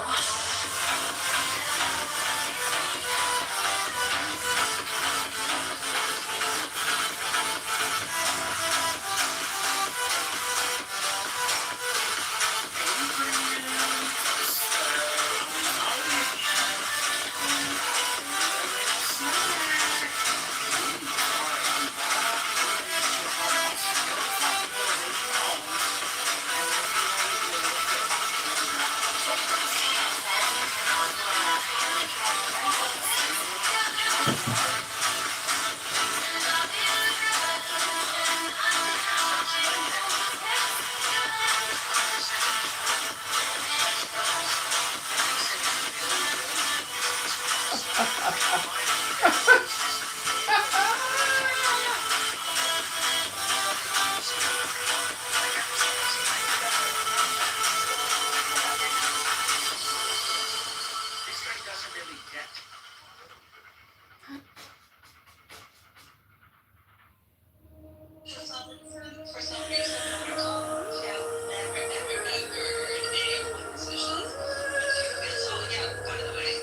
This guy doesn't really get. For some reason, never heard any of my decisions. And so, yeah, by the way.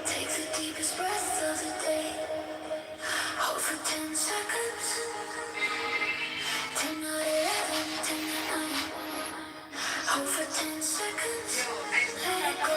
Take the deepest breath of the day. Hold for 10 seconds. Till not 11, till not 9. Hold for 10 seconds. Let it go.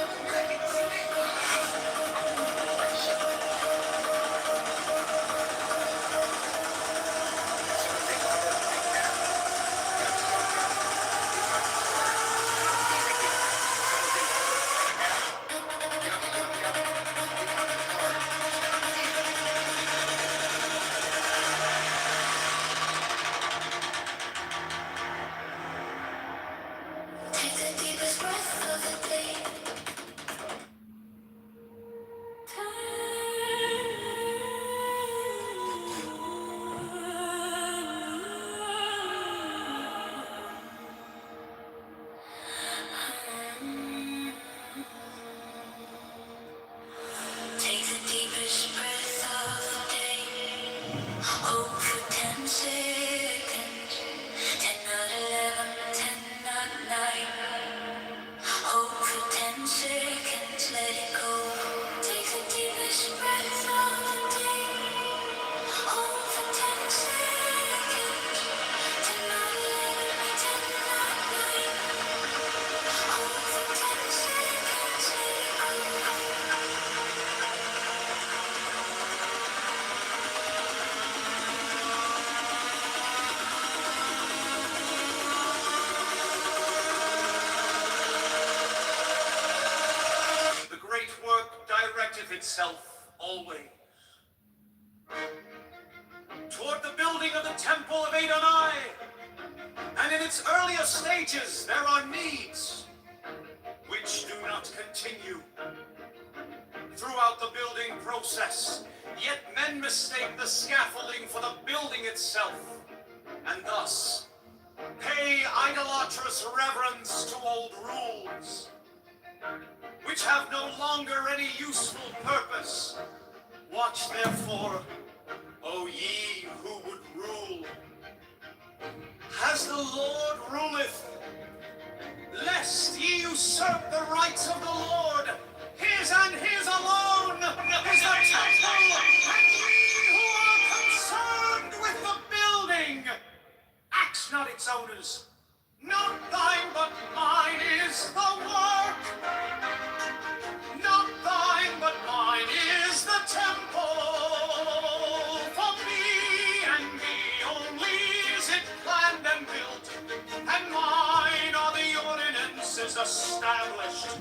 toward the building of the Temple of Adonai. And in its earlier stages, there are needs which do not continue. Throughout the building process, yet men mistake the scaffolding for the building itself, and thus pay idolatrous reverence to old rules, which have no longer any useful purpose. Watch therefore, O ye who would rule, as the Lord ruleth, lest ye usurp the rights of the Lord, his and his alone is the temple, and ye who are concerned with the building, axe not its owners. Not thine but mine is the work. Not thine but mine is the temple. For me and me only is it planned and built, and mine are the ordinances established.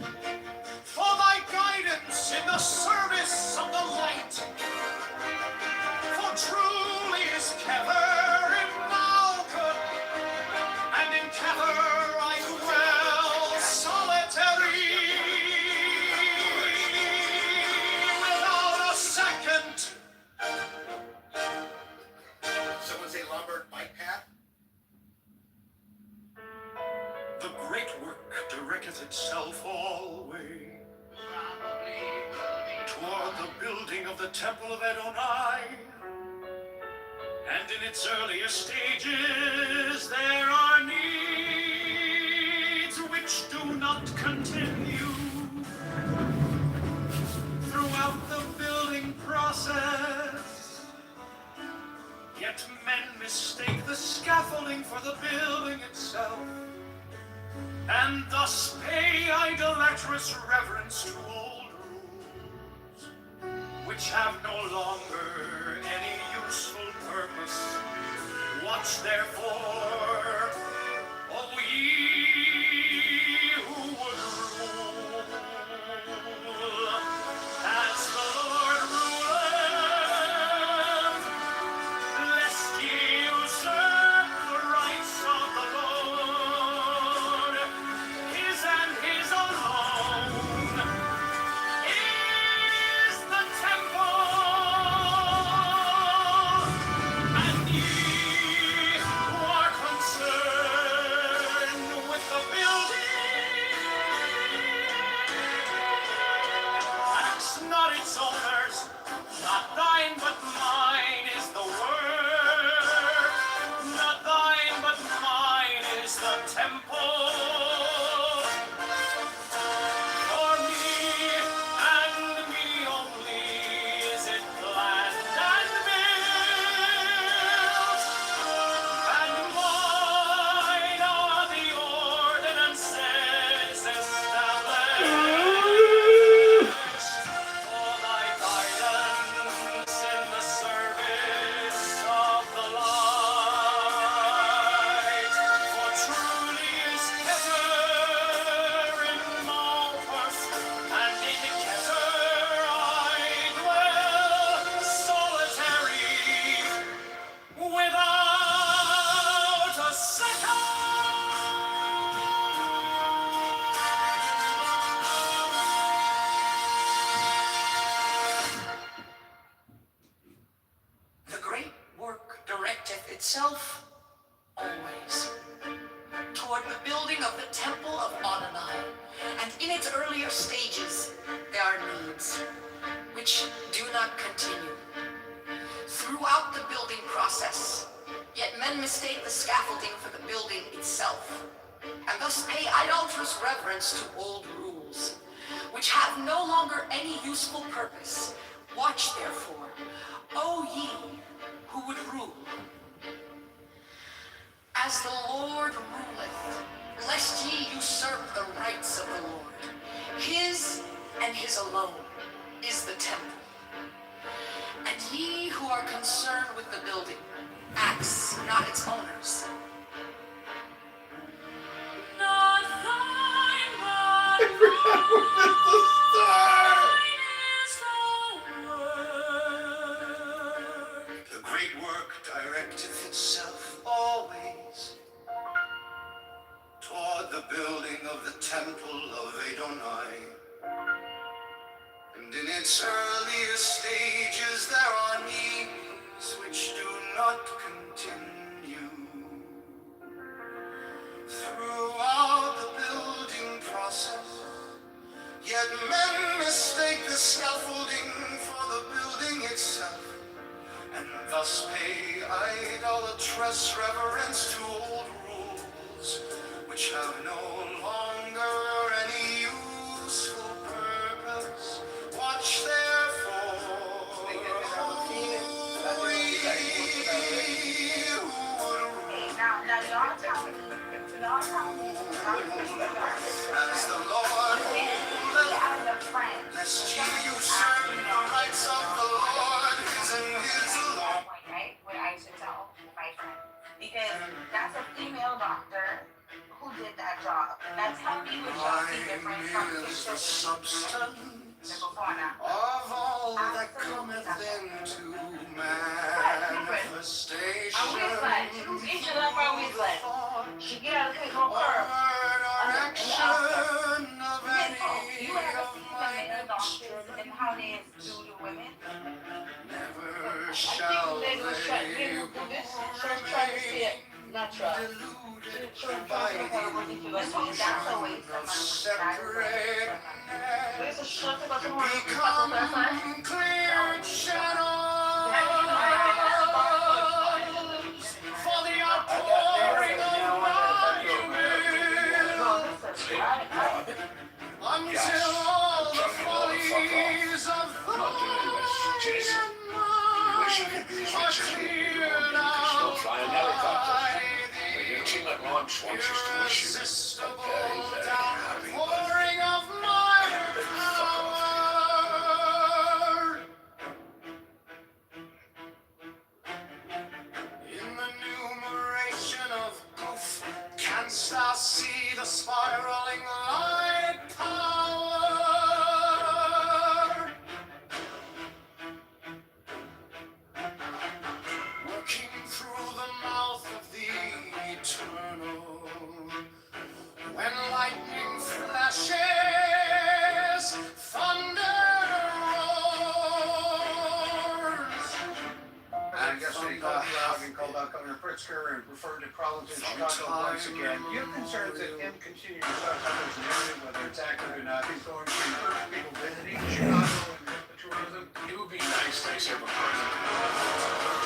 For thy guidance in the service of the light. For truly is Kever in Malkuth, and in Kever I dwell solitary, without a second. Someone say Lombard bike path? The great work directeth itself always toward the building of the Temple of Adonai. And in its earlier stages there are needs which do not continue. Throughout the building process, yet men mistake the scaffolding for the building itself, and thus pay idolatrous reverence to old rules, which have no longer any useful purpose. Watch therefore, O ye who would rule, as the Lord ruleth, lest ye usurp the rights of the Lord, his and his alone is the temple, and ye who are concerned with the building, ask not its owners. Not thine but mine is the work, not thine but mine is the temple. For me and me only is it planned and built, and mine are the ordinances established. For thy guidance in the service of the light. For truly is Keter in Malkuth, and in Keter I dwell solitary, without a second. The great work directeth itself always toward the building of the Temple of Adonai, and in its earlier stages there are needs which do not continue. Throughout the building process, yet men mistake the scaffolding for the building itself, and thus pay idolatrous reverence to old rules, which have no longer any useful purpose. Watch therefore, O ye who would rule, as the Lord ruleth, lest ye usurp the rights of the Lord. His and his alone is the temple. And ye who are concerned with the building, axe not its owners. Not thine, but mine is the work. The great work directeth itself always toward the building of the temple of Adonai. And in its earliest stages there are needs which do not continue. Throughout the building process, yet men mistake the scaffolding for the building itself, and thus pay idolatrous reverence to old rules, which have no longer any useful purpose. Watch therefore, as the Lord lest ye usurp the rights of the Lord, his and his alone. Right? What I should tell my friend. Because that's a female doctor who did that job. That's how he would just see different from Is the substance before now. of all that cometh into manifestation. She get out of the no curve. You ever see the male doctors and how they do to women? Never shall they do this. Try to see it natural. That's a waste of money. There's a shot about become clear shadows for the outpouring of my will until all the follies of thought are cleared out by the irresistible downpouring of my power. In the numeration of proof, canst thou see the spiraling light power? Working through the mouth of the eternal, when lightning flashes, thunder roars. And yesterday, called out Governor Pritzker and referred to problems in Chicago once again. You have concerns that him continuing to talk about his narrative, whether it's accurate or not, he's going to encourage people visiting Chicago and the tourism. It would be nice to have a president.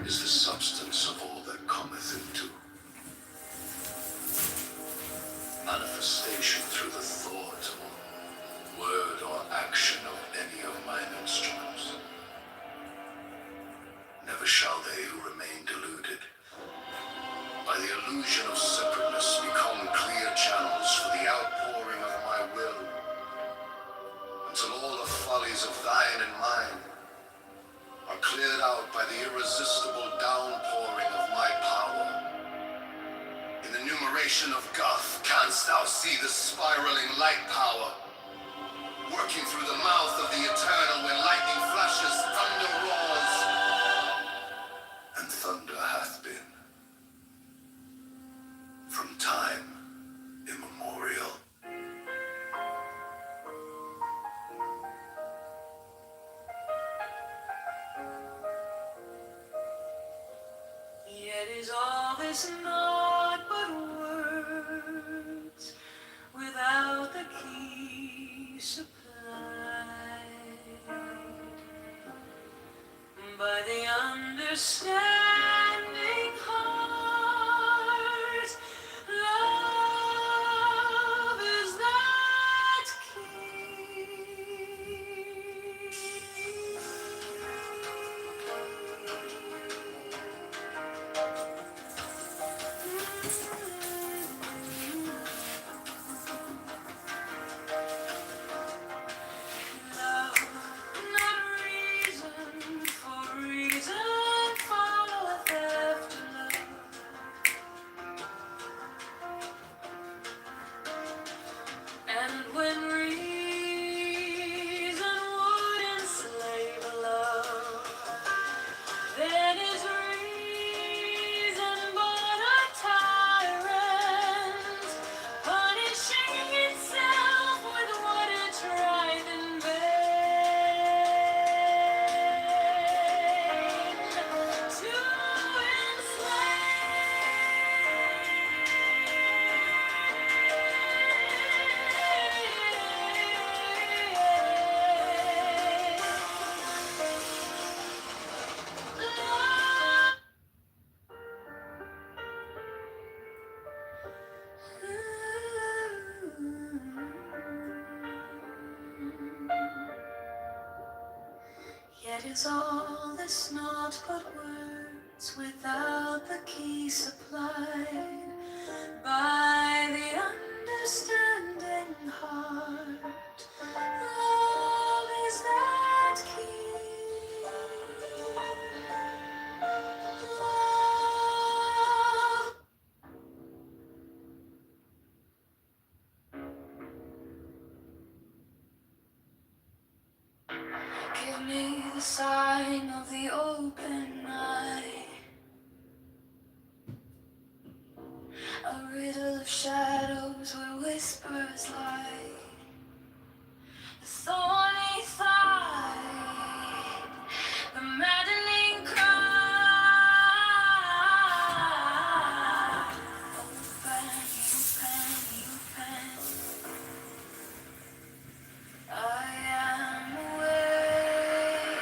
is the substance of all that cometh into manifestation through the thought, word, or action of any of mine instruments. Never shall they who remain deluded by the illusion of separateness become clear channels for the outpouring of my will, until all the follies of thine and mine are cleared out by the irresistible downpouring of my power. In the numeration of Goth, canst thou see the spiraling light power, working through the mouth of the eternal when lightning flashes, thunder roars, and thunder hath been from time immemorial. Yet is all this naught but words without the key supplied by the understanding heart. Love is that love, not reason, for reason followeth after love. And when reason would enslave love, then is reason but a tyrant, punishing itself with what it tried in vain to Yet is all this naught but words without the key supplied by the understanding heart. Love is that key. Love. Give me the sign of the open eye, a riddle of shadows where whispers lie, the thorny thigh, the maddening cry. Open, open, open. I am awake,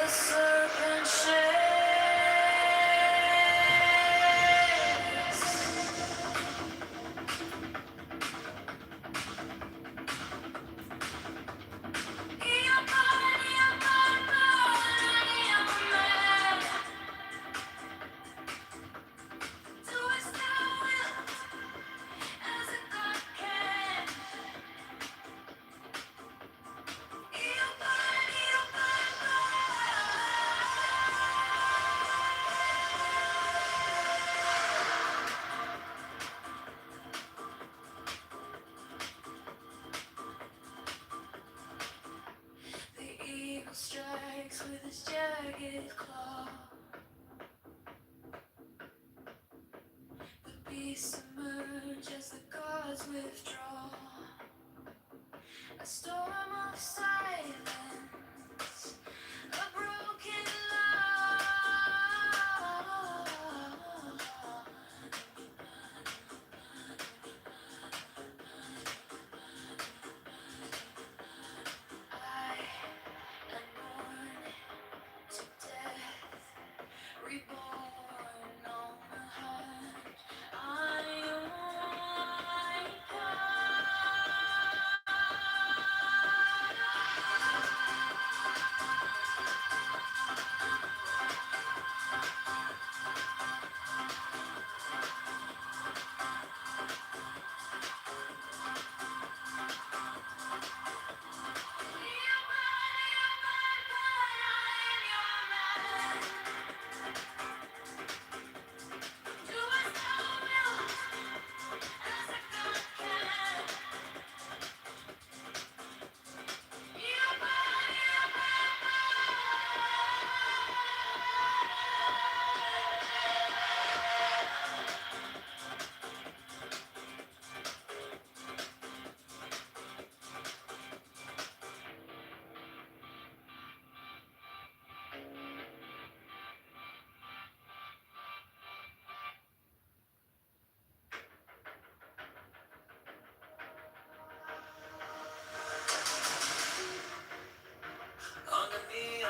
the serpent shakes. Do as thou wilt, as a God can. The eagle strikes with his jagged claw. The beasts emerge as the gods withdraw. A storm of silence, a broken love. I am born to death,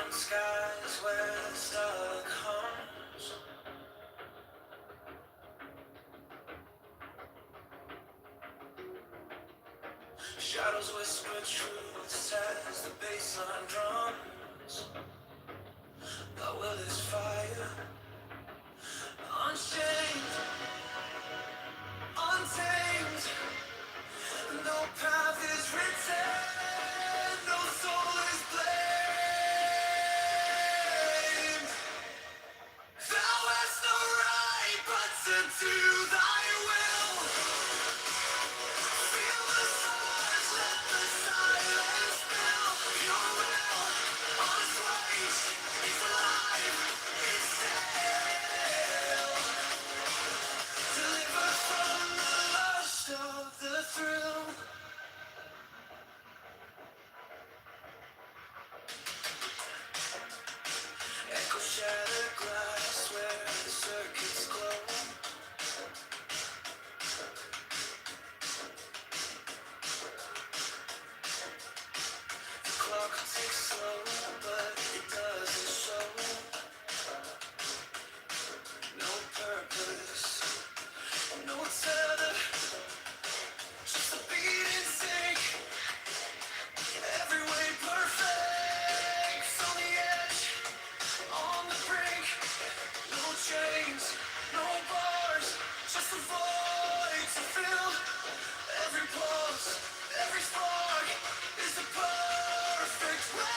Neon skies where the starlight hums. Shadows whisper truths as the bassline drums. My will is fire, unchained, untamed. No path is written, no soul is blamed. Thou hast no right but to do thy will. Feel the surge, let the silence fill your will. On its waves, it's alive, it's still. Deliver from the lust of the thrill. Echo shattered glass where the circuits glow. The clock ticks slow, but it doesn't show. No purpose, no tether, just a beating sync. Every way perfect, on the edge, on the brink. No chains, no bars, just a void to fill. Every pulse, every spark is the perfect will.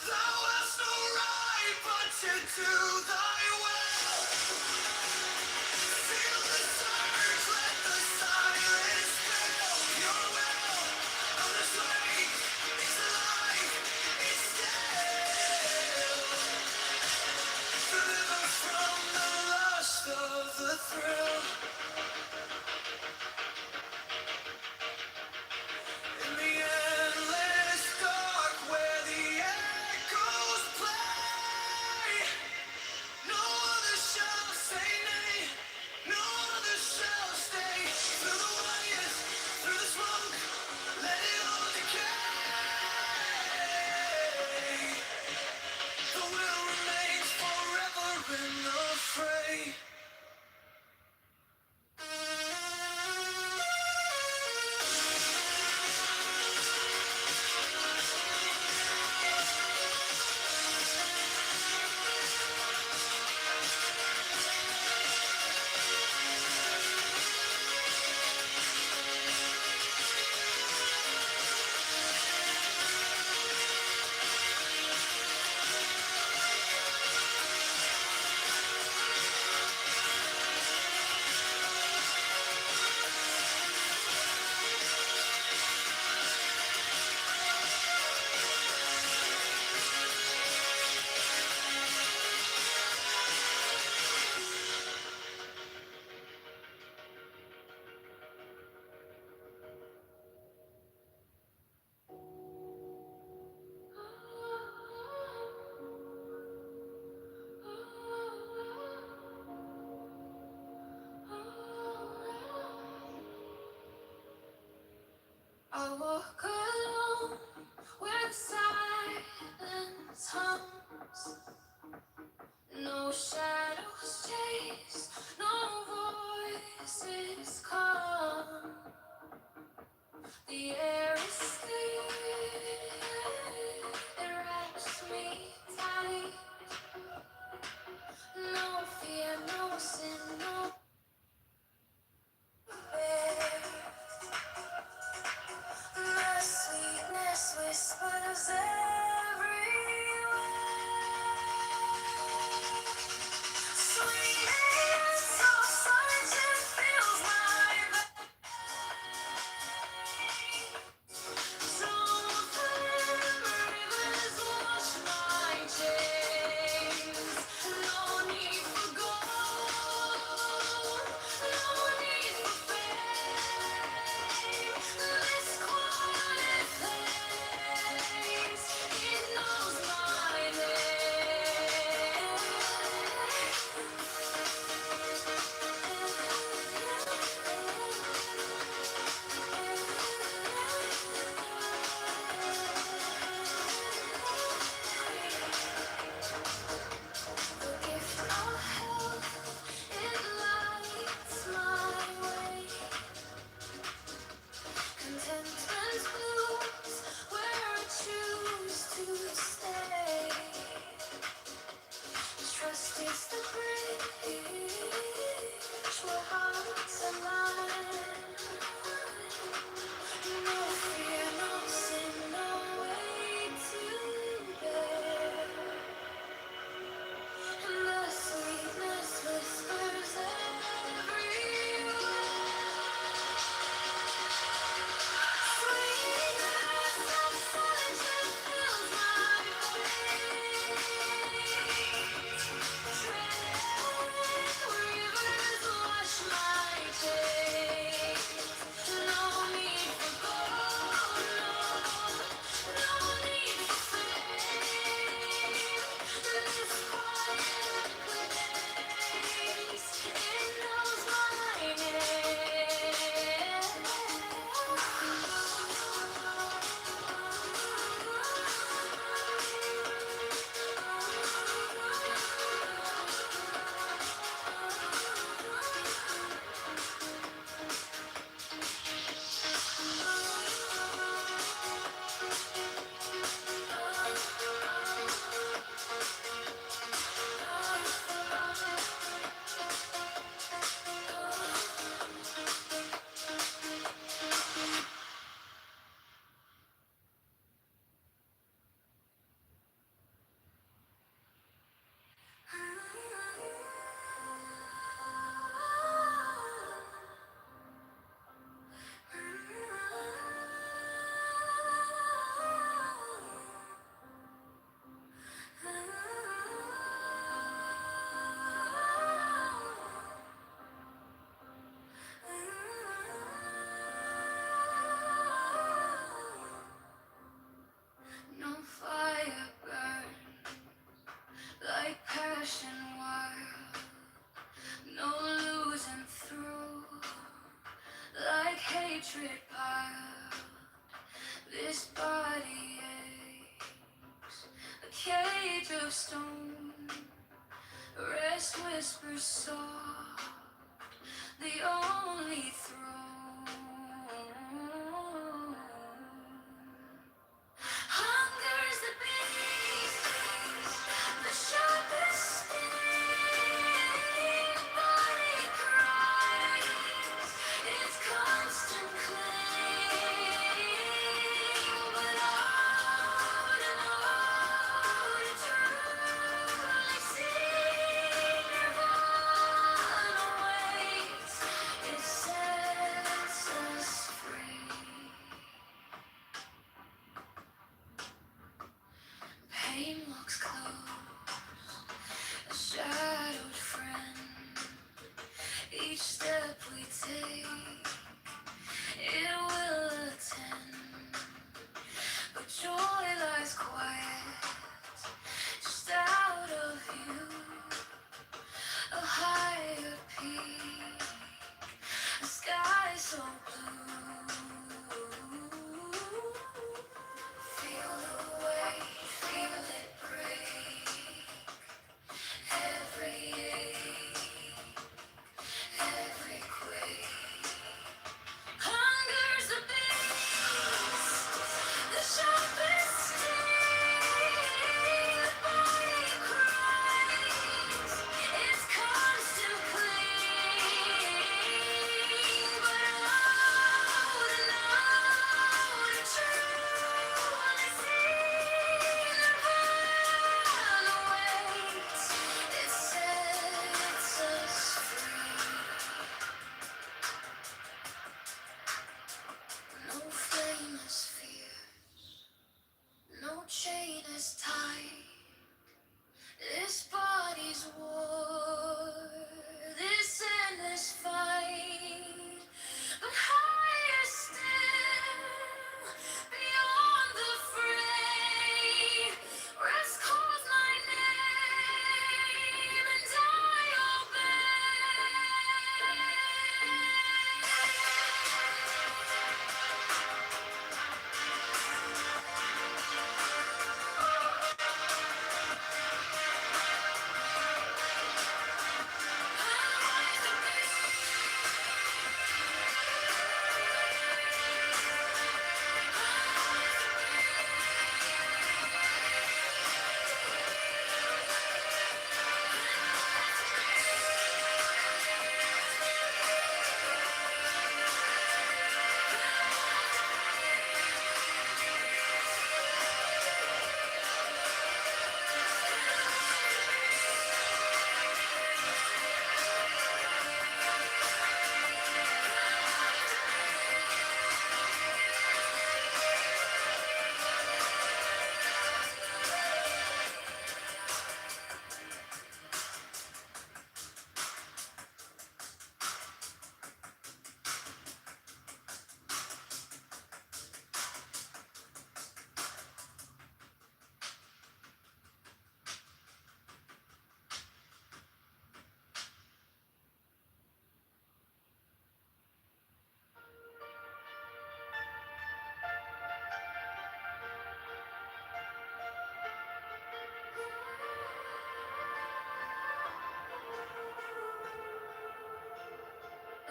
Thou hast no right but to do thy will. Feel the surge, let the silence fill your will. On this way, it's alive, it's still. Deliver from the lust of the thrill. In the endless dark where the echoes play, no other shall say nay, no other shall stay. Through the wires, through the smoke, let it all decay. The will remains forever in the fray. I walk alone where the silence hums. No shadows chase, no voices come. The air is clear, it wraps me tight. No fear, no sin, no fear. The sweetness whispers everywhere. Sweet putrid pile. This body aches, a cage of stone. Rest whispers soft, the only throne. Hunger's the beast, the sharpest sting. Body cries, its constant claim. But out and out, it truly seen Nirvana waits. It sets us free. Pain walks close, a shadowed friend. Each step we take, it will attend. But joy lies quiet, just out of view. A higher peak, a sky so blue. Feel the weight, feel it break. Every ache, every quake. Hunger's a beast, the sharpest sting. The body cries, its constant claim. But out and out, it truly seen Nirvana waits. It sets us free. No flame is fierce, no chain is tight. This body's war, this endless fight. But higher still, beyond the fray, rest calls my name, and I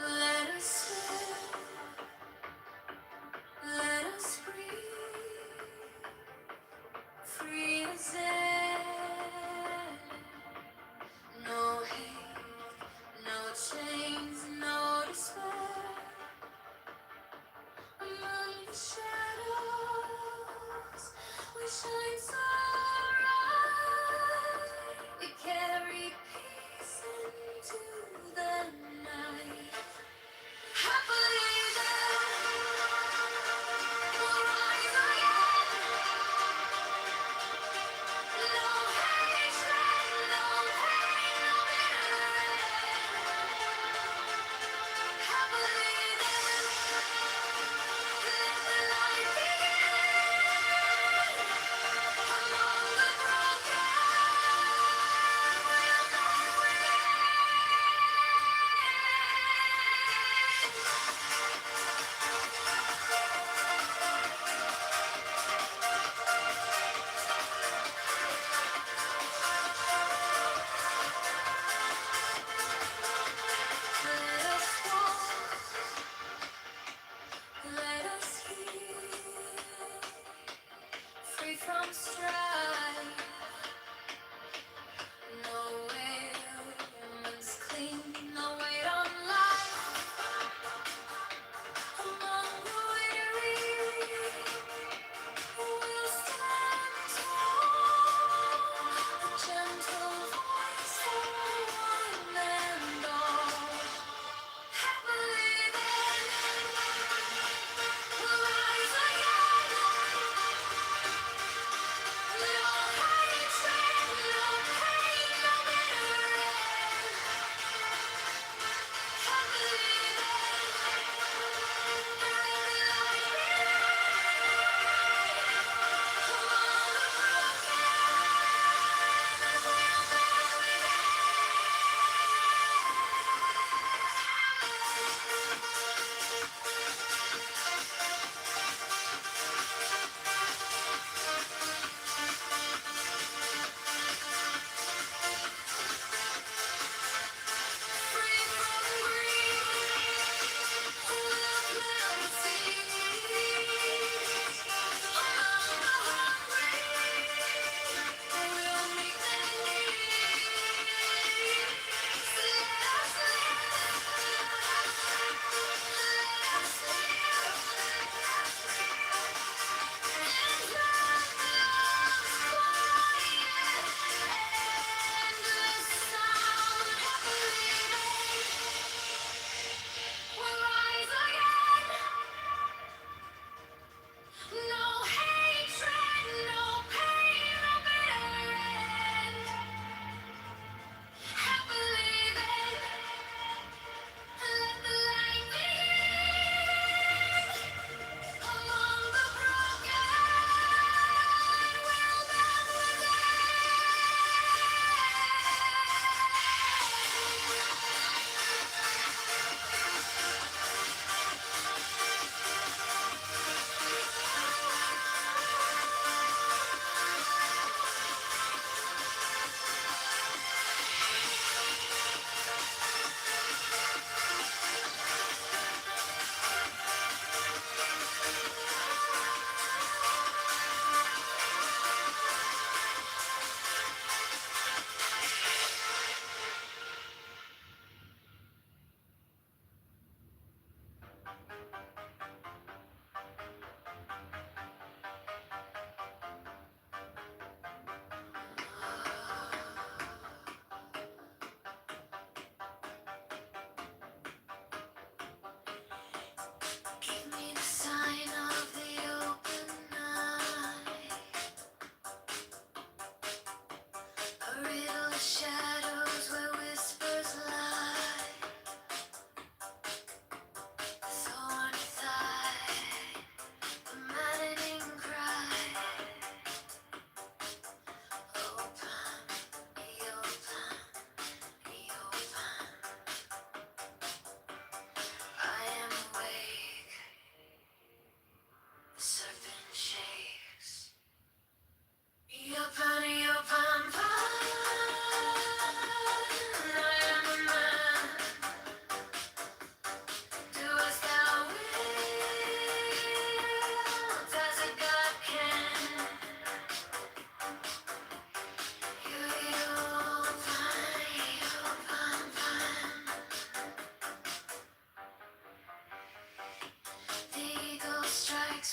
let us live, let us breathe, free as air. No hate, no chains, no despair. Among the shadows, we shine so bright. We carry peace into the night. Happily then, we'll rise again. No hatred, no pain, no bitter. Happily then, live the life.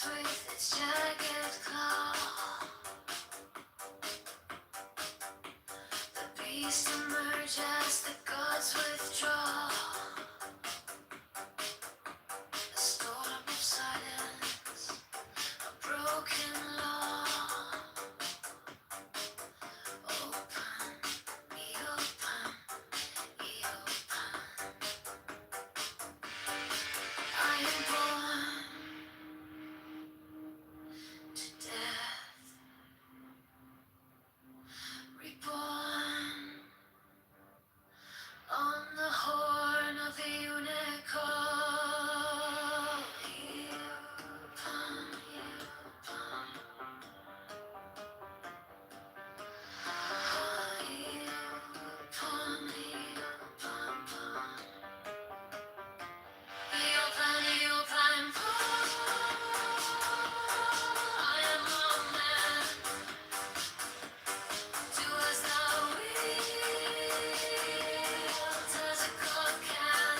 beast with its jagged claw. The beast emerge as the gods withdraw. A storm of silence, a broken law. Open, be open, be open. I am born to death, reborn on the horn of a unicorn. I am a man. Do as thou wilt, as a god can.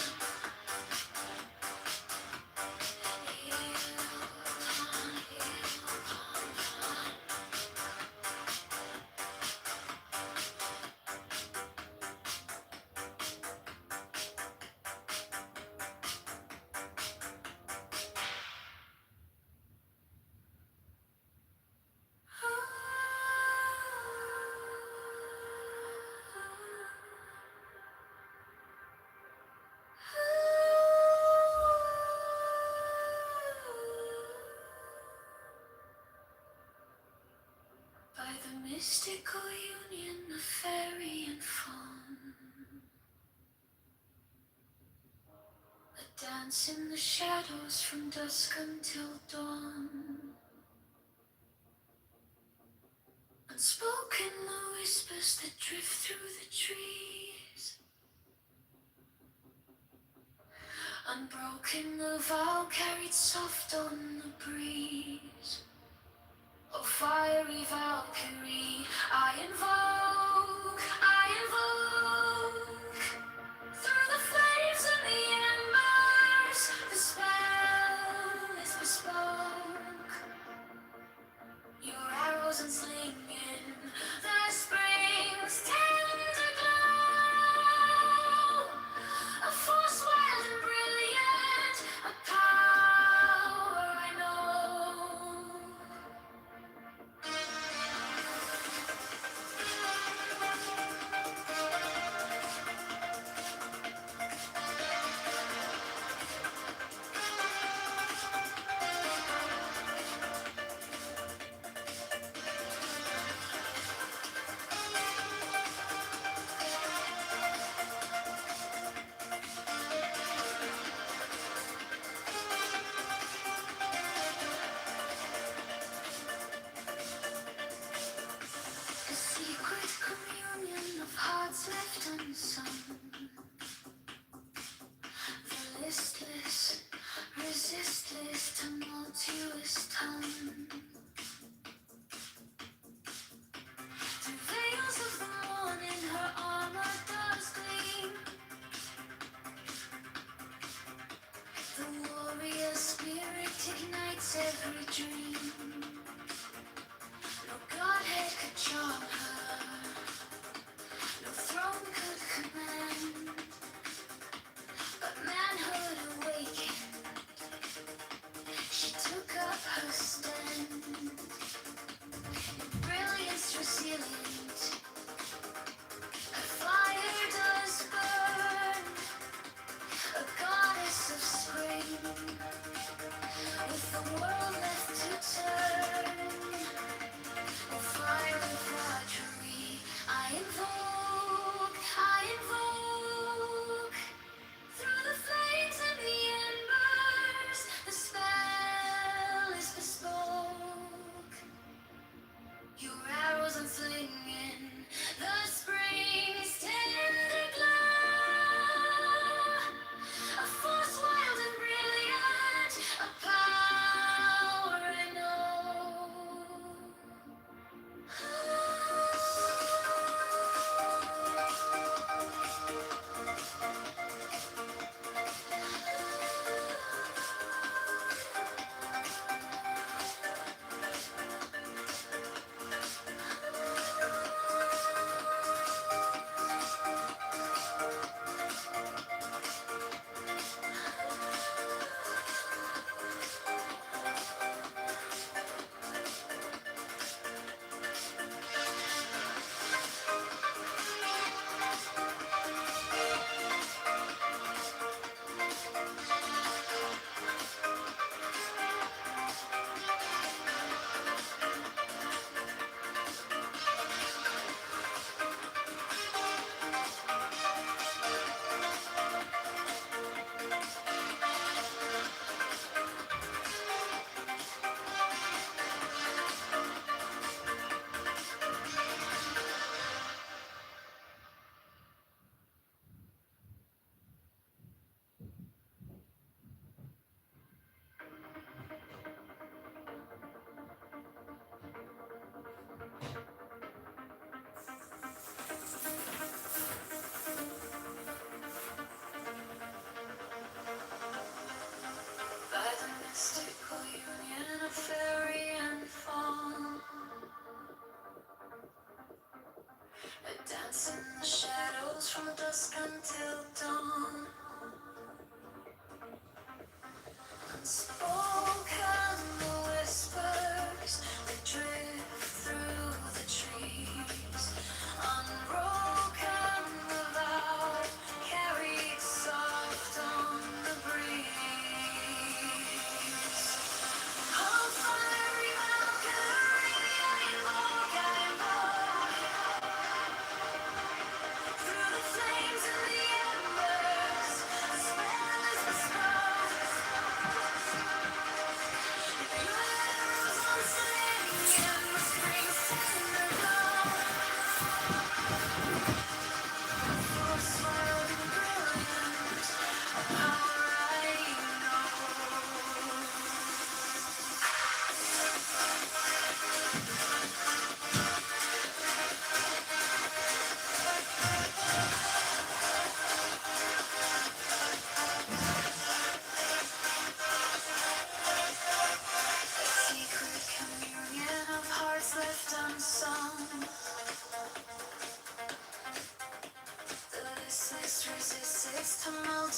By the mystical union of fairy and fawn, a dance in the shadows from dusk until dawn. Unspoken the whispers that drift through the trees. Unbroken the vow carried soft on the breeze. Oh, fiery Valkyrie, I invoke, through the flames and the embers, the spell is bespoke. Your arrows and slinging, the spring's tender glow. A force wild and brilliant, a power I know. A secret communion of hearts left unsung. The listless, resistless, tumultuous tongue. Through veils of the morning, her armor does gleam. The warrior spirit ignites every dream. No godhead could charm her, no throne could command. But manhood awakened, she took up her stand. In brilliance resilient, her fire does burn. A goddess of spring, with the world left to turn. Oh, fire and fragile.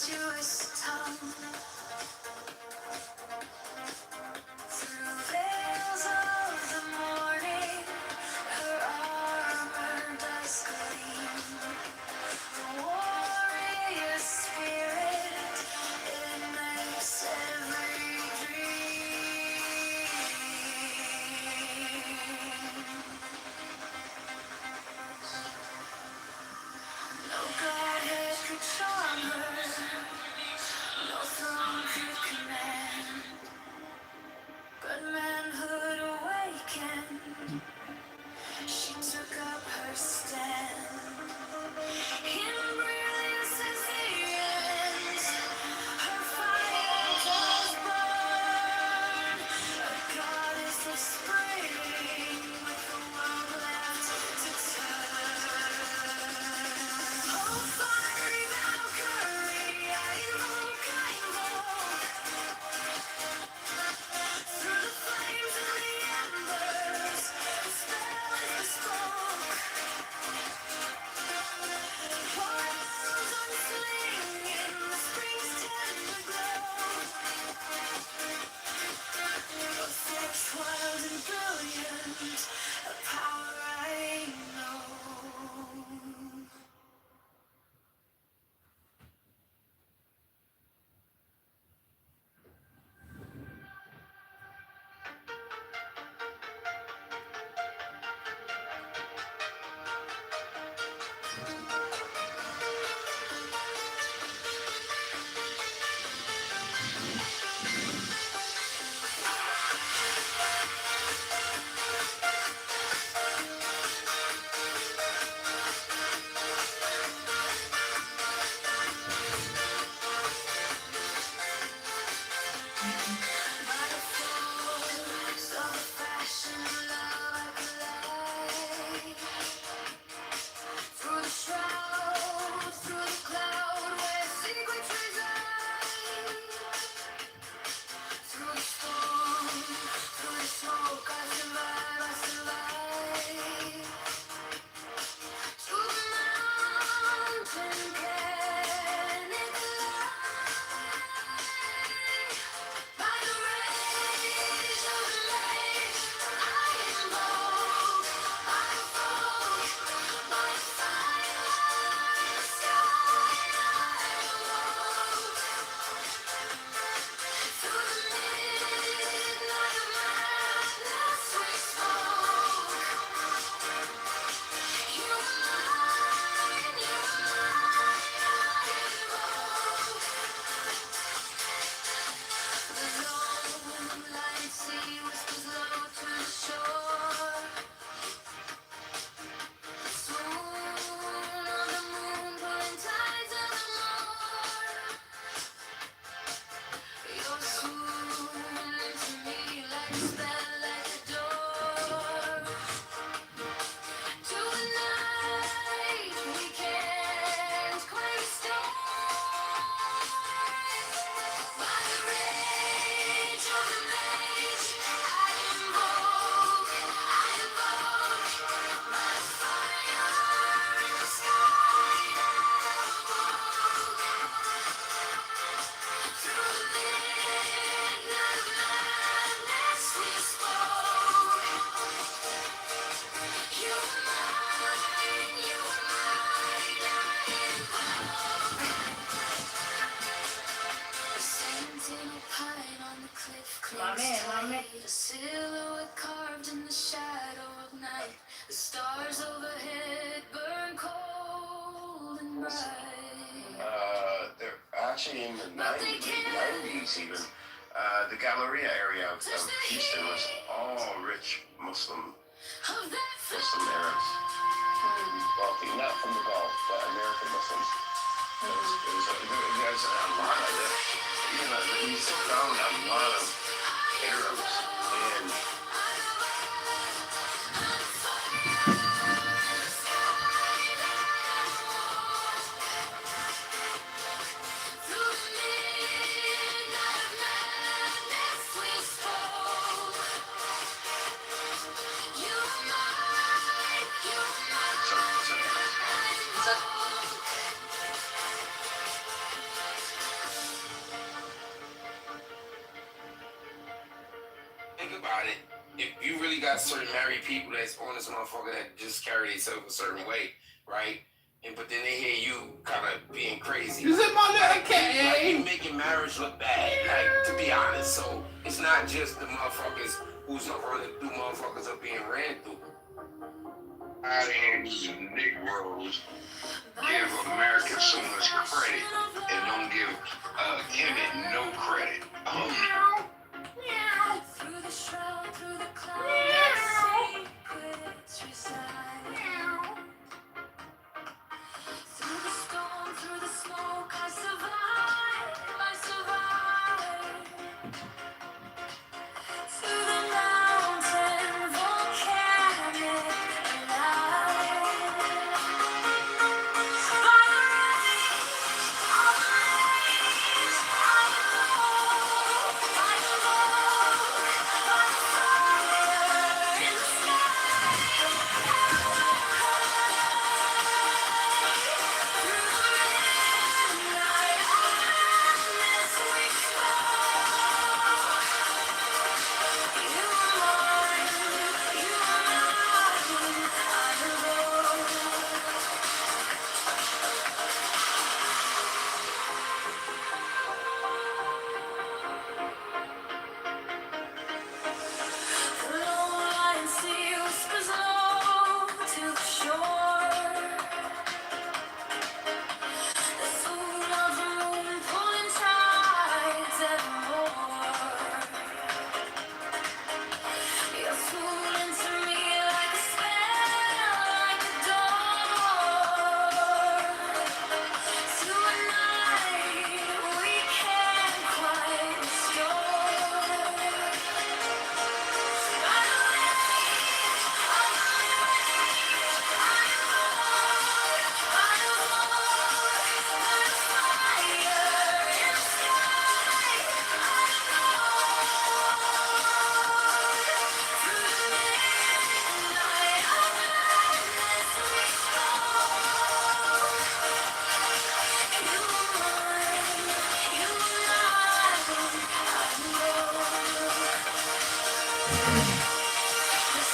tempestuous tongue. Through veils of the morning, her armor does gleam. The warrior spirit, it makes every dream. No godhead could charm her, no throne could command, but manhood awakened, she took up her stand. In brilliance as the ends, her fire does burn, a goddess of spring, with the world left to turn. Oh, fiery Valkyrie, I invoke. Through the flames and the embers, the spell is bespoke. Worlds unslinging, the spring's tender glow. A force wild and brilliant, a power I know. By the force of fashion, love I collide. Through the shroud, through the cloud, where secrets reside. Through the storm, through the smoke, I survive. To the mountain can it by the rage of the lake, I invoke, I evoke, by fire in the sky, I awoke. Through the midnight of madness we spoke. You were mine, I invoke. The lone light sea whispers low to the shore. The swoon of the moon pulling tides of the morn. Your swoon into me like a spell, like a door. To the night we can't quite restore. By the rage of the mage, I invoke, I evoke, by fire in the sky, I awoke. Through the midnight of madness we spoke. You were mine, I invoke. Sentinel pine on the cliff clings tight. A silhouette carved in the shadow of night. The stars overhead burn cold and bright. They're actually in the 90s even. The Galleria area of Houston was all rich Muslim Arabs. Wealthy, not from the Gulf, but American Muslims. There's a lot of it. You still found a lot of Arabs in Through the midnight of madness we spoke. You were mine, I invoke. about it, if you really got certain married people that's on this motherfucker that just carry themselves a certain way, right? But then they hear you kind of being crazy. Is it my like, okay? like you making marriage look bad, like, to be honest. So it's not just the motherfuckers who's running through motherfuckers are being ran through. These Negroes give Americans so much credit and don't give Kemet no credit. Through the shroud, through the clouds, secrets reside. Through the storm, through the smoke, I survive, I survive. To the mountain, volcanic, alive. By the rain, of the rains, I know. By the smoke, by the fire, in the sky.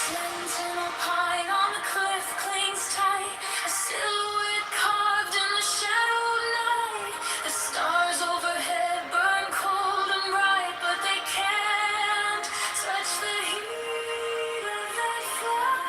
Sentinel pine on the cliff clings tight, a silhouette carved in the shadowed night. The stars overhead burn cold and bright, but they can't touch the heat of that fire.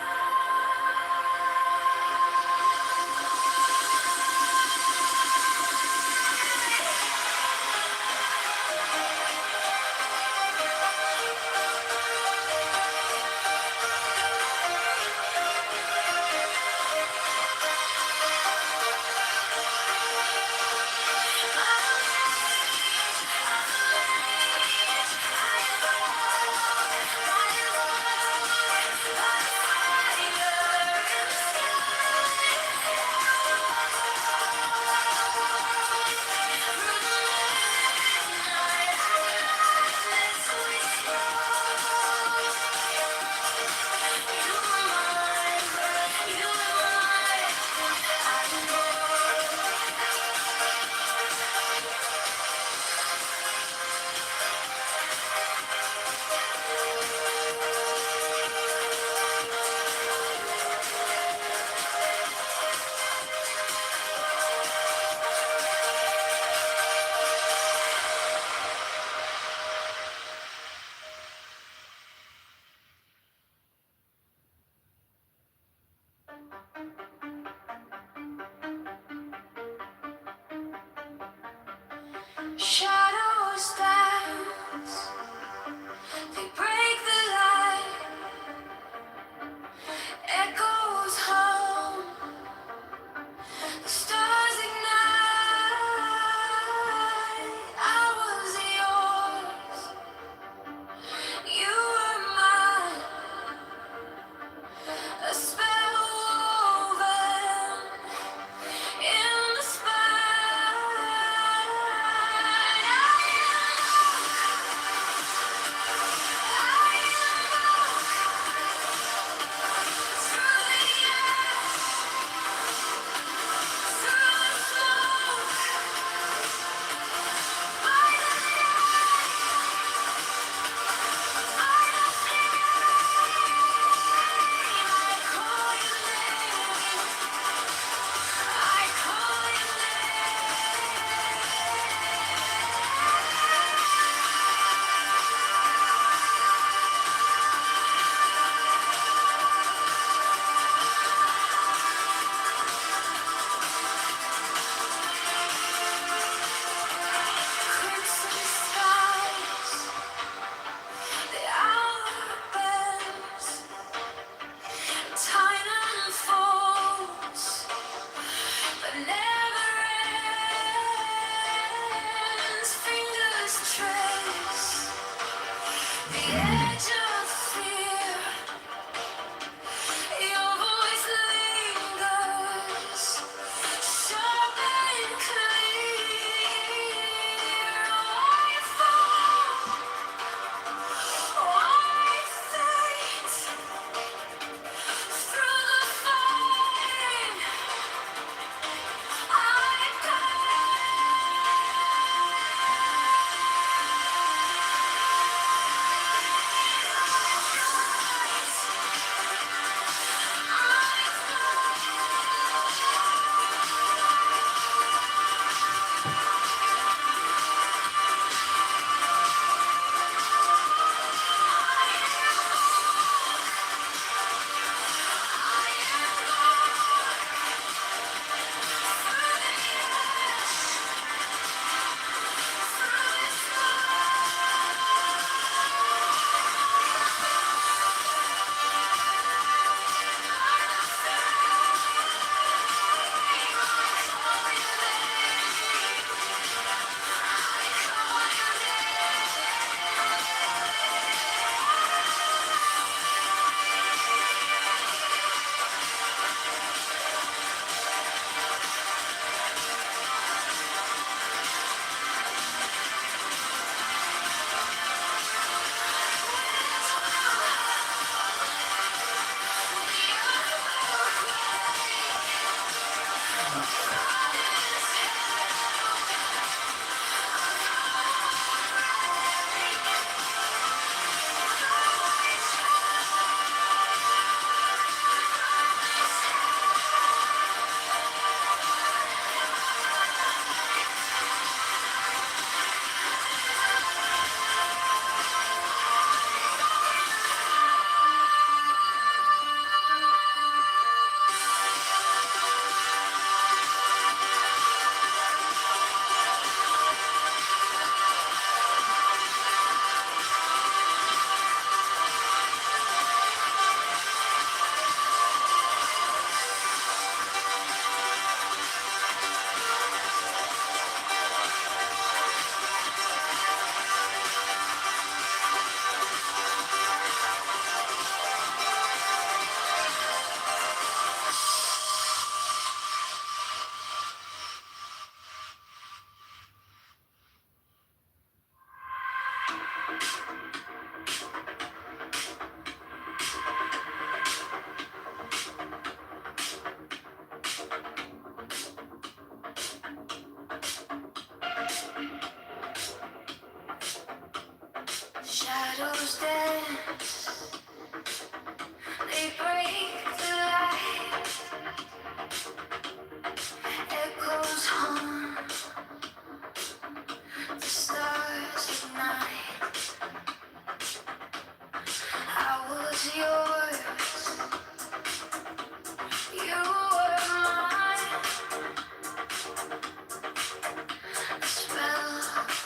Shadows dance, they break the light, echoes hum, the stars ignite. I was yours, you were mine, a spell woven in the spine. Shadows dance, they break the light. Echoes haunt, the stars ignite. I was yours, you were mine. A spell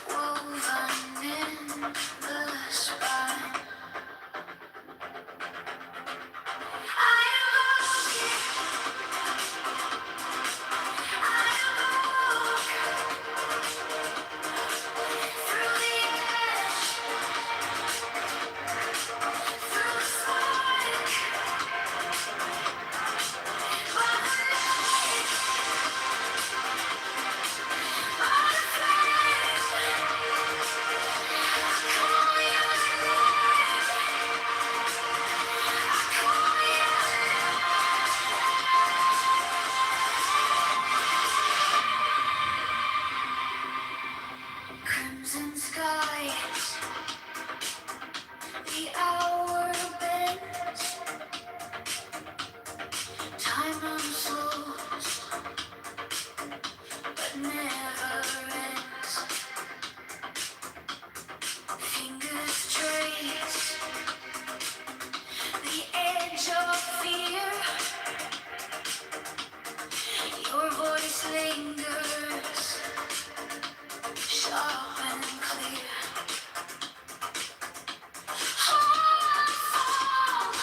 woven in the spine. I look, through the ash, through the smoke, by the night, by the flame. Call your name, call your crimson skies, the hour bends, time unfolds, but never ends. Fingers trace the edge of fear. Your voice lingers, sharp and clear. Hold fall,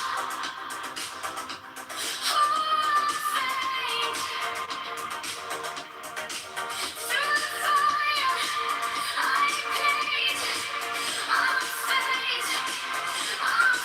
hold faint. Through the fire, I paint. I'm fate, I'm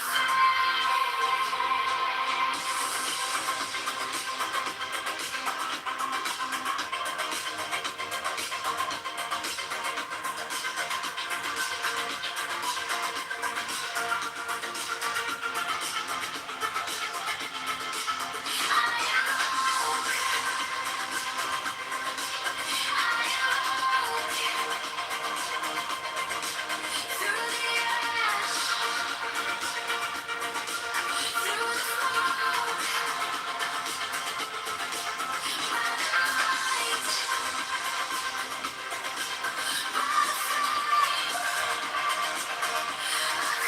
through the ash, through the smoke, by the light, by the flame.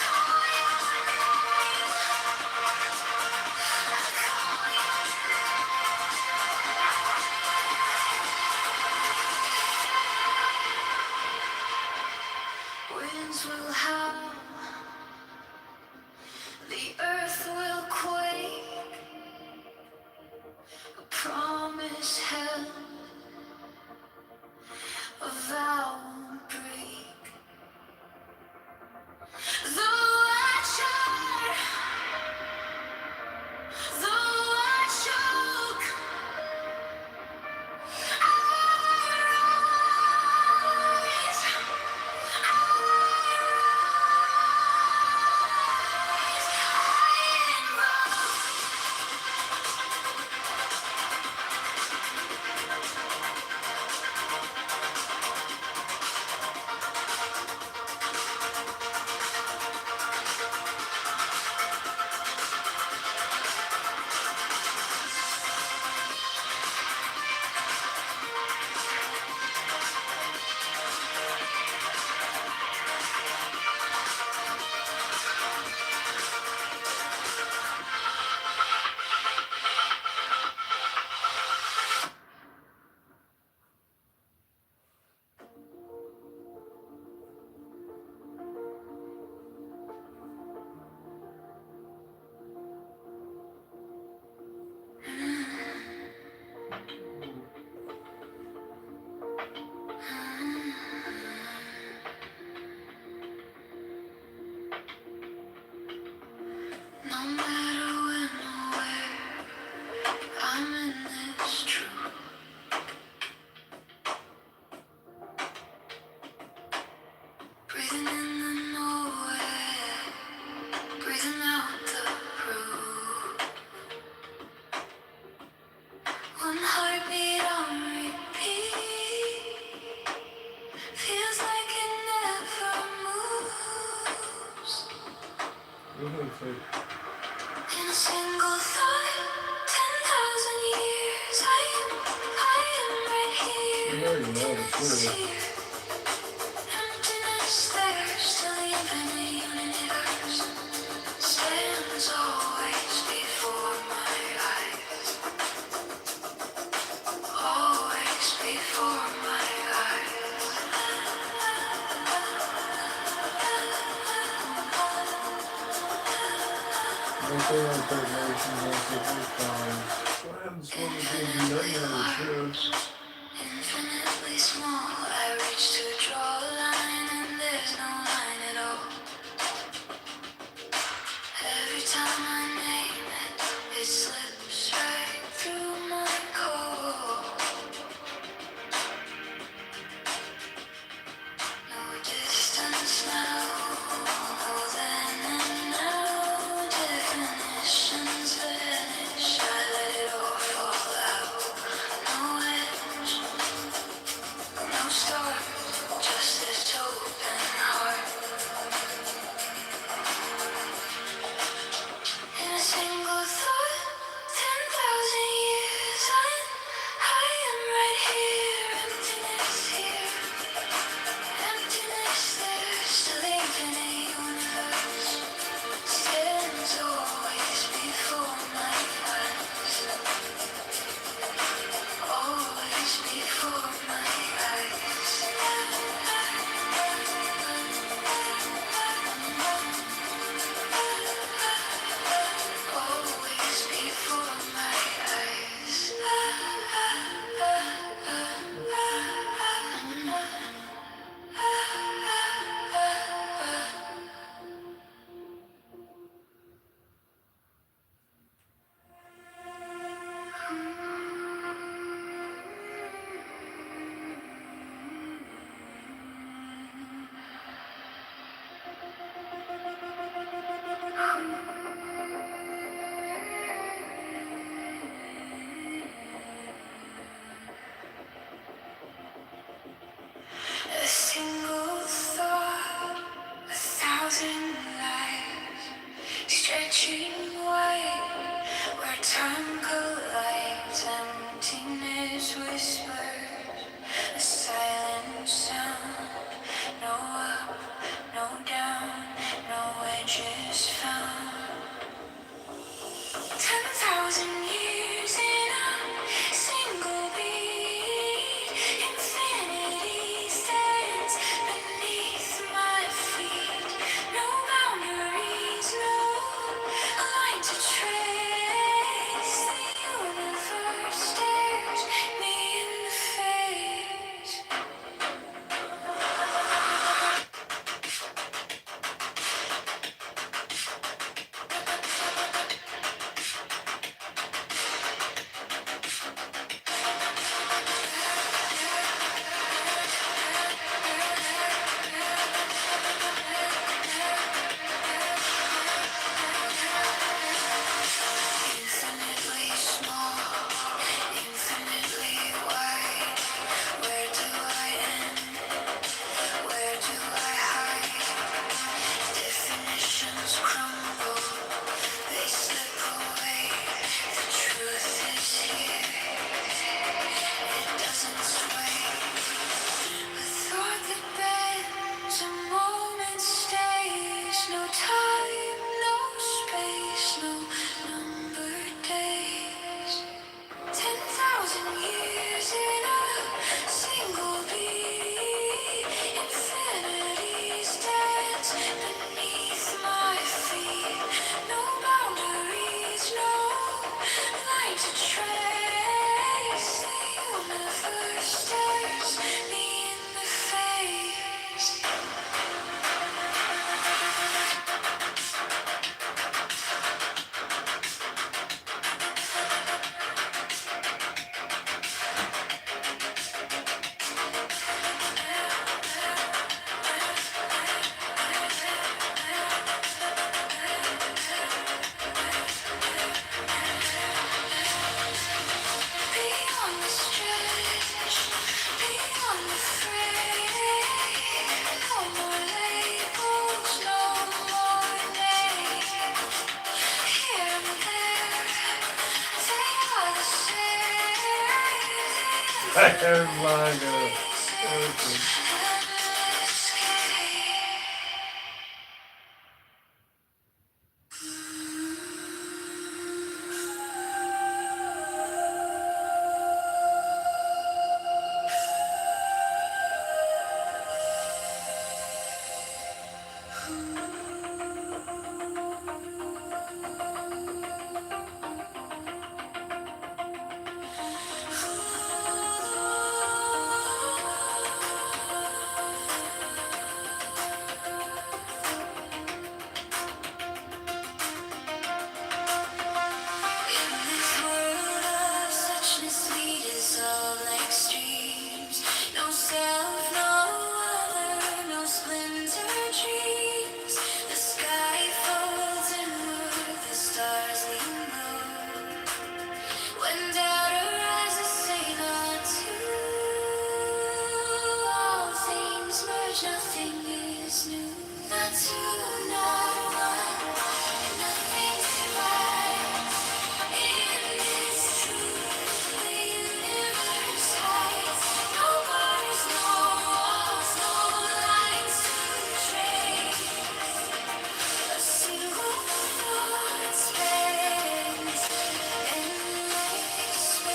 Call your name, call your winds will howl, the earth will quake. A promise held, a vow won't break. Though I shudder, though I choke, no matter when or where, I'm in this truth. Breathing in the What did I say? In a single thought, 10,000 years, I am right here. You already know the Emptiness truth. here, emptiness there, still the infinite universe stands always before my eyes. Always before my eyes. Nothing like that nation has the good times. Friends want to give you the truth. Infinitely small, I reach to draw a line and there's no line at all. Every time I name it, it slips right through my core. No distance now, no then and now. Definitions vanish, I let it all fall out. No edge, no start, just this open heart. In a single thought, 10,000 years, I am right here. Emptiness here, emptiness there, still the infinite universe stands always before my eyes. Always before my eyes. Always before my eyes. A single thought, 1,000 lives, stretching wide, where time collides, emptiness whispers, a silent sound. No up, no down, no edges found. 10,000 years in a single beat. Infinity stands beneath my feet. No boundaries, no line to trace. The universe stares me in the face. My God. Okay. No self, no other, no splinter dreams. The sky folds inward, the stars lean low. When doubt arises, say not to. All things merge, nothing is new. Not to, not one, nothing's divine. In this truth, the universe hides. No borders, no walls, no lines to trace. A single thought spans endless space.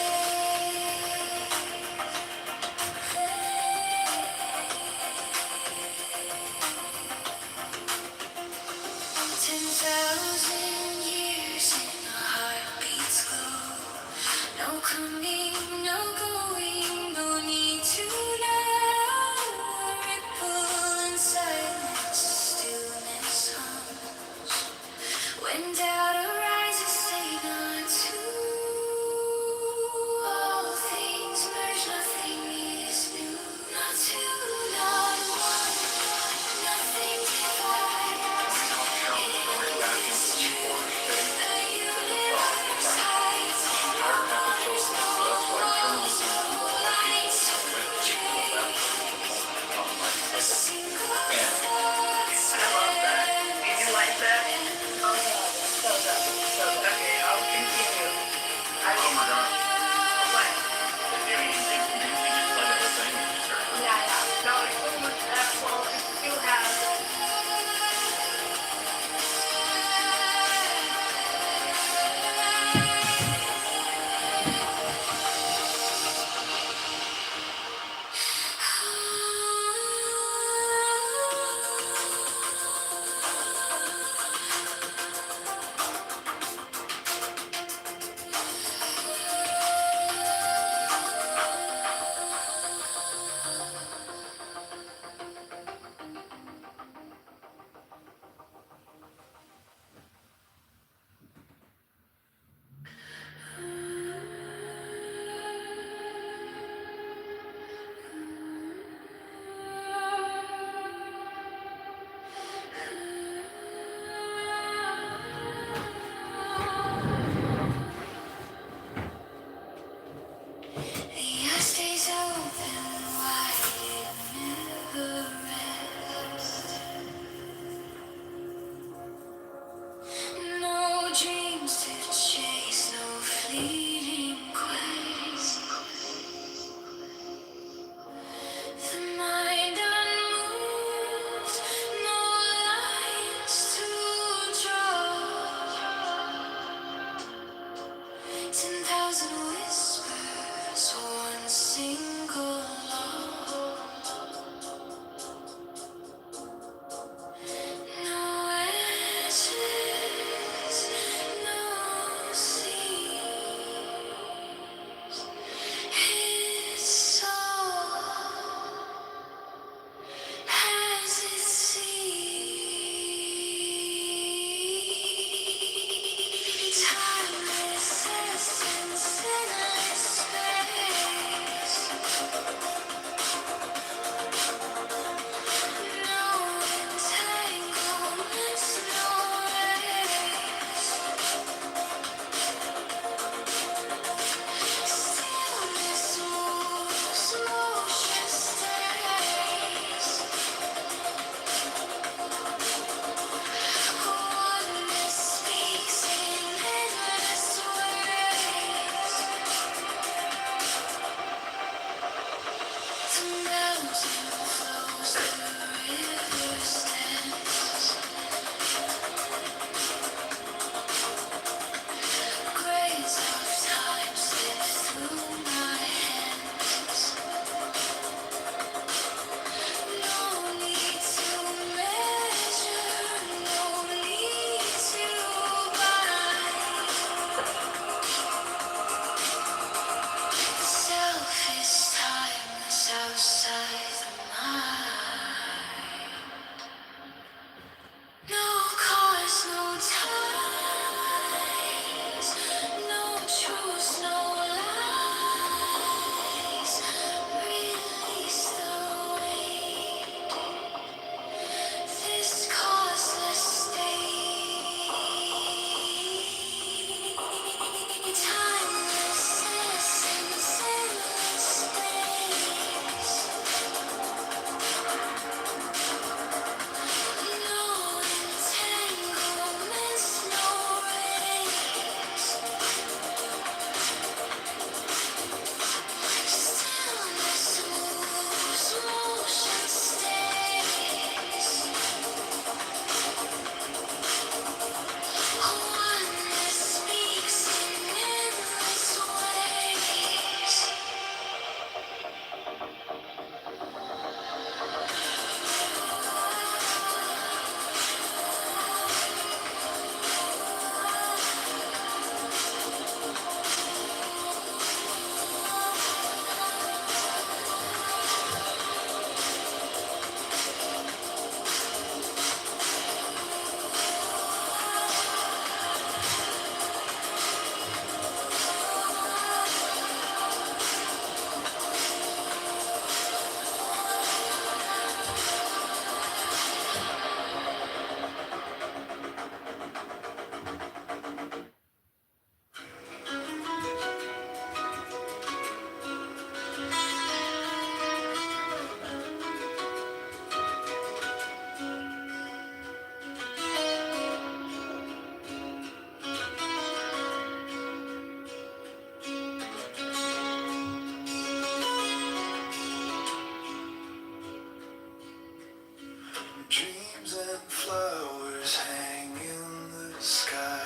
dreams and flowers hang in the sky.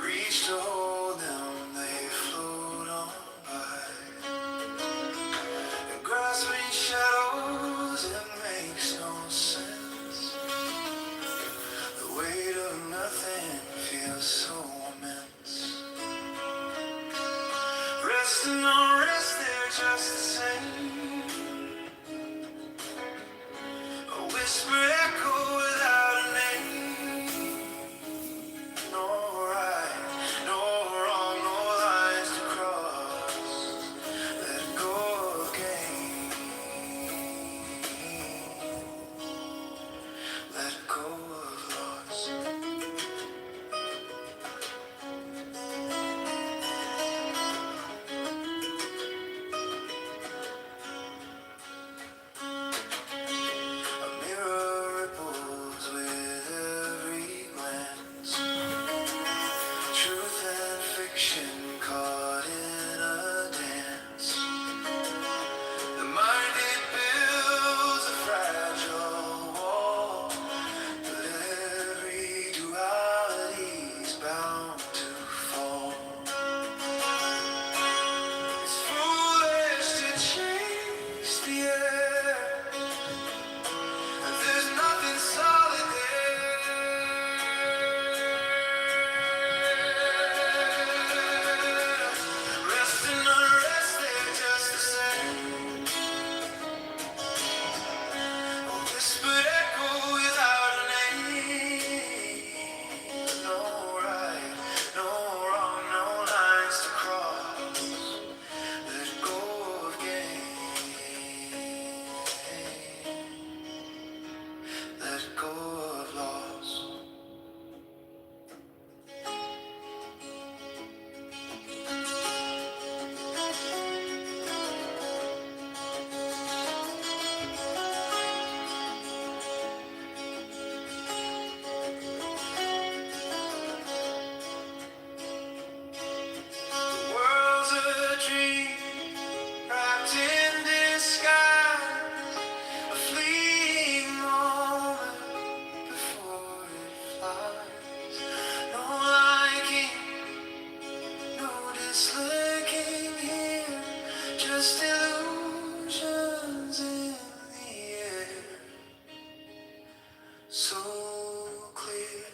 Reach to hold them, they float on by. And grasping shadows, it makes no sense. The weight of nothing feels so immense. Rest and no rest, they're just the same. A whispered echo without a name. No right, no wrong, no lines to cross. Let go again. Let go of loss. A mirror ripples with every glance. Truth and fiction caught in a dance. The mind it builds a fragile wall, but every duality's bound to fall. It's foolish to chase the air. There's nothing solid there. Rest and unrest, they're just the same. A whispered echo without a name. No right, no wrong, no lines to cross. Let go of gain. Let go of loss. The world's a dream wrapped in disguise, a fleeting moment before it flies. No liking, no disliking here, just illusions in the air, so clear.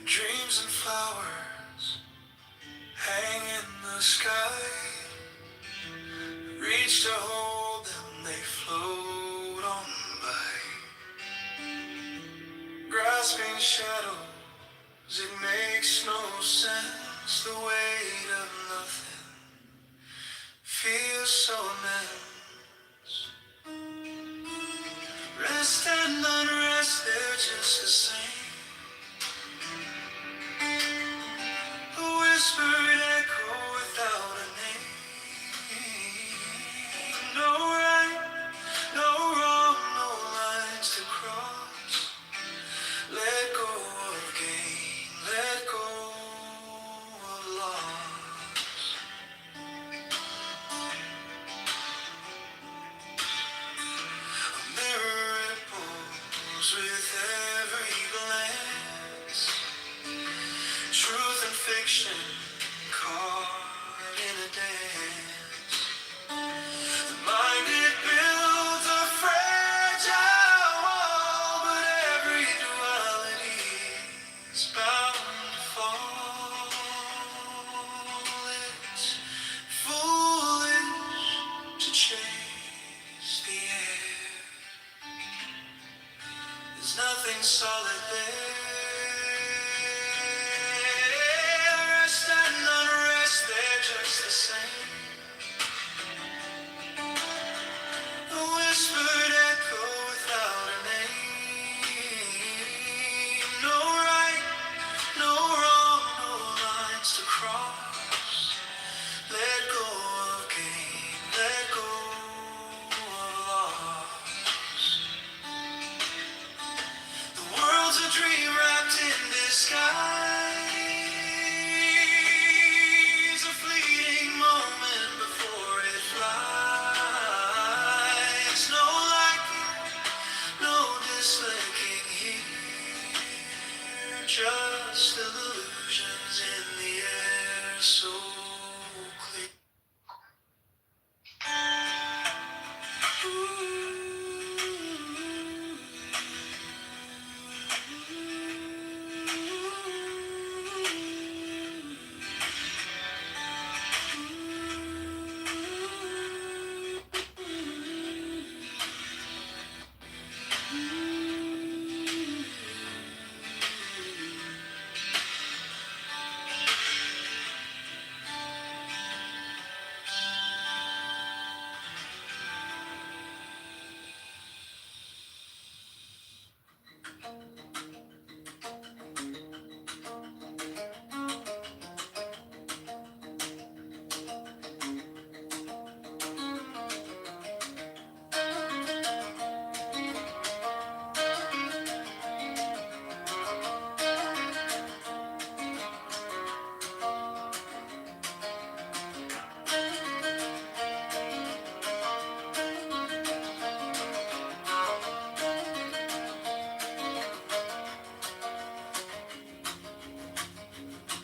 Dreams and flowers hang in the sky. Reach to hold them, they float on by. Grasping shadows, it makes no sense. The weight of nothing feels so immense. Rest and unrest, they're just the same. A whispered echo without a name. No right, no wrong, no lines to cross. Let go of gain, let go of loss. A mirror ripples with every glance. Truth and fiction caught in a dance. The mind it builds a fragile wall, but every duality is bound to fall. It's foolish to chase the air. There's nothing solid there. Rest and unrest, they're just the same. A whispered echo without a name. No right, no wrong, no lines to cross. Let go of gain, let go of loss. The world's a dream wrapped in disguise. A fleeting moment before it flies. No liking, no disliking here. Just illusions in the air, so clear.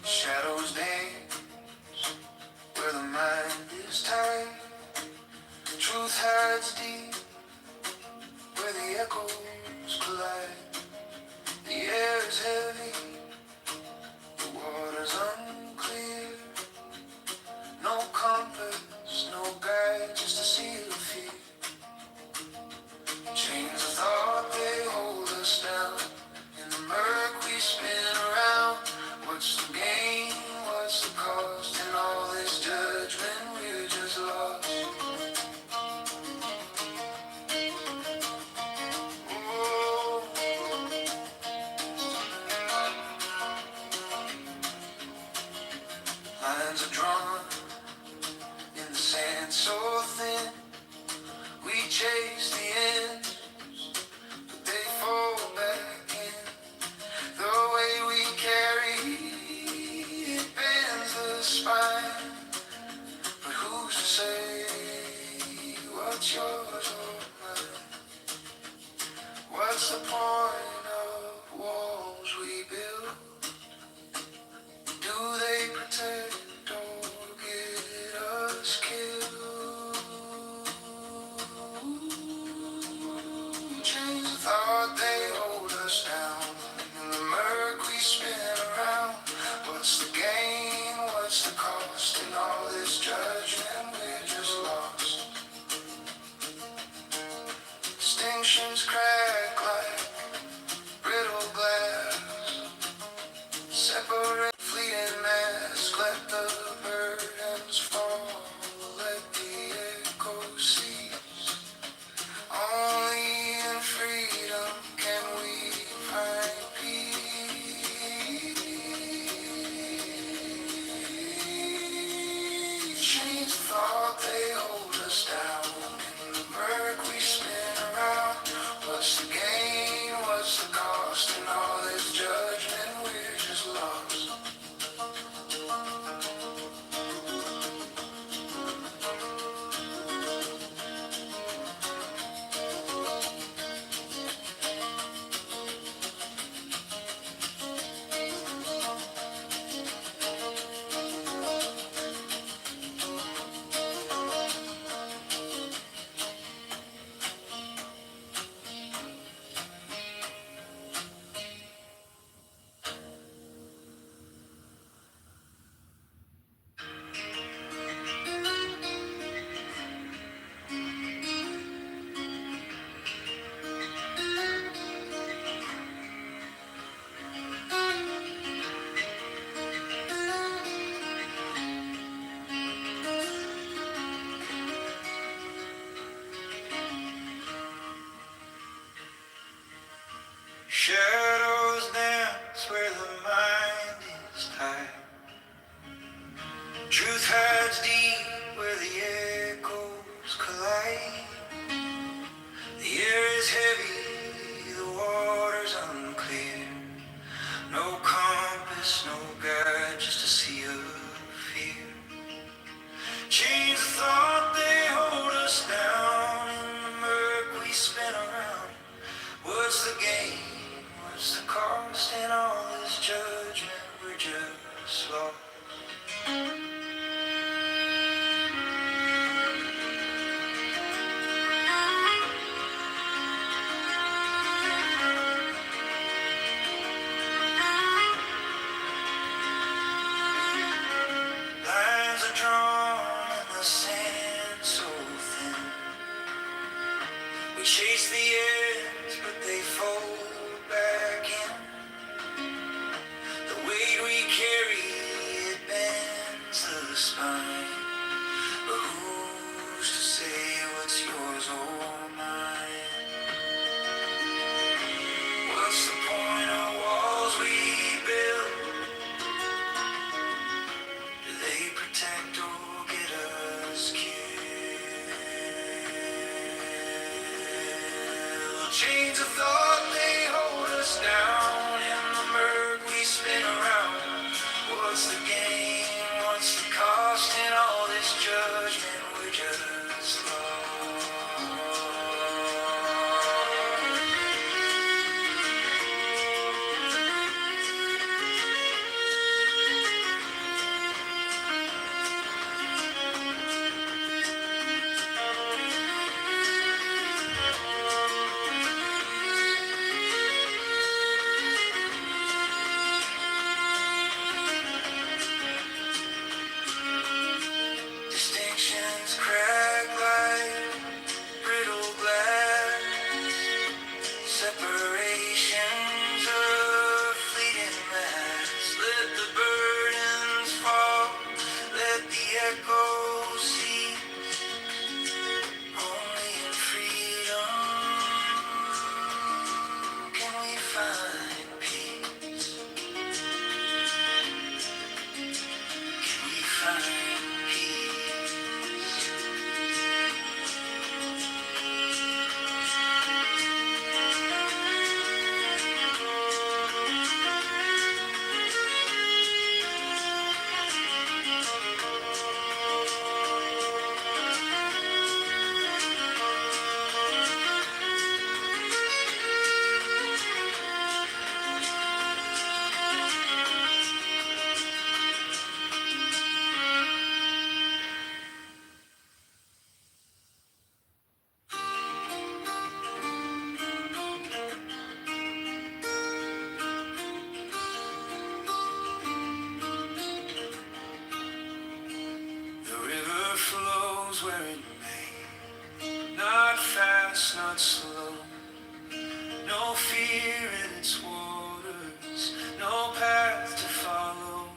Shadows dance where the mind is tight. Truth hides deep where the echoes collide. The air is heavy, the water's unclear. No compass, no guide, just a sea of fear. Chains of thought, they hold us down. In the murk we spin around. What's the gain? What's the cost? In all this judgment, we're just lost. Oh. Lines are drawn in the sand so thin. We chase the ends, but they fall back in. The way we carry it bends the spine. But who's to say what's yours or mine? What's the point of walls we build? Do they protect or get us killed? Chains of thought, they hold us down. In the murk we spin around. What's the gain? What's the cost? In all this judgment, we're just lost. Distinctions crack like brittle glass. Separate fleeting mask. Let the burdens fall. Let the echo cease. Only in freedom can we find peace. Chains of thought, they hold us down. In the murk we spin around. What's chase the ends, but they fold back in. The weight we carry, it bends the spine. But who's to say what's yours or mine? What's the point of walls we build? Do they protect or get us killed? Chains of thought, they hold us down. In the murk we spin around. What's the gain? What's the cost in all this judgment? We're just lost. Distinctions crack like brittle glass. Separations of fleeting mass. Let the burdens fall. Let the echoes cease. Only in freedom can we find peace. Can we find the river flows where it may, not fast, not slow. No fear in its waters, no path to follow.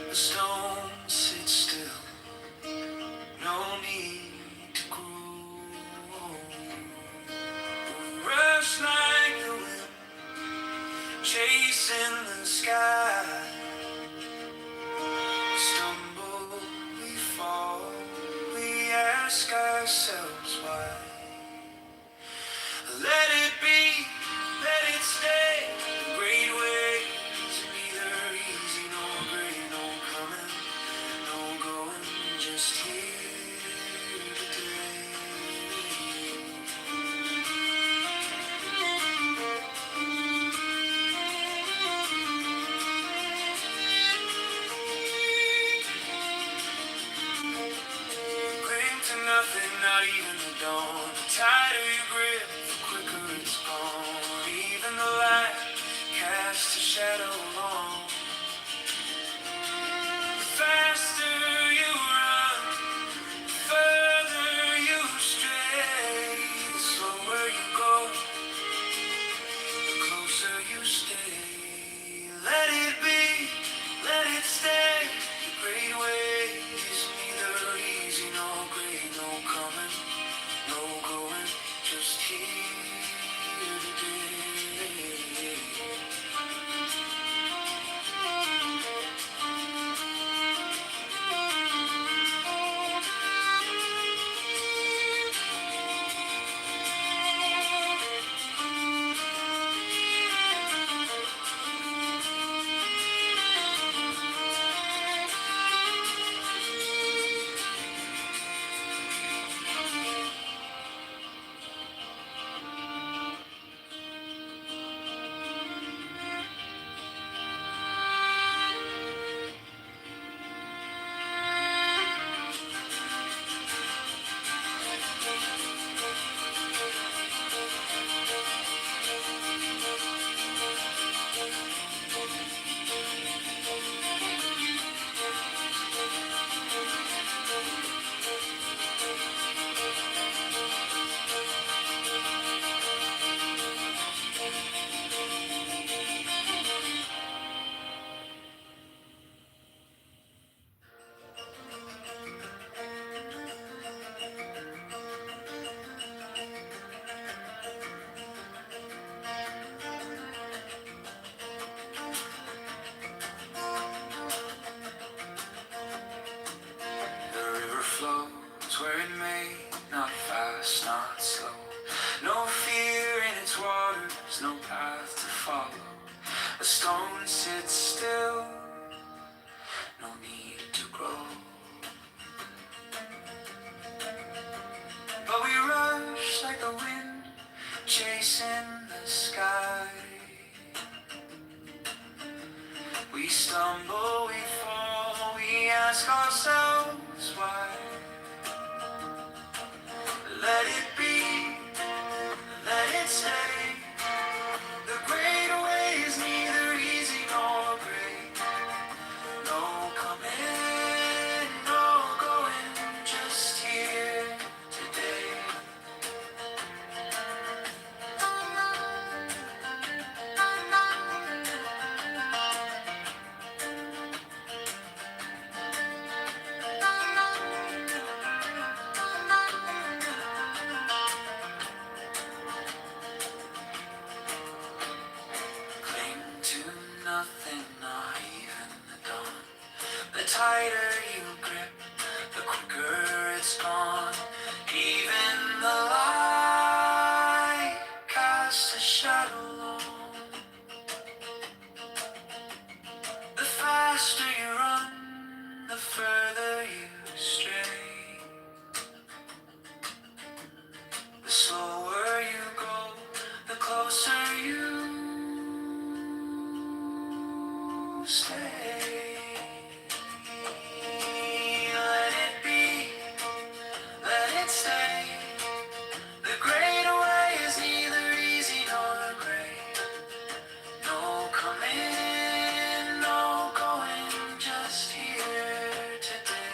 The stone sits still, no need to grow. Rush like the wind, chasing the sky. Stumble, we fall, we ask ourselves why. Let it be, let it stay. The great waves, neither easy nor great, no coming, no going, just here today. Cling to nothing, not even straight, not fast, not slow. No fear in its waters, no path to follow. A stone sits still, no need to grow. But we rush like the wind, chasing the sky. We stumble, we fall, we ask ourselves why. Let it be, let it stay. The great way is neither easy nor great. No coming, no going, just here today. Cling to nothing, not even the dawn. The tighter you grip, the quicker it's gone. Even the light casts a shadow long. The faster you run, the further you stray. The slower you go, the closer you stay. Let it be, let it stay. The great way is neither easy nor great. No coming, no going, just here today.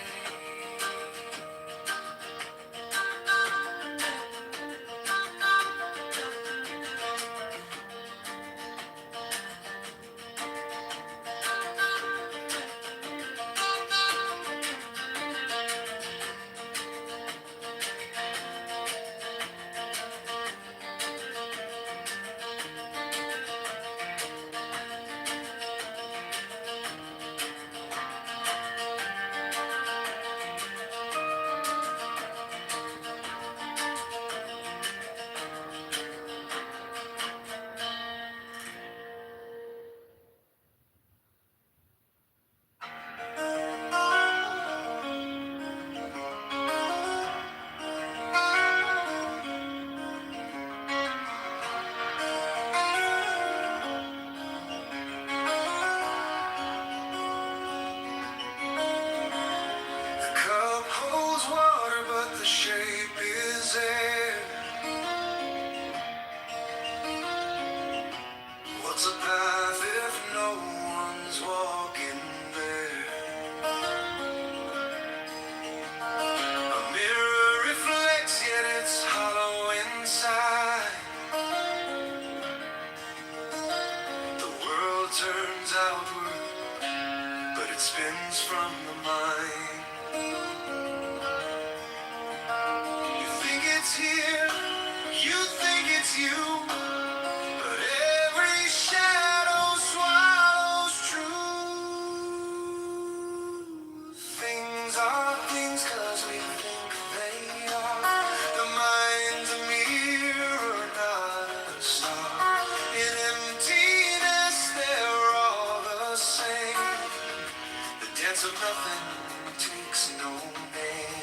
The cup holds water, but the shape is air. What's a path if no one's walking there? A mirror reflects, yet it's hollow inside. The world turns outward, but it spins from the mind. You think it's here, you think it's you, but every shadow swallows truth. Things are things 'cause we think they are. The mind's a mirror, not a star. In emptiness, they're all the same. The dance of nothing takes no name.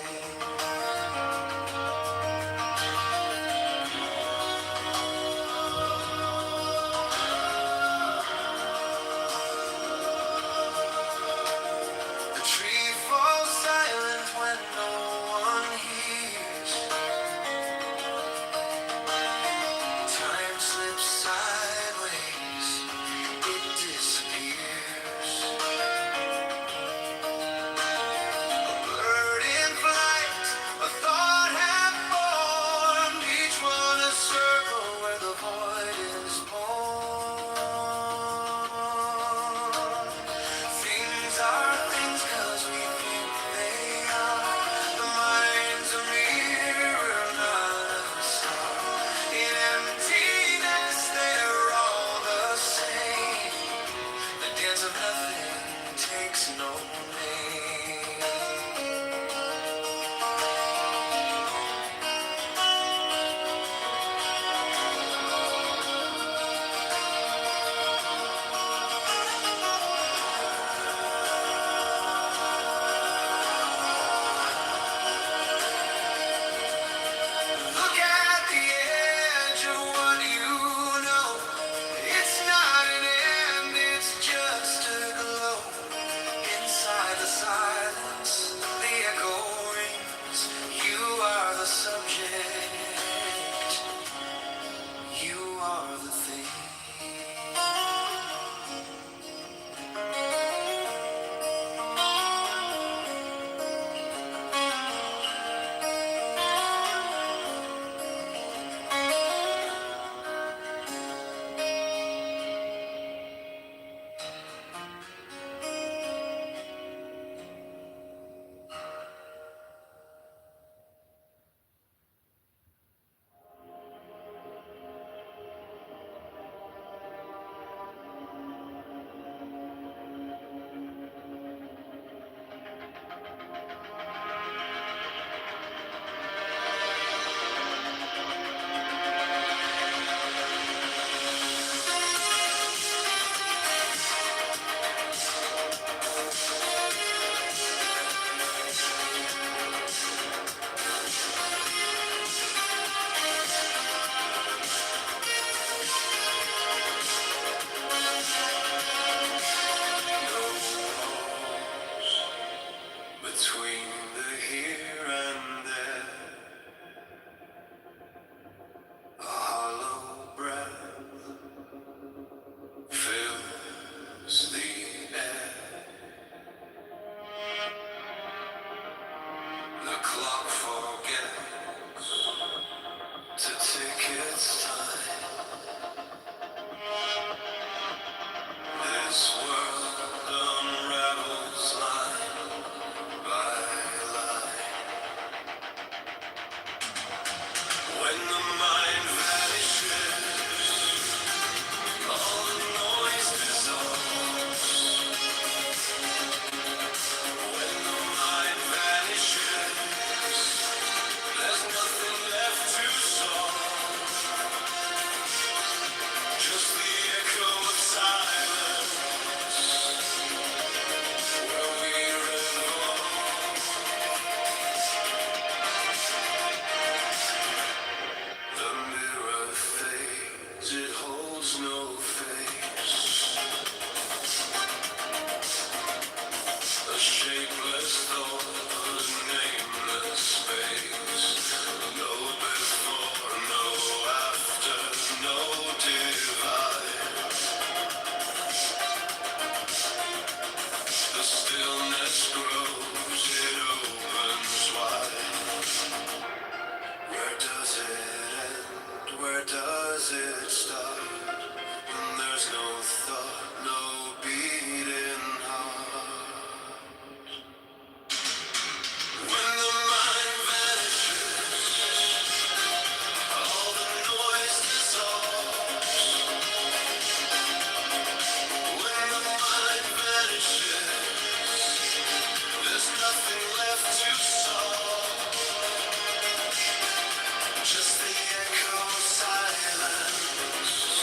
When the mind vanishes, all the noise dissolves. When the mind vanishes, there's nothing left to solve. Just the echo of silence where we revolve. The mirror fades, it holds no face. A shapeless thought, a nameless space. No before, no after, no divide. The stillness grows, it opens wide. Where does it end? Where does it start? When there's no thought, no beating heart. When the mind vanishes, all the noise dissolves. When the mind vanishes, there's nothing left to solve. Just the echo of silence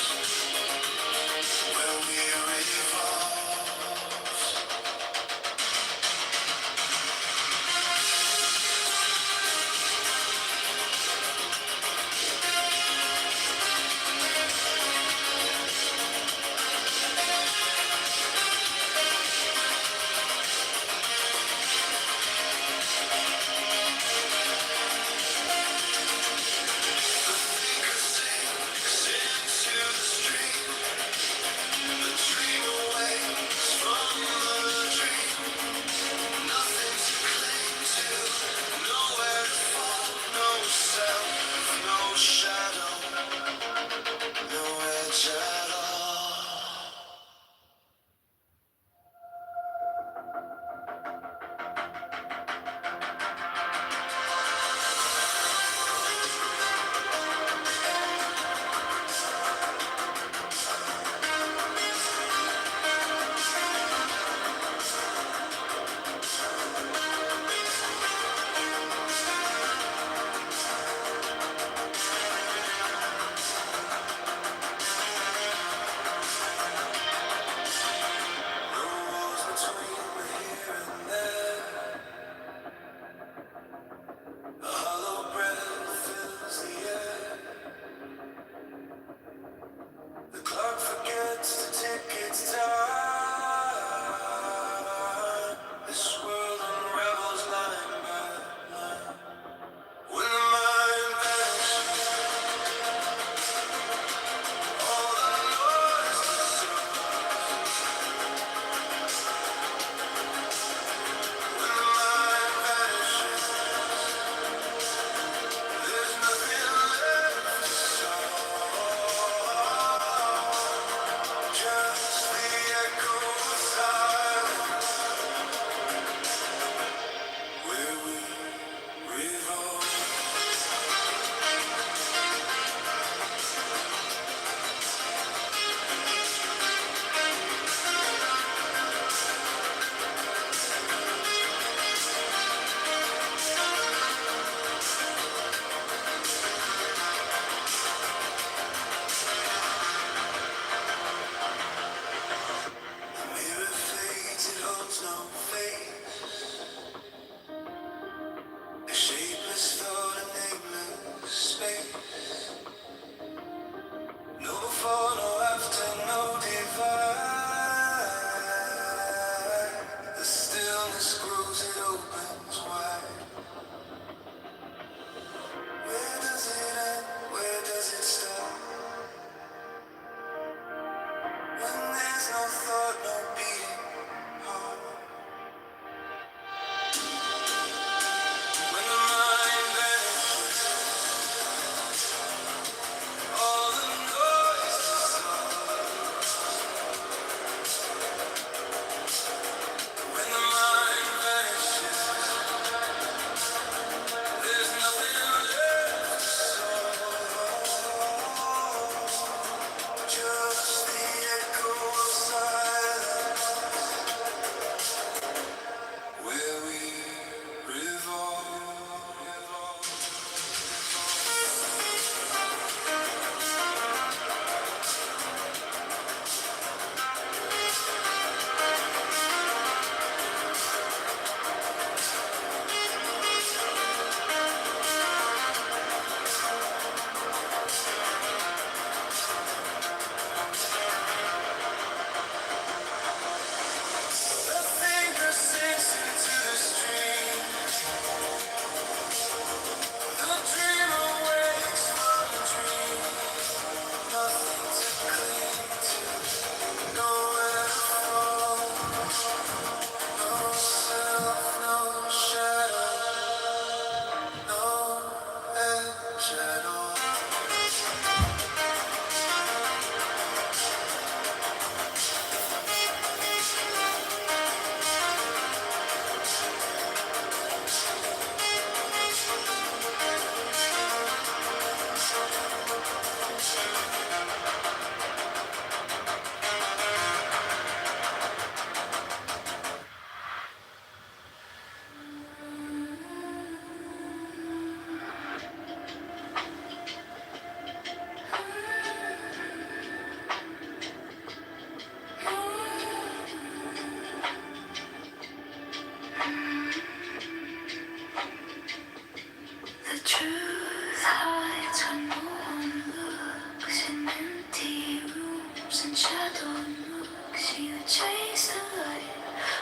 The truth hides when no one looks in empty rooms and shadow nooks. You chase the light,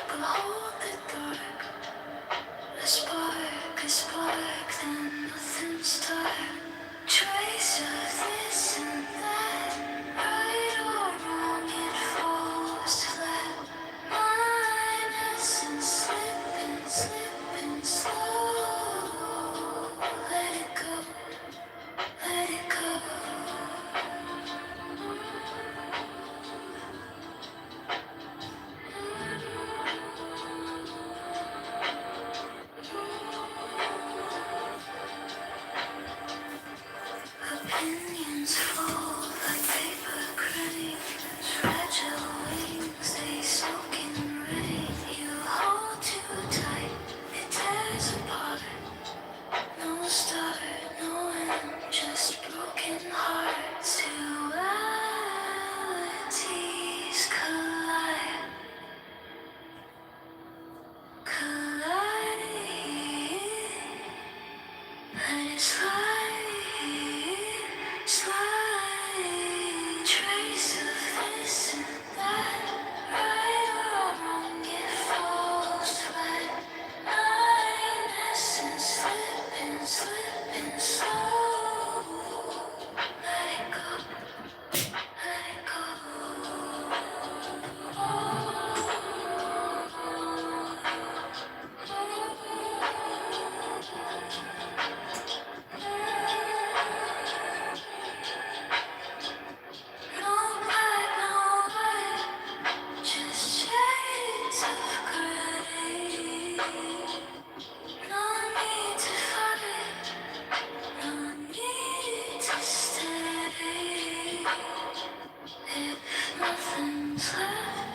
but hold the dark. A spark, then nothing's dark. Trace of this and that, right or wrong, it falls flat. Mine essence slipping slow. Let it go, let it go. Opinions fall like paper cranes, fragile wings, they soak in rain. You hold too tight, it tears apart. No start, no end, just broken hearts. Dualities collide, colliding. Let it slide, slide. Trace of this and that, right or wrong, it falls flat. Mine essence slipping slow. Let it go, let it go. No black, no white, just shades of gray. No need to fight, no need to stay. If nothing's left,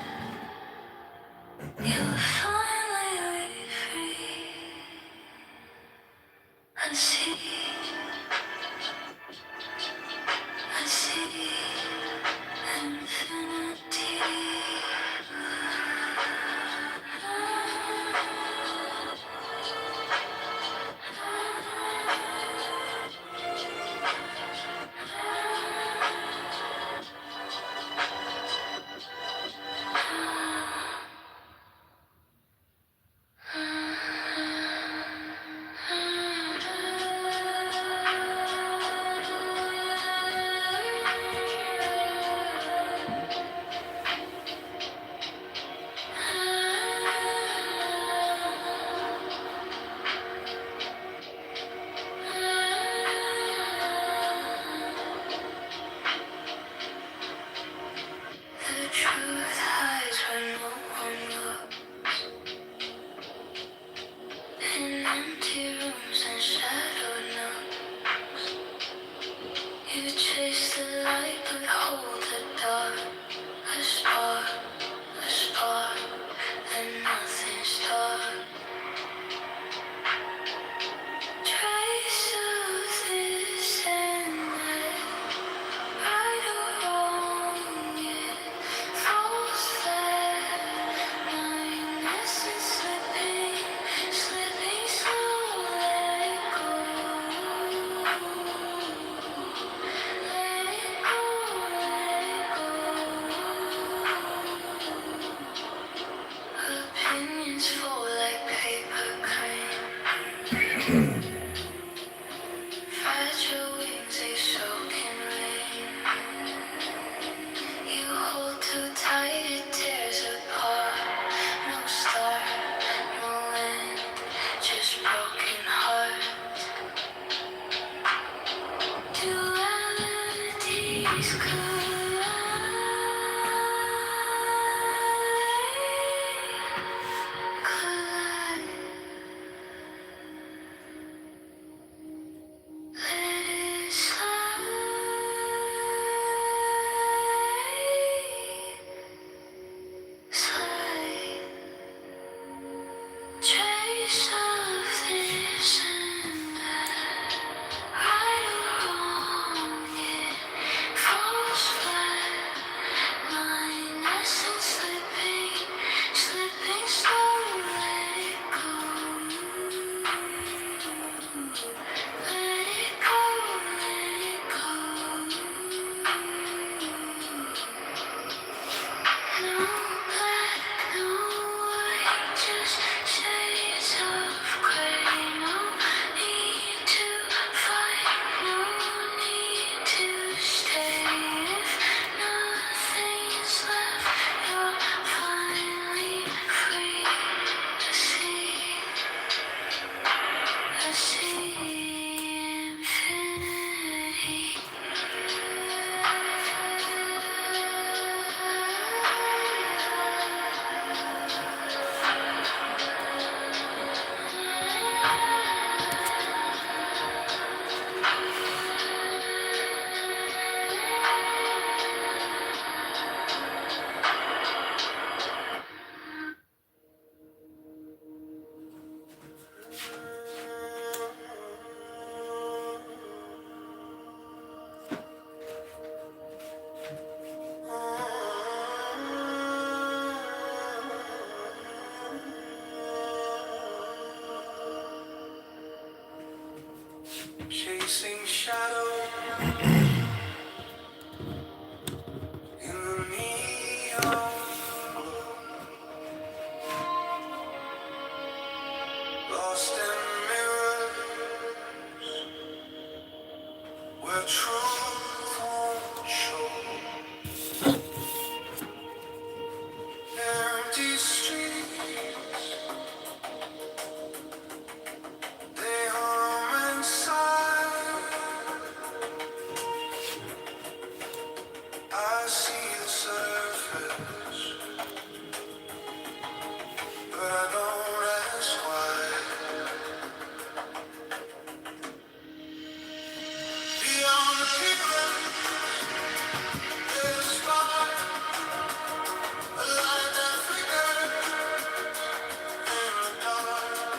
you'll finally be free. I see infinity. The truth hides when no one looks. In empty rooms and shadowed nooks. You chase the light but hold the dark. A spark, and nothing's dark. Trace of this and that, right or wrong, it falls flat. Mine essence slipping slow. Let it go, let it go, let it go. Opinions fall like paper crane. Fragile wings, they soak in rain. You hold too tight, it tears apart. No start, no end, just broken heart. shadow in the neon glow, lost in mirrors where truth won't show. Empty streets, they hum inside. I see the surface, but I don't ask why. Beyond the pavement, there's a spark, a light that flickers in the dark.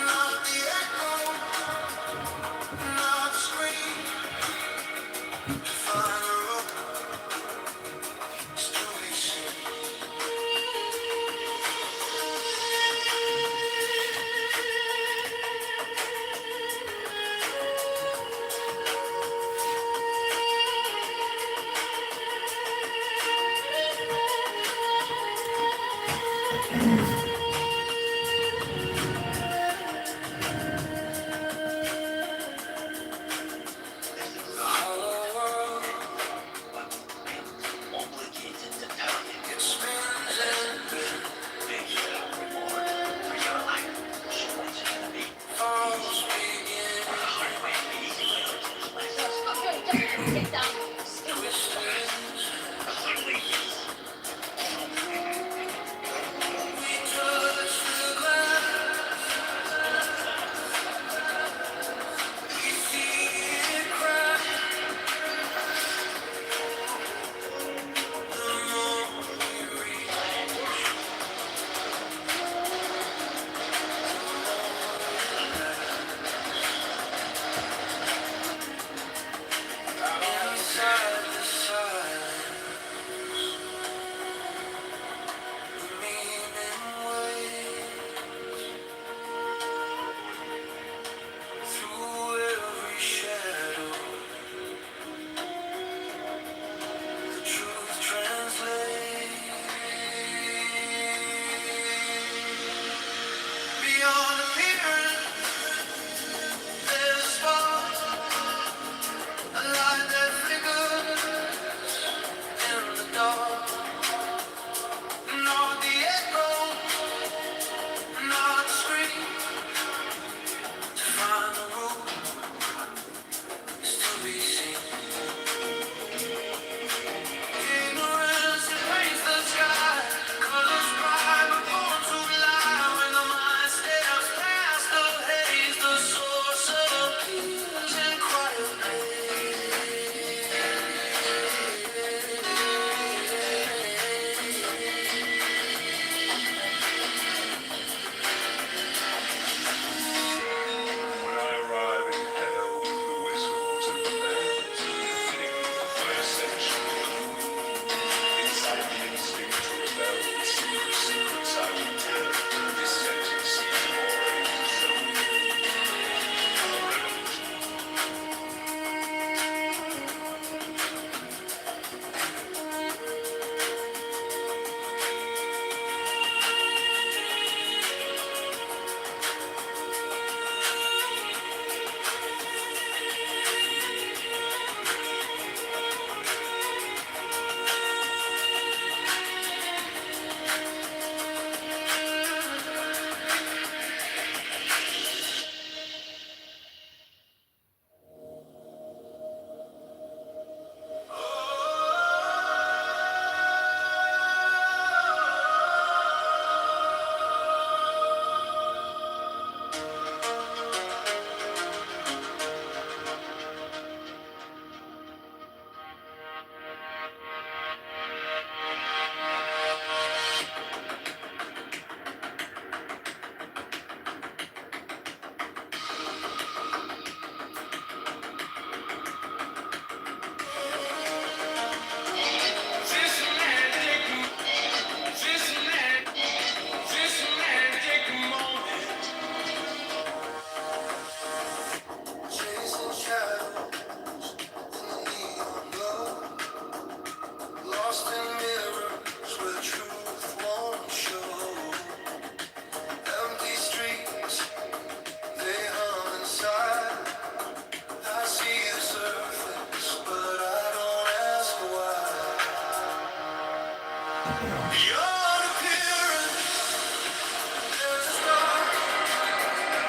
Not the echo, not the scream, to find a road is to be seen. The hollow world, Obligated to tell you. it spins and Big reward for your life. So what's it gonna be? falls begin. Or the hard way, the easy way, or just less? Twistings, The hard way, yes. we touch the glass. We see it crack. The more we reach, inside the silence, the meaning waits. Through every shadow, the truth translates. Beyond appearance, there's a spark, a light that flickers in the dark. Not the echo, not the scream, to find the root is to be seen. Ignorance that paints the sky, colors bright but born to lie. When the mind steps past the haze, the source appears in quiet When I arrive in hell, the whistles and the bells Beyond appearance, there's a star,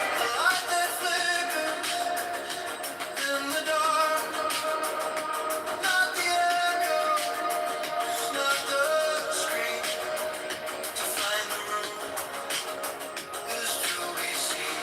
a light that flickers in the dark. Not the echo, not the scream. To find the room is to be seen.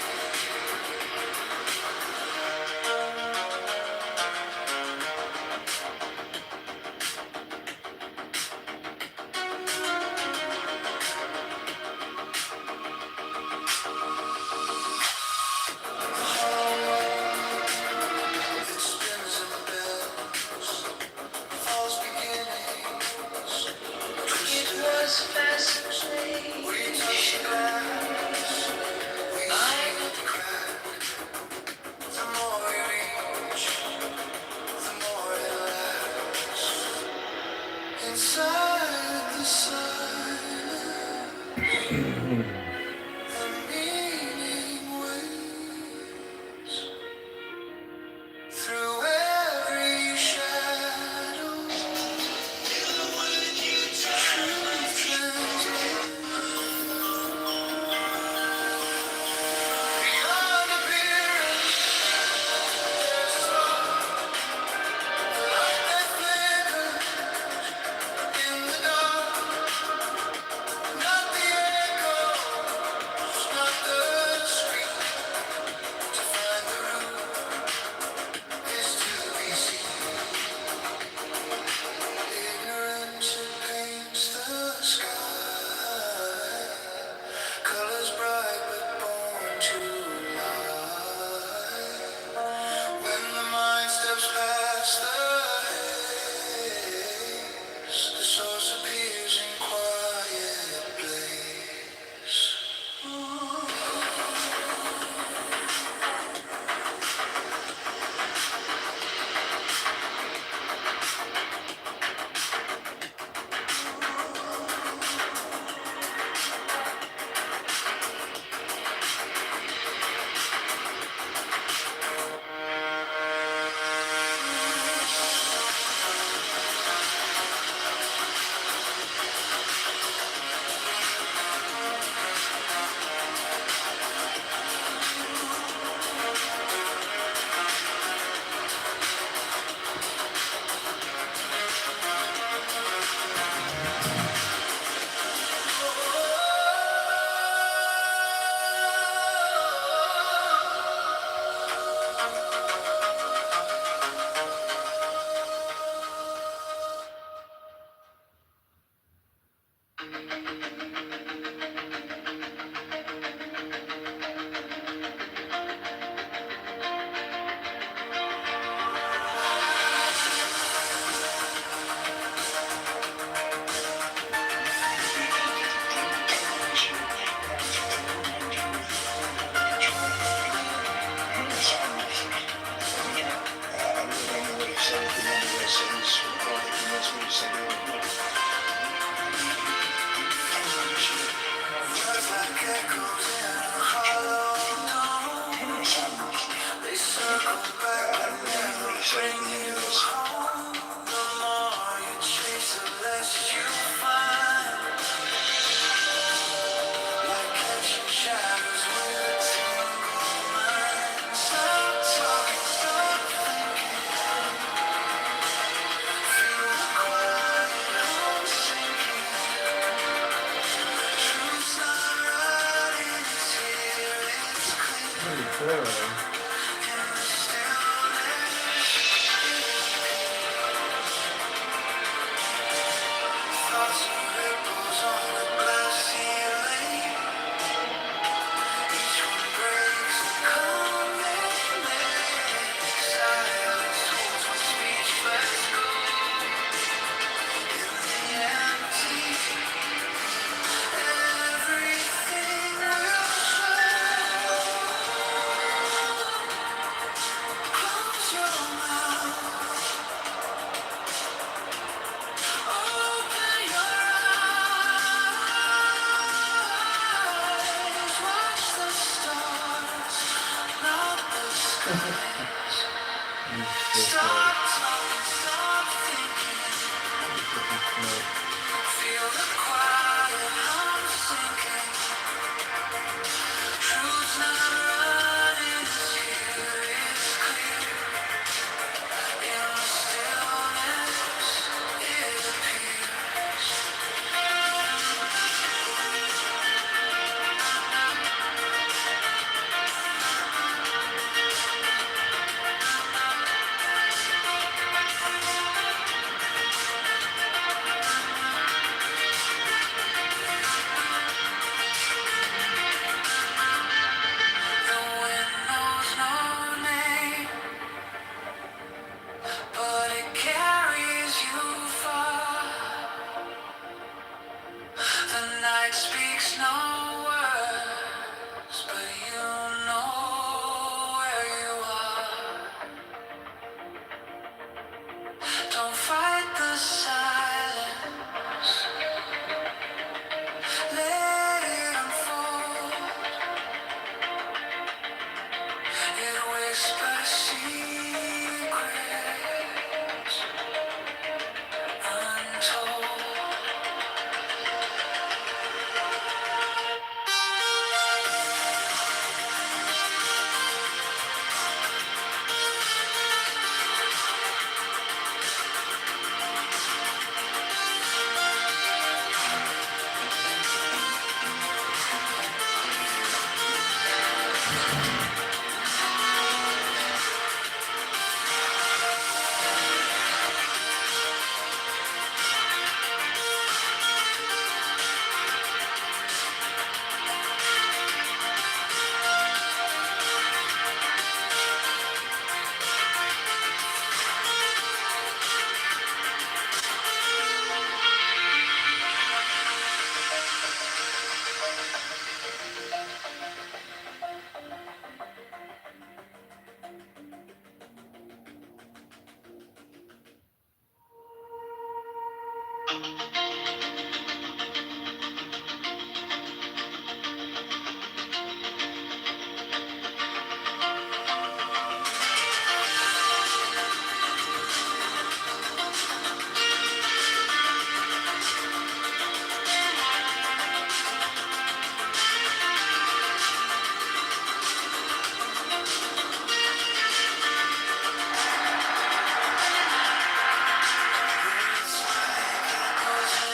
It spins in the bells, false beginnings. It was fascinating. We touch the glass, we see the crack. The more we reach, the more it lasts. Inside the silence, the meaning waits. Through every shadow, truth beyond appearance. There's a spark, a light that flickers in the dark. Not the echoes, not the scream. To find the root is to be seen. Ignorance it paints the sky, colors bright but born to lie. When the mind steps past the haze, the source appears in quiet place. Words like echoes in a hollow dome. They circle back but never bring you home. The more you chase, the less you find. Like catching shadows with a single mind. Stop talking, stop thinking. Feel the quiet home sinking. Truth's not running, it's here, it's clear. In the stillness, thoughts and ripples on a glassy lake. Each one breaks the calming silence holds my speechless gold. In the empty, everything will show. Close your mouth, open your eyes, watch the stars, not the skies. Stop talking, stop thinking. Feel But it carries you far. The night speaks no words, but you know where you are. Don't fight the silence. Let it unfold. It whispers secrets untold. Goes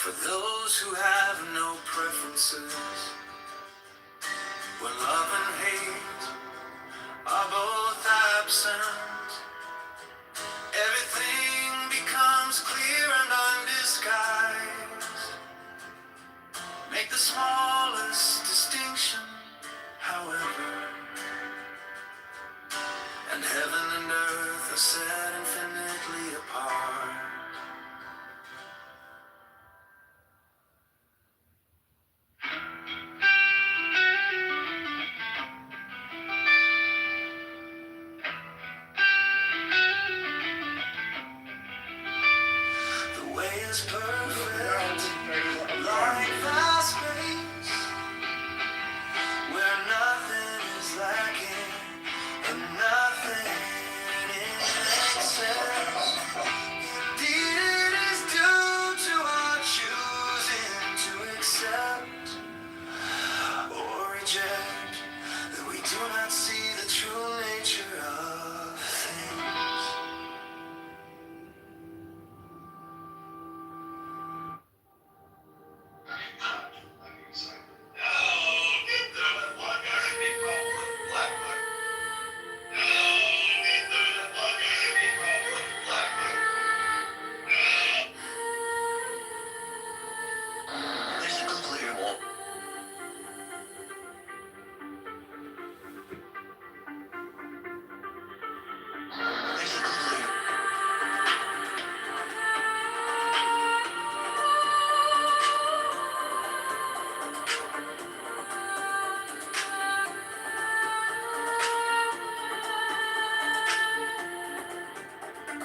For those who have no preferences, when love and hate are both absent, everything becomes clear and undisguised. Make the smallest distinction, however, and heaven and earth are set infinitely apart. The way is perfect, like vast space, where nothing is lacking and nothing in excess. Indeed, it is due to our choosing to accept or reject that we do not see the true nature of things. There's a clear wall. There's a clear.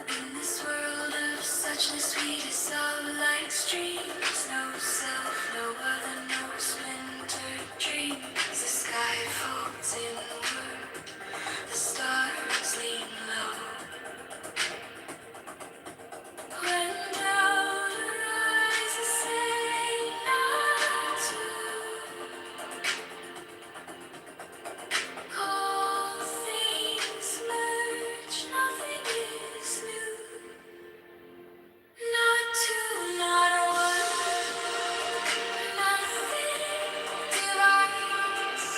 In this world of such the sweetest of like streams, no self, no other, no splintered dreams. The sky folds inward, the stars lean low. When doubt arises, say not to. All things merge, nothing is new. Not two, not one, nothing divides.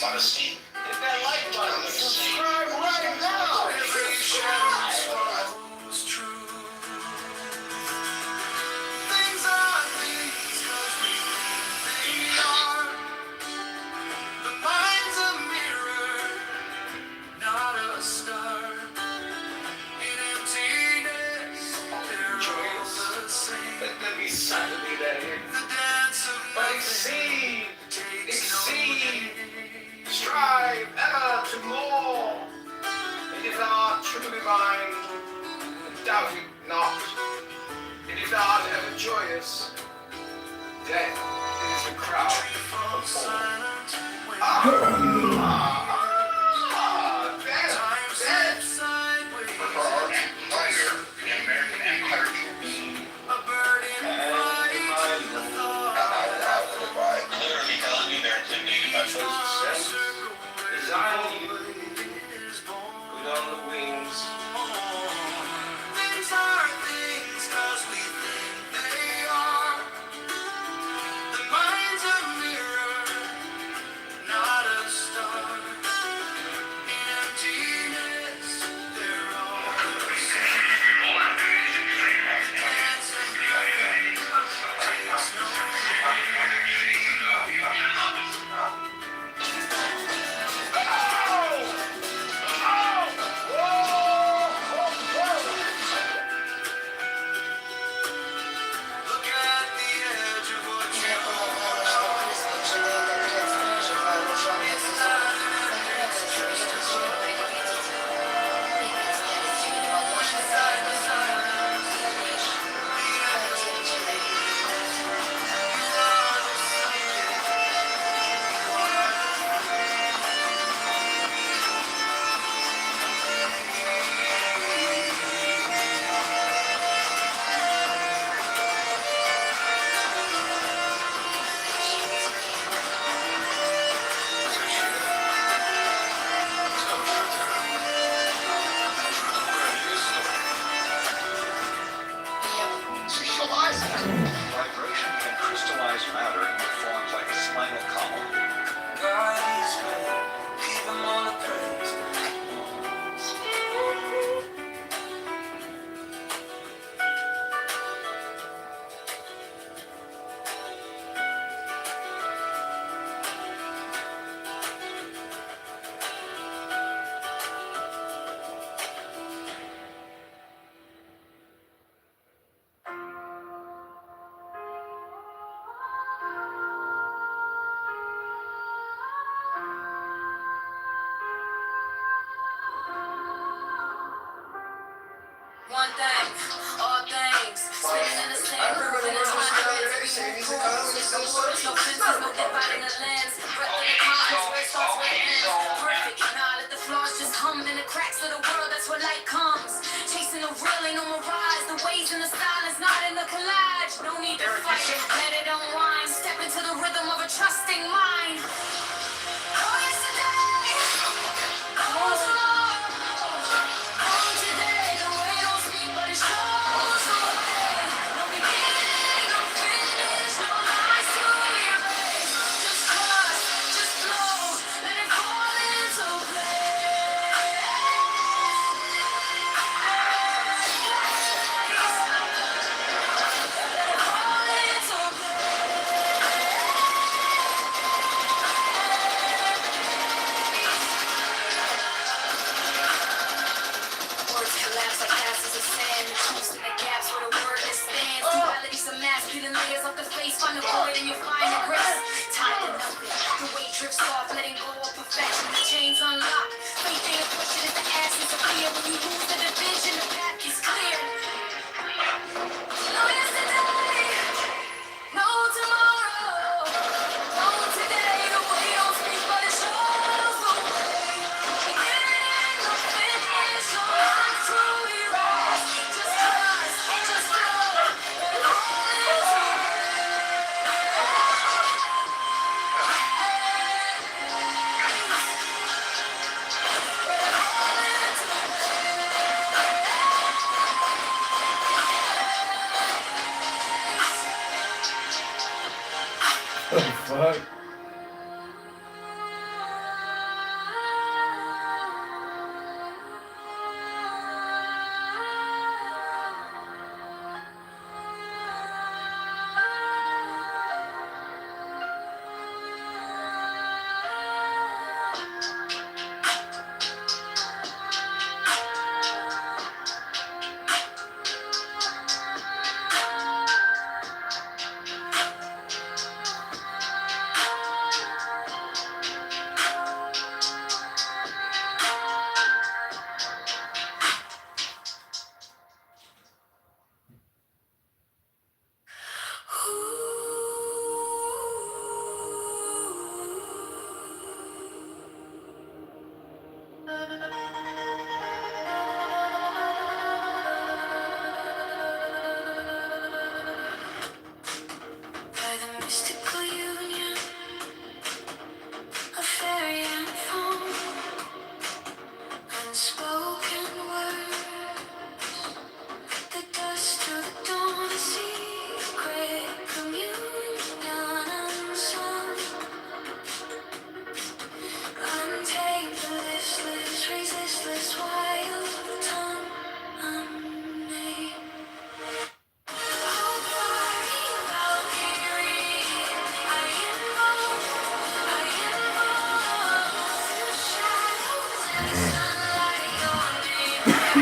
Modesty. Hit that like button. Subscribe right now. Things are things 'cause we think they are. The mind's a mirror, not a star. In emptiness, they're all the same. Let there be Saturday there. The dance of Exceed, takes exceed, strive ever to more. And if thou art truly mine, doubt it not. And if thou art ever joyous, death is the crowd of silent when death. sideways. Empire, the American Empire troops. A bird in flight, the thought Clearly telling me they're intimidated by choices. Design put on the wings. Things are things 'cause we think they are. The mind's a mirror, not a star. In emptiness, they're all the same. Dance of nothing takes no Look at the edge of what you Vibration can crystallize matter into forms like a spinal column. God is good, give him all the praise. One thing, all things, spinning in the same groove, in the time no borders, no fences, no dividing the lands. Breath in the comments, where it starts, where it ends. Perfect, nah, let the flaws just hum in the cracks of the world, that's where light comes. Chasing the real, ain't no mirage. The waves in the silence, not in the collage. No need to fight, let it unwind. Step into the rhythm of a trusting mind. Oh, yesterday, oh, tomorrow, oh, today. The way don't speak, but it shows the way. No beginning, no finish, no lies to erase. Just trust, just flow, let it fall into place.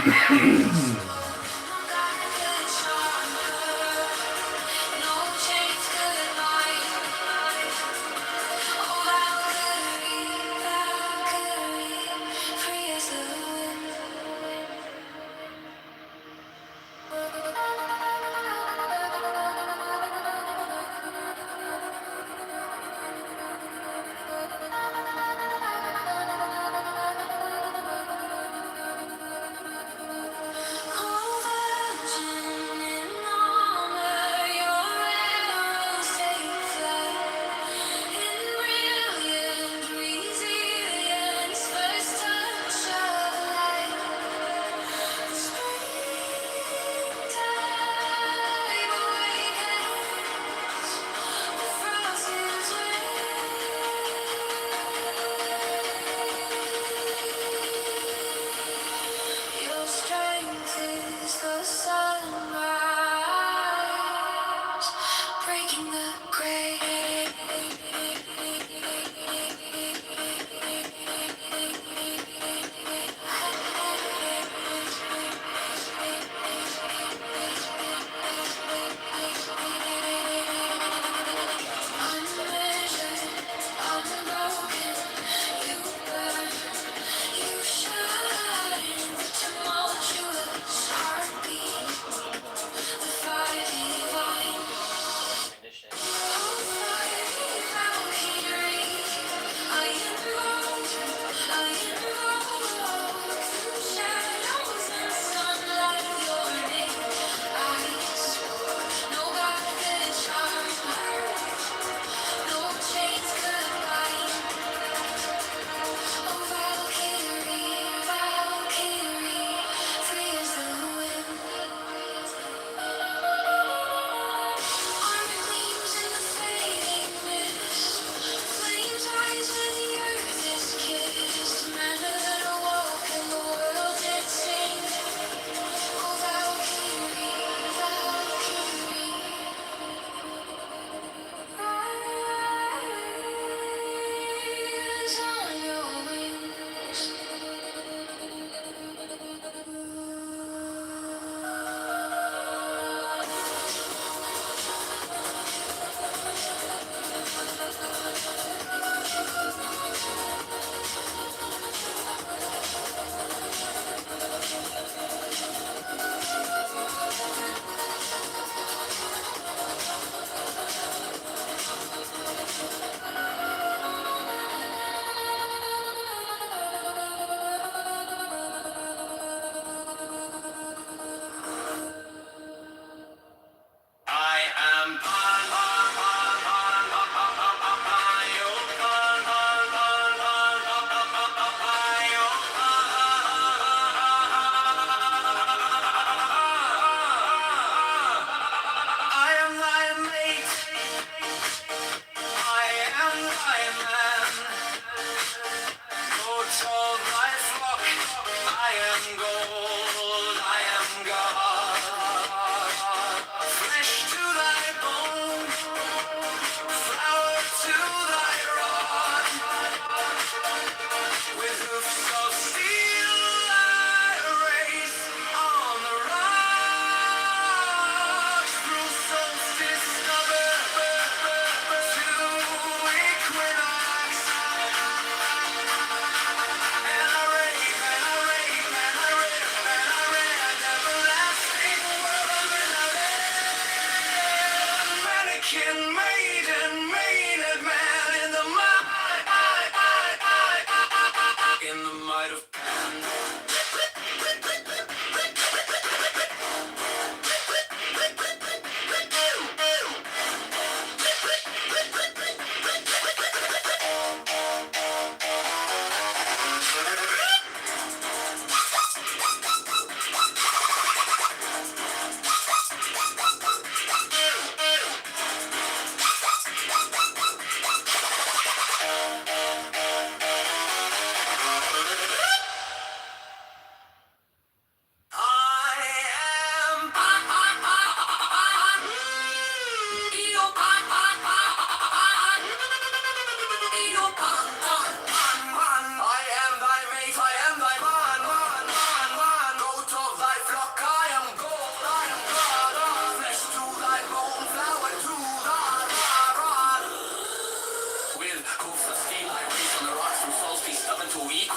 Oh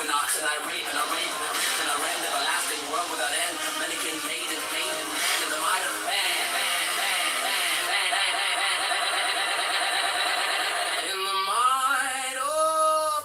equinox, and I rape and I rave and I rip and I rend, everlasting world without end. Mannequin maiden, maiden, man in the might of band, band, band, band, band, band, band. In the might of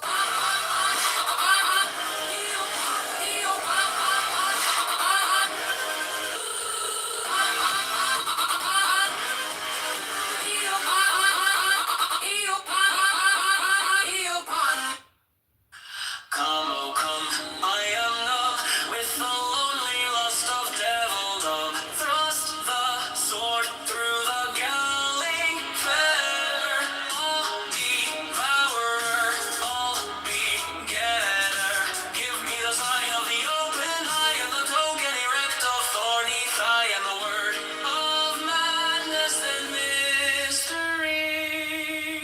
Come, oh come, I am numb with the lonely lust of devildom. Thrust the sword through the galling fetter. All devourer, all begetter. Give me the sign of the open eye and the token erect of thorny thigh and the word of madness and mystery.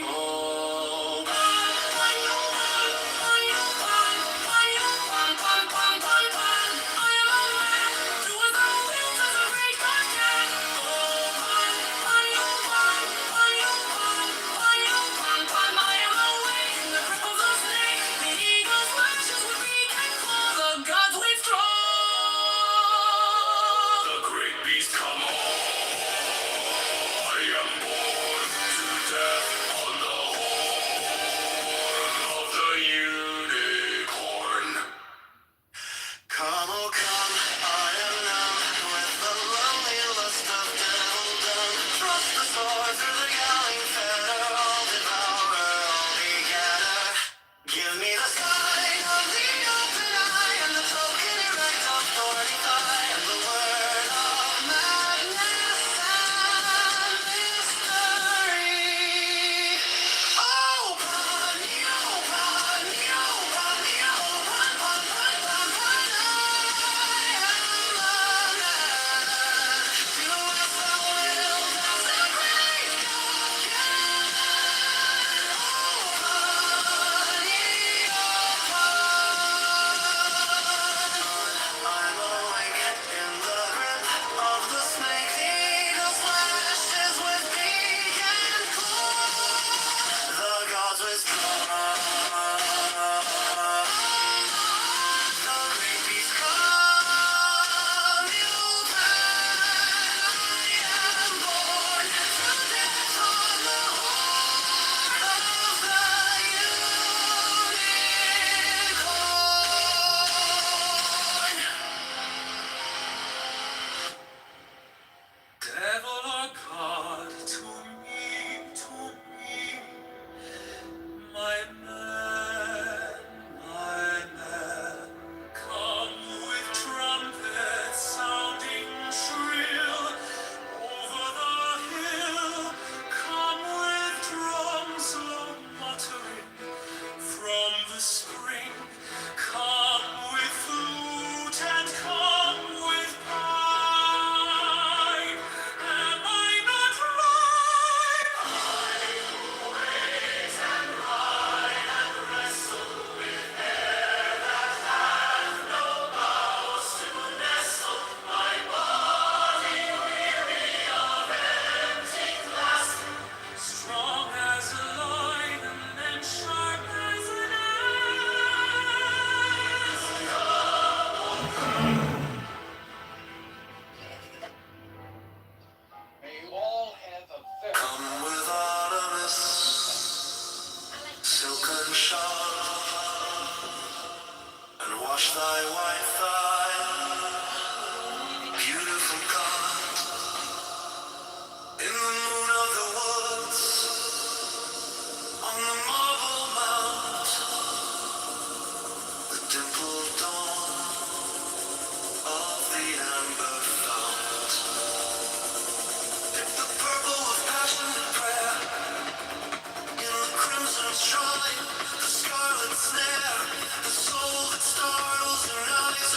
Oh, the great beast come on. I am born to death on the horn of the unicorn. Come, oh come, I am numb with the lonely lust of devildom. Thrust the sword through the galling fetter, all devourer, all begetter. Give me the sign of the open eye and the token erect of thorny thigh and the word of madness and mystery. Oh, run, you run, you run, you run, run, run, run, run. I am the man to which the will does the great God can. I'm awake in the grip of the snake. The eagle slashes with beak and claw. The gods withdraw. The great beast come, you man. I am born to death on the horn of the unicorn. Devil or God, to me, my man, my man. Come with trumpets sounding shrill over the hill. Come with drums low muttering from the spring. Come with flute and come with pipe. Am I not right? I will wait and ride and wrestle with air that hath no boughs to nestle. My body weary of empty clasp, strong as a lion and sharp as an May you all have a very come with Artemis, silken shawl, and wash thy white thigh, beautiful God, in the moon of the woods, on the marble mount, the dimpled dawn of the amber fount. Dip the purple of passion and prayer in the crimson shrine, the scarlet snare, the soul that startles and eyes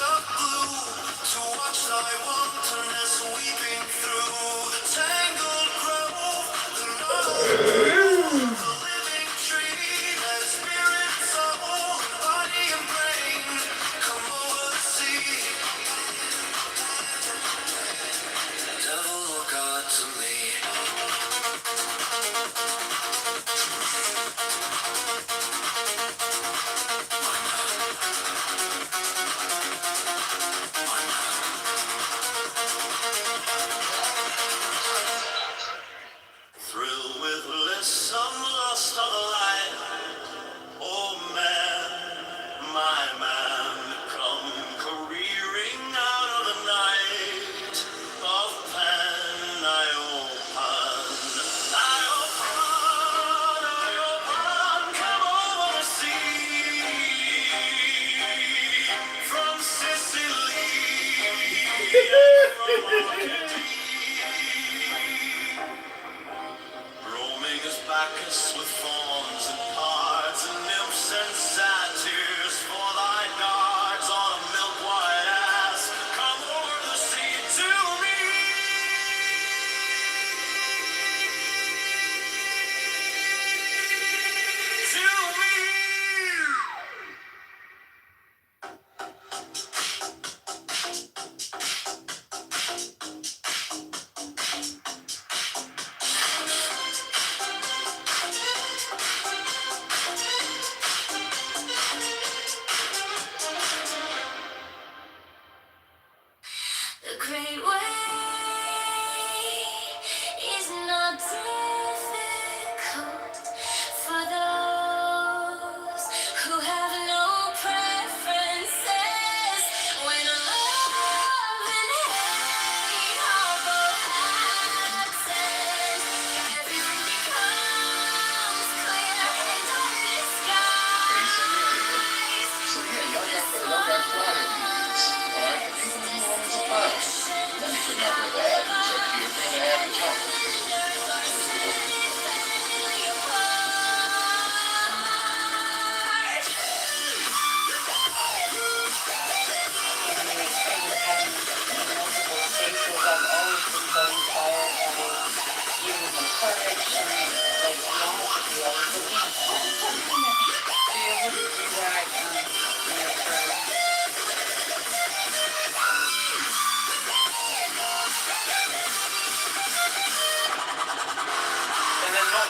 And then no,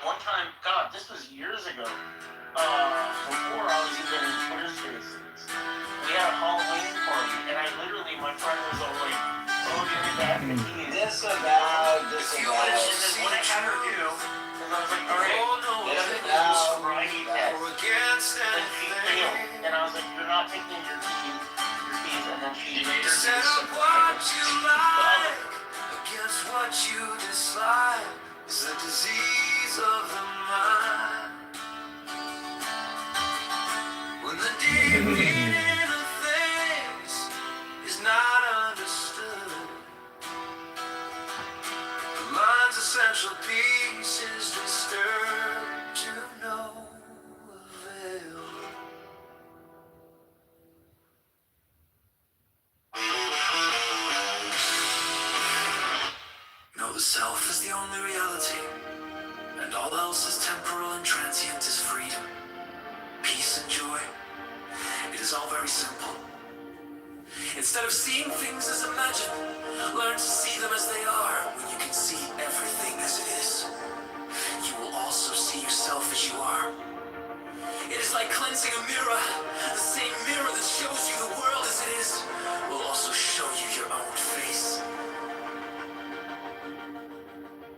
one time, God, this was years ago. Before I was even in Twitter Spaces, we had a Halloween party, and I literally, my friend was all like, "Oh, you're back in the keys." Disavow. And then what I had her do is I was like, "All right, I need that." And she failed, and I was like, "You're not taking your keys," and then she made her do What you like against what you dislike is a disease of the mind. When the deep meaning of things is not understood, the mind's essential piece is disturbed to no avail. Know the self is the only reality, and all else is temporal and transient is freedom, peace and joy. It is all very simple. Instead of seeing things as imagined, learn to see them as they are. When you can see everything as it is, you will also see yourself as you are. It is like cleansing a mirror. The same mirror that shows you the world as it is will also show you your own face.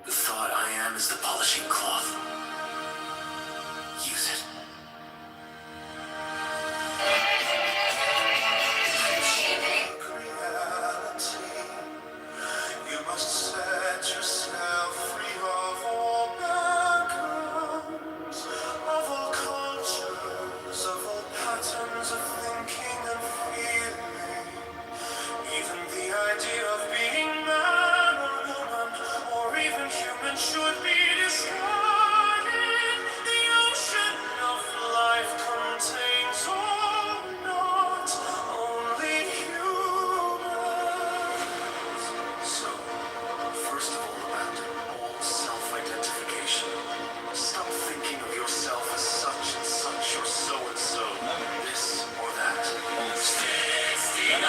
The thought I am is the polishing cloth. Use it. You must set yourself free of all backgrounds, of all cultures, of all patterns of thinking and feeling. Even the idea of being man or woman, or even human, should be discarded. The ocean of life contains all, not only humans. So, first of all, abandon all self-identification. Stop thinking of yourself as such and such or so and so, this or that. 69!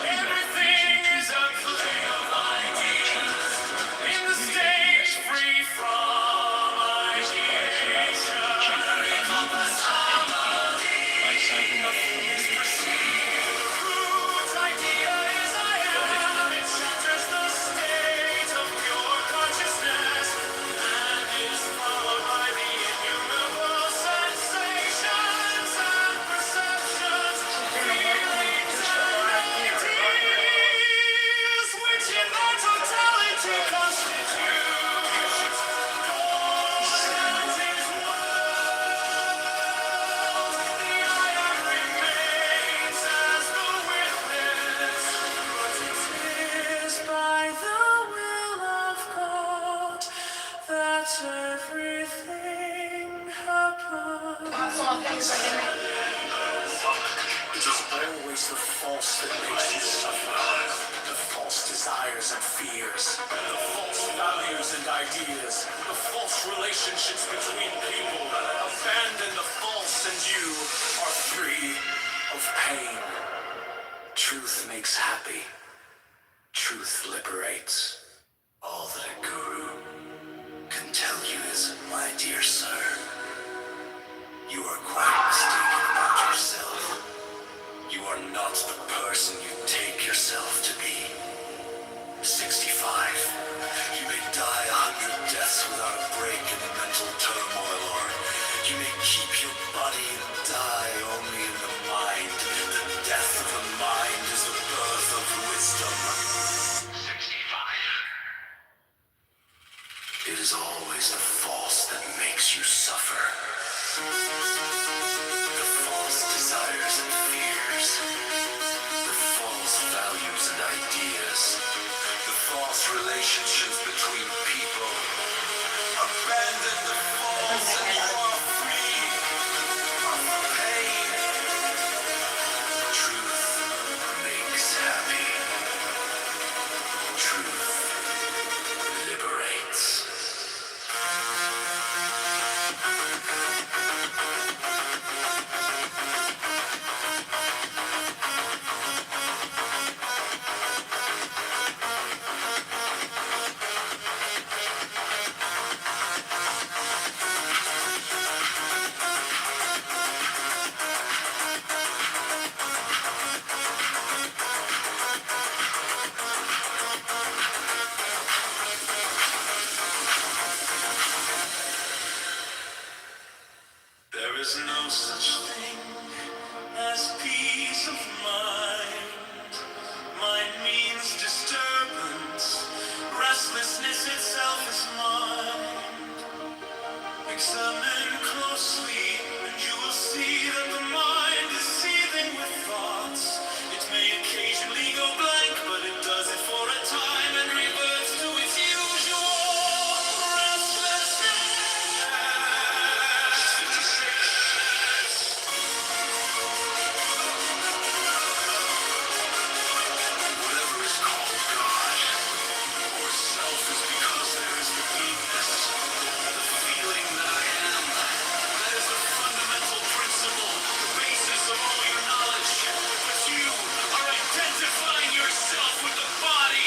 Everything is a play of ideas. In the stage free from ideation. Encompass harmony. Is perceived. Whose idea is I am. It shatters the state of pure consciousness and is followed by the innumerable sensations and perceptions, feelings and ideas which in their totality constitute all that is world. The I am remains as the witness, but it is by the will of God that everything happens. It is always the false that makes you suffer. The false desires and fears, the false values and ideas, the false relationships between people. Abandon the false and you are free of pain. Truth makes happy. Truth liberates. All that a guru can tell you is, my dear sir, you are quite mistaken about yourself. You are not the person you take yourself to be. 65. You may die 100 deaths without a break in the mental turmoil, or you may keep your body and die only in the mind. The death of the mind is the birth of wisdom. 65. It is always the false that makes you suffer. The false of mind. Mind means disturbance. Restlessness itself is mind. Examine closely, and you will see that the mind is seething with thoughts. It may occasionally go blank, but it does it for a time and reverts to its usual restlessness. Whatever is called God or self is because there is the beingness, the feeling that I am. That is the fundamental principle, the basis of all your knowledge. But you are identifying yourself with the body.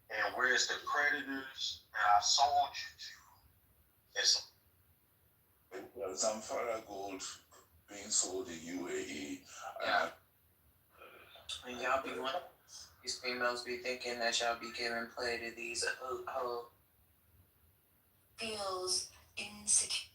And where's the creditors that I sold you to? It's Zamfara gold being sold in UAE. Yeah. And y'all be one. These females be thinking that y'all be giving play to these Feels insecure.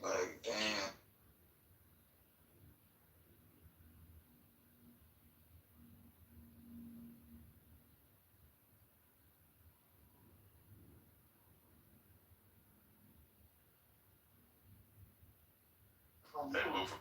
Like, damn. Hey, Wilford.